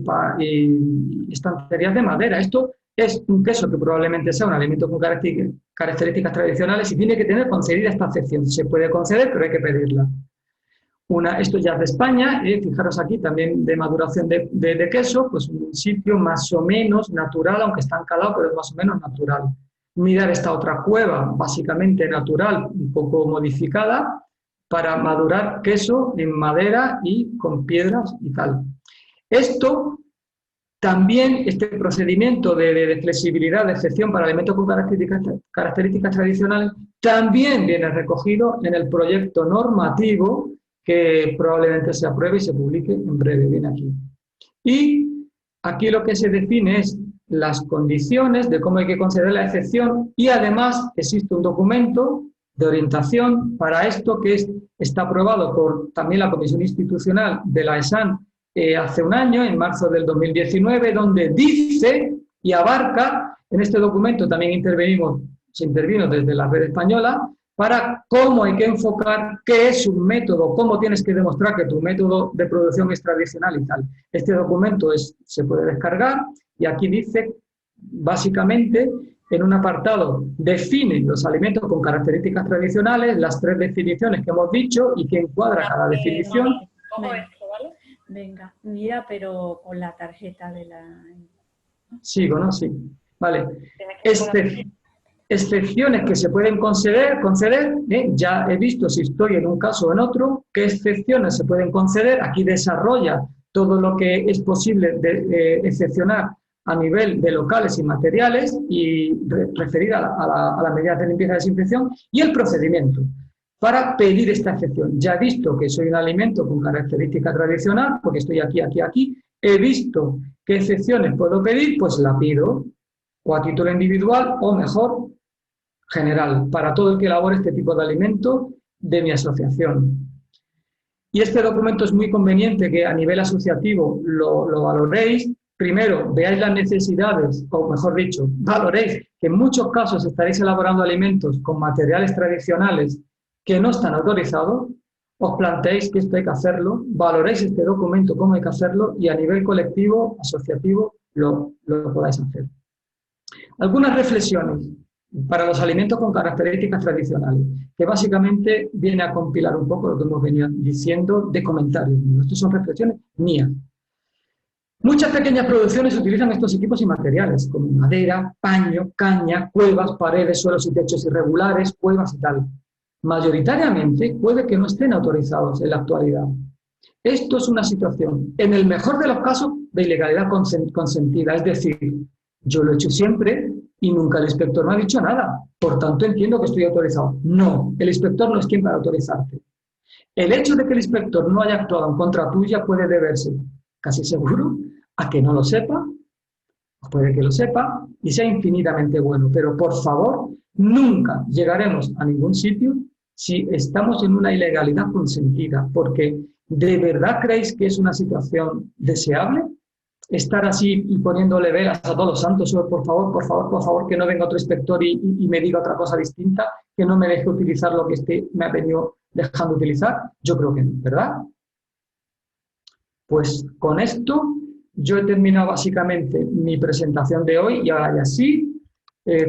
S3: estanterías de madera. Esto es un queso que probablemente sea un alimento con características tradicionales y tiene que tener concedida esta excepción. Se puede conceder, pero hay que pedirla. Esto ya es de España, fijaros aquí también de maduración de queso, pues un sitio más o menos natural, aunque está encalado, pero es más o menos natural. Mirar esta otra cueva, básicamente natural, un poco modificada, para madurar queso en madera y con piedras y tal. Esto también, este procedimiento de flexibilidad, de excepción para alimentos con características tradicionales, también viene recogido en el proyecto normativo que probablemente se apruebe y se publique en breve, viene aquí. Y aquí lo que se define es las condiciones de cómo hay que conceder la excepción y además existe un documento de orientación para esto que está aprobado por también la Comisión Institucional de la ESAN hace un año, en marzo del 2019, donde dice y abarca, en este documento también se intervino desde la Red Española, para cómo hay que enfocar, qué es un método, cómo tienes que demostrar que tu método de producción es tradicional y tal. Este documento se puede descargar y aquí dice, básicamente, en un apartado, define los alimentos con características tradicionales, las 3 definiciones que hemos dicho y que encuadra cada definición.
S5: Cojo esto, ¿vale? Venga, mira, pero con la tarjeta de la...
S3: Sigo, ¿no? Sí. Vale. Excepciones que se pueden conceder, ya he visto si estoy en un caso o en otro, qué excepciones se pueden conceder, aquí desarrolla todo lo que es posible excepcionar a nivel de locales y materiales y referida a las medidas de limpieza y desinfección y el procedimiento para pedir esta excepción. Ya he visto que soy un alimento con característica tradicional, porque estoy aquí, he visto qué excepciones puedo pedir, pues la pido, o a título individual, o mejor, general, para todo el que elabore este tipo de alimento de mi asociación. Y este documento es muy conveniente que a nivel asociativo lo valoréis. Primero, veáis las necesidades, o mejor dicho, valoréis que en muchos casos estaréis elaborando alimentos con materiales tradicionales que no están autorizados, os planteéis que esto hay que hacerlo, valoréis este documento, cómo hay que hacerlo, y a nivel colectivo, asociativo, lo podáis hacer. Algunas reflexiones. para los alimentos con características tradicionales, que básicamente viene a compilar un poco lo que hemos venido diciendo de comentarios. Estas son reflexiones mías. Muchas pequeñas producciones utilizan estos equipos y materiales, como madera, paño, caña, cuevas, paredes, suelos y techos irregulares, cuevas y tal. Mayoritariamente puede que no estén autorizados en la actualidad. Esto es una situación, en el mejor de los casos, de ilegalidad consentida, es decir, yo lo he hecho siempre y nunca el inspector me ha dicho nada, por tanto entiendo que estoy autorizado. No, el inspector no es quien para autorizarte. El hecho de que el inspector no haya actuado en contra tuya puede deberse, casi seguro, a que no lo sepa, o puede que lo sepa y sea infinitamente bueno, pero por favor, nunca llegaremos a ningún sitio si estamos en una ilegalidad consentida, porque ¿de verdad creéis que es una situación deseable? Estar así y poniéndole velas a todos los santos, por favor, que no venga otro inspector y me diga otra cosa distinta, que no me deje utilizar lo que me ha venido dejando utilizar. Yo creo que no, ¿verdad? Pues con esto yo he terminado básicamente mi presentación de hoy y ahora ya sí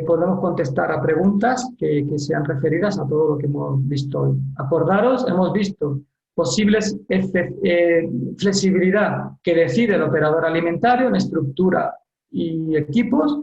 S3: podemos contestar a preguntas que sean referidas a todo lo que hemos visto hoy. Acordaros, hemos visto posibles flexibilidad que decide el operador alimentario en estructura y equipos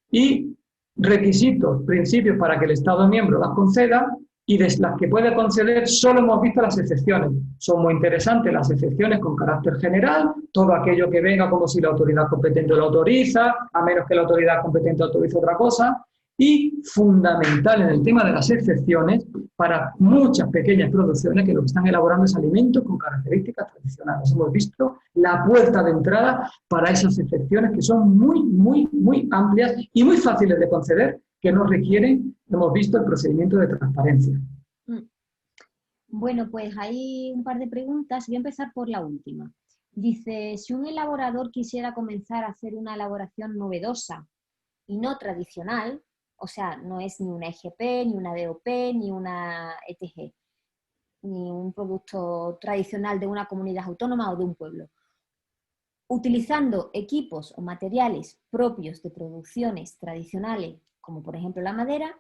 S3: y requisitos, principios para que el Estado miembro las conceda y de las que puede conceder solo hemos visto las excepciones. Son muy interesantes las excepciones con carácter general, todo aquello que venga como si la autoridad competente lo autoriza, a menos que la autoridad competente autorice otra cosa, y fundamental en el tema de las excepciones para muchas pequeñas producciones que lo que están elaborando es alimentos con características tradicionales. Hemos visto la puerta de entrada para esas excepciones que son muy amplias y muy fáciles de conceder, que no requieren, hemos visto, el procedimiento de transparencia.
S2: Bueno, pues hay un par de preguntas. Voy a empezar por la última. Dice, si un elaborador quisiera comenzar a hacer una elaboración novedosa y no tradicional, o sea, no es ni una EGP, ni una DOP, ni una ETG, ni un producto tradicional de una comunidad autónoma o de un pueblo, utilizando equipos o materiales propios de producciones tradicionales, como por ejemplo la madera,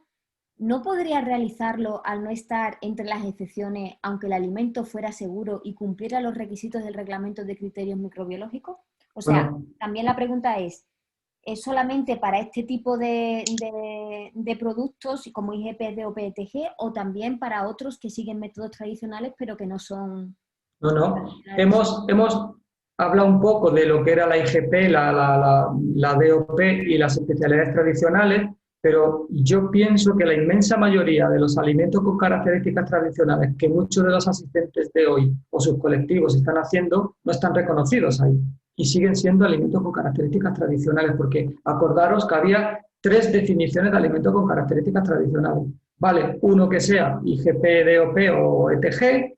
S2: ¿no podría realizarlo al no estar entre las excepciones, aunque el alimento fuera seguro y cumpliera los requisitos del reglamento de criterios microbiológicos? O sea,
S3: Bueno,
S2: también la pregunta ¿es solamente para este tipo de productos como IGP, DOP, ETG o también para otros que siguen métodos tradicionales pero que no son
S3: no.
S2: tradicionales?
S3: Hemos hablado un poco de lo que era la IGP, la DOP y las especialidades tradicionales, pero yo pienso que la inmensa mayoría de los alimentos con características tradicionales que muchos de los asistentes de hoy o sus colectivos están haciendo no están reconocidos ahí y siguen siendo alimentos con características tradicionales, porque acordaros que había 3 definiciones de alimentos con características tradicionales. Vale, uno que sea IGP, DOP o ETG,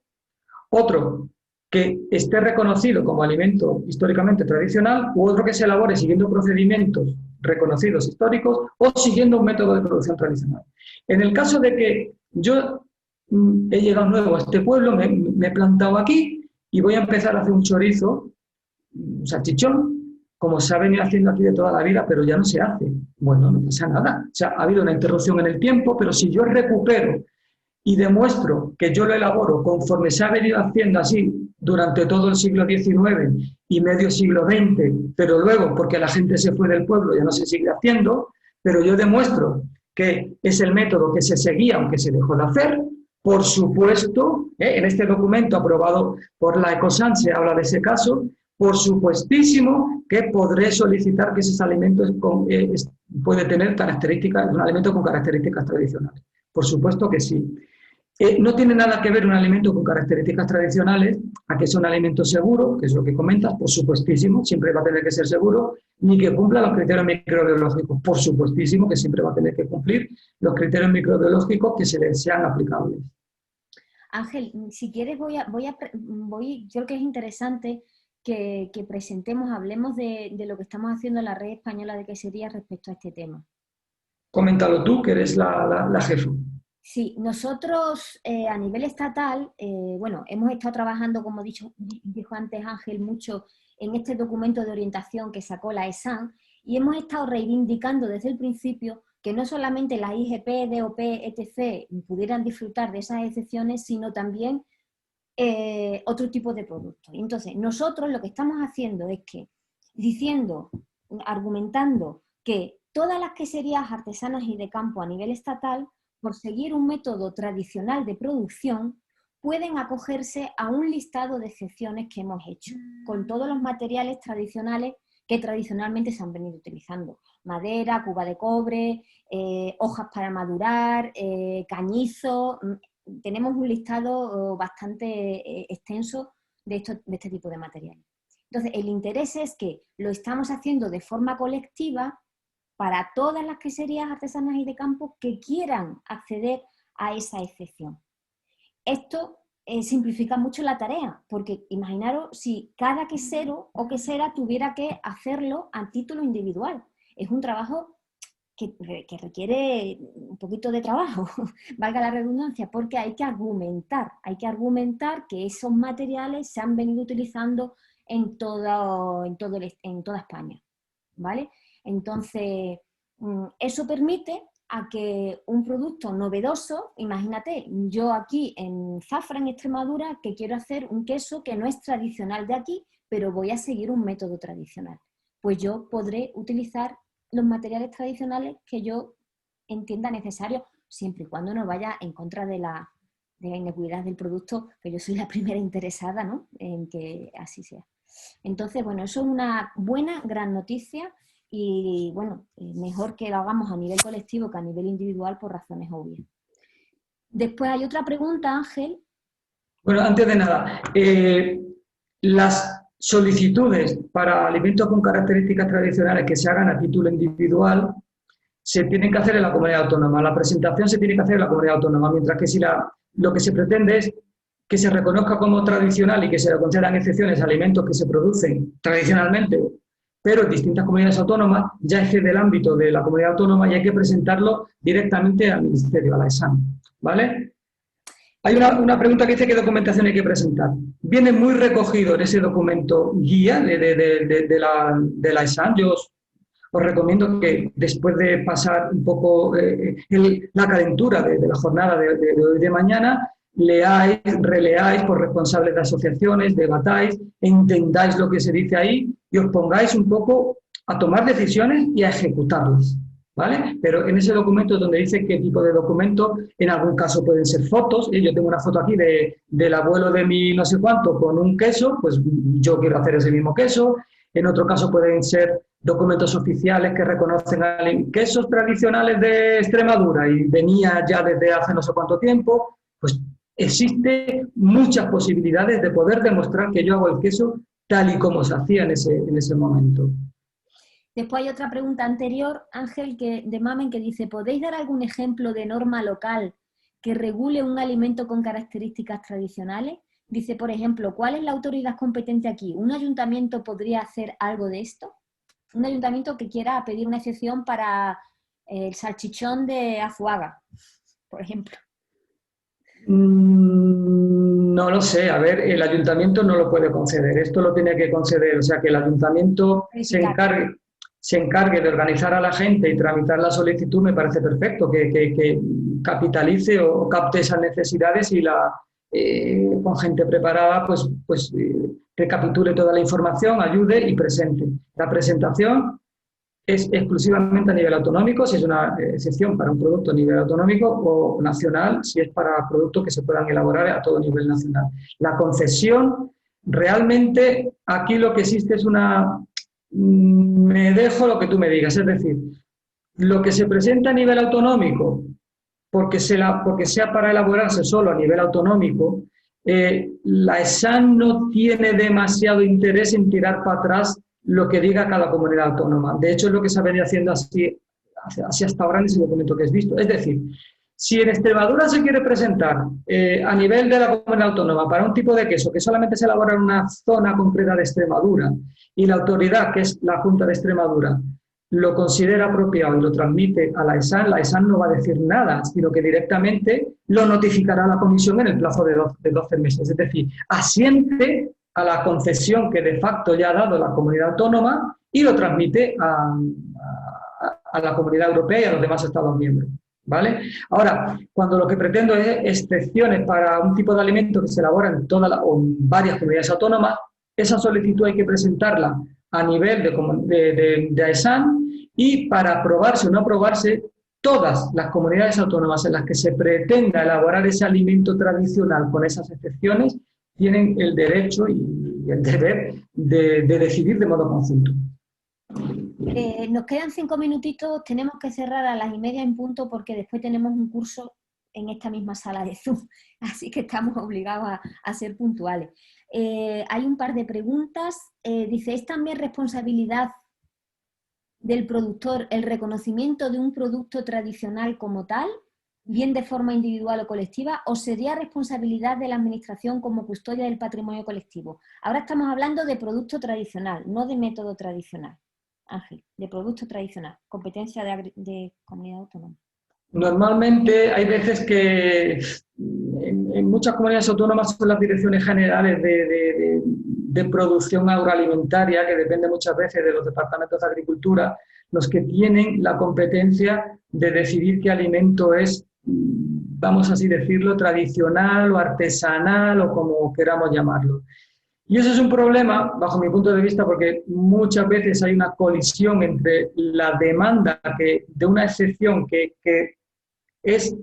S3: otro que esté reconocido como alimento históricamente tradicional u otro que se elabore siguiendo procedimientos reconocidos históricos o siguiendo un método de producción tradicional. En el caso de que yo he llegado nuevo a este pueblo, me he plantado aquí y voy a empezar a hacer un chorizo, un salchichón, como se ha venido haciendo aquí de toda la vida, pero ya no se hace. Bueno, no pasa nada. O sea, ha habido una interrupción en el tiempo, pero si yo recupero y demuestro que yo lo elaboro conforme se ha venido haciendo así durante todo el siglo XIX y medio siglo XX, pero luego, porque la gente se fue del pueblo, ya no se sigue haciendo, pero yo demuestro que es el método que se seguía, aunque se dejó de hacer, por supuesto, en este documento aprobado por la Ecosan se habla de ese caso, por supuestísimo que podré solicitar que esos alimentos puede tener características, un alimento con características tradicionales. Por supuesto que sí. No tiene nada que ver un alimento con características tradicionales a que es un alimento seguro, que es lo que comentas, por supuestísimo, siempre va a tener que ser seguro, ni que cumpla los criterios microbiológicos, por supuestísimo que siempre va a tener que cumplir los criterios microbiológicos que se le sean aplicables.
S2: Ángel, si quieres yo creo que es interesante que presentemos, hablemos de lo que estamos haciendo en la red española de queserías respecto a este tema.
S3: Coméntalo tú, que eres la jefa.
S2: Sí, nosotros a nivel estatal, bueno, hemos estado trabajando, como dijo antes Ángel, mucho en este documento de orientación que sacó la ESAN y hemos estado reivindicando desde el principio que no solamente las IGP, DOP, etc. pudieran disfrutar de esas excepciones, sino también otro tipo de productos. Entonces, nosotros lo que estamos haciendo es que, argumentando que todas las queserías artesanas y de campo a nivel estatal, por seguir un método tradicional de producción, pueden acogerse a un listado de excepciones que hemos hecho, con todos los materiales tradicionales que tradicionalmente se han venido utilizando. Madera, cuba de cobre, hojas para madurar, cañizo. Tenemos un listado bastante extenso de este tipo de materiales. Entonces, el interés es que lo estamos haciendo de forma colectiva para todas las queserías artesanas y de campo que quieran acceder a esa excepción. Esto simplifica mucho la tarea, porque imaginaros si cada quesero o quesera tuviera que hacerlo a título individual. Es un trabajo que requiere un poquito de trabajo, valga la redundancia, porque hay que argumentar que esos materiales se han venido utilizando en toda España, ¿vale? Entonces, eso permite a que un producto novedoso, imagínate, yo aquí en Zafra, en Extremadura, que quiero hacer un queso que no es tradicional de aquí, pero voy a seguir un método tradicional. Pues yo podré utilizar los materiales tradicionales que yo entienda necesarios, siempre y cuando no vaya en contra de la inocuidad del producto, que yo soy la primera interesada, ¿no?, en que así sea. Entonces, bueno, eso es una buena, gran noticia. Y bueno, mejor que lo hagamos a nivel colectivo que a nivel individual por razones obvias. Después hay otra pregunta, Ángel.
S3: Bueno, antes de nada, las solicitudes para alimentos con características tradicionales que se hagan a título individual se tienen que hacer en la comunidad autónoma. La presentación se tiene que hacer en la comunidad autónoma, mientras que si lo que se pretende es que se reconozca como tradicional y que se le concedan excepciones a alimentos que se producen tradicionalmente, pero en distintas comunidades autónomas, ya excede el ámbito de la comunidad autónoma y hay que presentarlo directamente al Ministerio, a la ESAN, ¿vale? Hay una pregunta que dice qué documentación hay que presentar. Viene muy recogido en ese documento guía de la ESAN. Yo os recomiendo que después de pasar un poco la calentura de la jornada de hoy de mañana, leáis, releáis por responsables de asociaciones, debatáis, entendáis lo que se dice ahí y os pongáis un poco a tomar decisiones y a ejecutarlas, ¿vale? Pero en ese documento donde dice qué tipo de documento, en algún caso pueden ser fotos, yo tengo una foto aquí del abuelo de mi no sé cuánto con un queso, pues yo quiero hacer ese mismo queso. En otro caso pueden ser documentos oficiales que reconocen quesos tradicionales de Extremadura y venía ya desde hace no sé cuánto tiempo. Pues existen muchas posibilidades de poder demostrar que yo hago el queso tal y como se hacía en ese momento.
S2: Después hay otra pregunta anterior, Ángel, de Mamen, que dice: ¿podéis dar algún ejemplo de norma local que regule un alimento con características tradicionales? Dice, por ejemplo, ¿cuál es la autoridad competente aquí? ¿Un ayuntamiento podría hacer algo de esto? Un ayuntamiento que quiera pedir una excepción para el salchichón de Azuaga, por ejemplo.
S3: No lo sé, a ver, el ayuntamiento no lo puede conceder, esto lo tiene que conceder, o sea, que el ayuntamiento se encargue de organizar a la gente y tramitar la solicitud, me parece perfecto, que capitalice o capte esas necesidades y con gente preparada, pues recapitule toda la información, ayude y presente. La presentación es exclusivamente a nivel autonómico, si es una excepción para un producto a nivel autonómico, o nacional, si es para productos que se puedan elaborar a todo nivel nacional. La concesión, realmente, aquí lo que existe es me dejo lo que tú me digas, es decir, lo que se presenta a nivel autonómico, porque sea para elaborarse solo a nivel autonómico, la ESAN no tiene demasiado interés en tirar para atrás lo que diga cada comunidad autónoma. De hecho, es lo que se ha venido haciendo así hasta ahora en ese documento que has visto. Es decir, si en Extremadura se quiere presentar a nivel de la comunidad autónoma para un tipo de queso que solamente se elabora en una zona concreta de Extremadura y la autoridad, que es la Junta de Extremadura, lo considera apropiado y lo transmite a la ESAN no va a decir nada, sino que directamente lo notificará a la Comisión en el plazo de 12 meses. Es decir, asiente a la concesión que de facto ya ha dado la comunidad autónoma y lo transmite a la Comunidad Europea y a los demás Estados miembros, ¿vale? Ahora, cuando lo que pretendo es excepciones para un tipo de alimento que se elabora en o en varias comunidades autónomas, esa solicitud hay que presentarla a nivel de AESAN, y para aprobarse o no aprobarse, todas las comunidades autónomas en las que se pretenda elaborar ese alimento tradicional con esas excepciones tienen el derecho y el deber de decidir de modo conjunto.
S2: Nos quedan 5 minutitos, tenemos que cerrar a las 1:30 en punto porque después tenemos un curso en esta misma sala de Zoom, así que estamos obligados a ser puntuales. Hay un par de preguntas. Dice, ¿es también responsabilidad del productor el reconocimiento de un producto tradicional como tal, bien de forma individual o colectiva, o sería responsabilidad de la administración como custodia del patrimonio colectivo? Ahora estamos hablando de producto tradicional, no de método tradicional. Ángel, de producto tradicional, competencia de comunidad autónoma.
S3: Normalmente hay veces que en muchas comunidades autónomas son las direcciones generales de producción agroalimentaria, que depende muchas veces de los departamentos de agricultura, los que tienen la competencia de decidir qué alimento es, vamos así decirlo, tradicional o artesanal o como queramos llamarlo. Y eso es un problema, bajo mi punto de vista, porque muchas veces hay una colisión entre la demanda de una excepción que es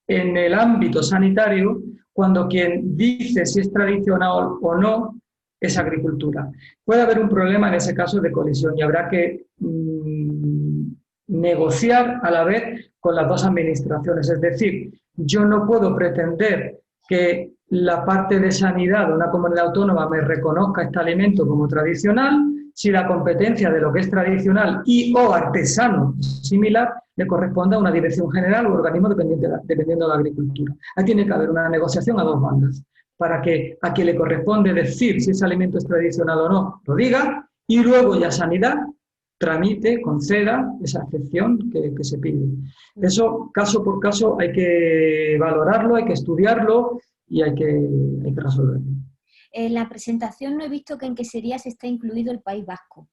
S3: en el ámbito sanitario, cuando quien dice si es tradicional o no es agricultura. Puede haber un problema en ese caso de colisión y habrá que negociar a la vez con las dos administraciones. Es decir, yo no puedo pretender que la parte de sanidad de una comunidad autónoma me reconozca este alimento como tradicional si la competencia de lo que es tradicional y o artesano similar le corresponde a una dirección general o organismo dependiendo de la agricultura. Ahí tiene que haber una negociación a dos bandas para que a quien le corresponde decir si ese alimento es tradicional o no lo diga, y luego ya sanidad tramite, conceda esa excepción que se pide. Eso, caso por caso, hay que valorarlo, hay que estudiarlo y hay que resolverlo.
S2: En la presentación no he visto que en queserías está incluido el País Vasco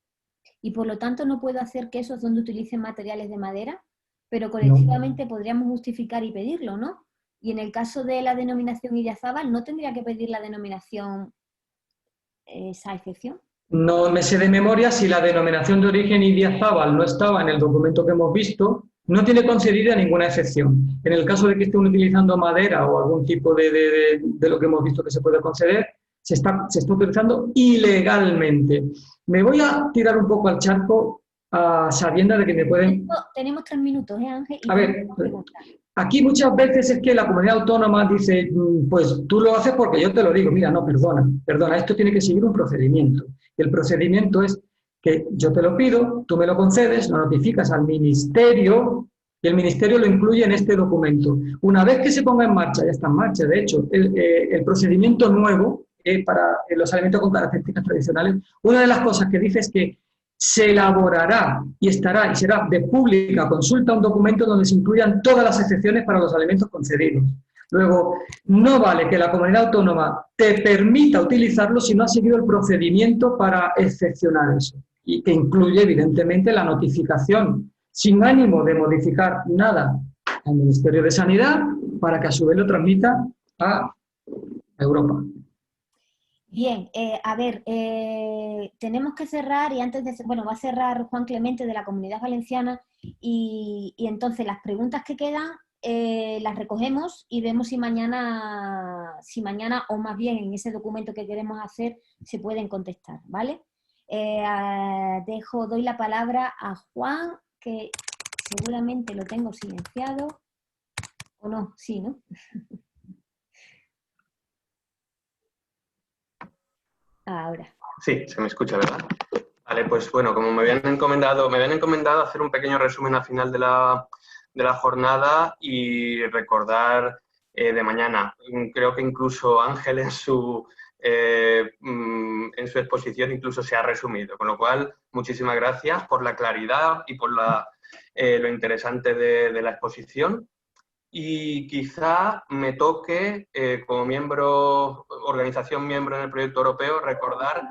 S2: y por lo tanto no puedo hacer quesos donde utilicen materiales de madera, pero colectivamente podríamos justificar y pedirlo, ¿no? Y en el caso de la denominación Idiazábal, ¿no tendría que pedir la denominación esa excepción?
S3: No me sé de memoria si la denominación de origen Idiazábal no estaba en el documento que hemos visto, no tiene concedida ninguna excepción. En el caso de que estén utilizando madera o algún tipo de lo que hemos visto que se puede conceder, se está utilizando ilegalmente. Me voy a tirar un poco al charco sabiendo de que me pueden...
S2: Tenemos 3 minutos, Ángel?
S3: A ver, aquí muchas veces es que la comunidad autónoma dice, pues tú lo haces porque yo te lo digo. Mira, no, perdona, esto tiene que seguir un procedimiento. Y el procedimiento es que yo te lo pido, tú me lo concedes, lo notificas al ministerio y el ministerio lo incluye en este documento. Una vez que se ponga en marcha, ya está en marcha, de hecho, el procedimiento nuevo para los alimentos con características tradicionales, una de las cosas que dice es que se elaborará y será de pública consulta un documento donde se incluyan todas las excepciones para los alimentos concedidos. Luego, no vale que la comunidad autónoma te permita utilizarlo si no has seguido el procedimiento para excepcionar eso, y que incluye, evidentemente, la notificación sin ánimo de modificar nada al Ministerio de Sanidad para que a su vez lo transmita a Europa.
S2: Bien, a ver, tenemos que cerrar y antes de... Bueno, va a cerrar Juan Clemente de la Comunidad Valenciana y entonces las preguntas que quedan las recogemos y vemos si mañana o más bien en ese documento que queremos hacer se pueden contestar, ¿vale? Doy la palabra a Juan, que seguramente lo tengo silenciado, ¿o no? Sí, ¿no? Ahora.
S6: Sí, se me escucha, ¿verdad? Vale, pues bueno, como me habían encomendado hacer un pequeño resumen al final de la jornada y recordar de mañana. Creo que incluso Ángel en su exposición incluso se ha resumido, con lo cual muchísimas gracias por la claridad y por lo interesante de la exposición. Y quizá me toque, como organización miembro en el proyecto europeo, recordar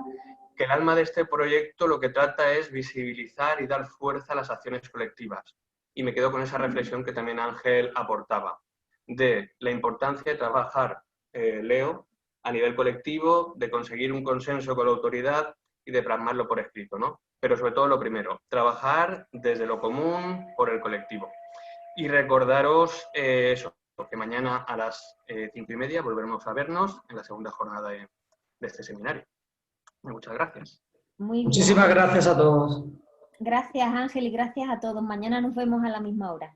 S6: que el alma de este proyecto lo que trata es visibilizar y dar fuerza a las acciones colectivas. Y me quedo con esa reflexión que también Ángel aportaba, de la importancia de trabajar, Leo, a nivel colectivo, de conseguir un consenso con la autoridad y de plasmarlo por escrito, ¿no? Pero sobre todo lo primero, trabajar desde lo común por el colectivo. Y recordaros eso, porque mañana a las 5:30 volveremos a vernos en la segunda jornada de este seminario. Muchas gracias.
S2: Muy bien.
S3: Muchísimas gracias a todos.
S2: Gracias, Ángel, y gracias a todos. Mañana nos vemos a la misma hora.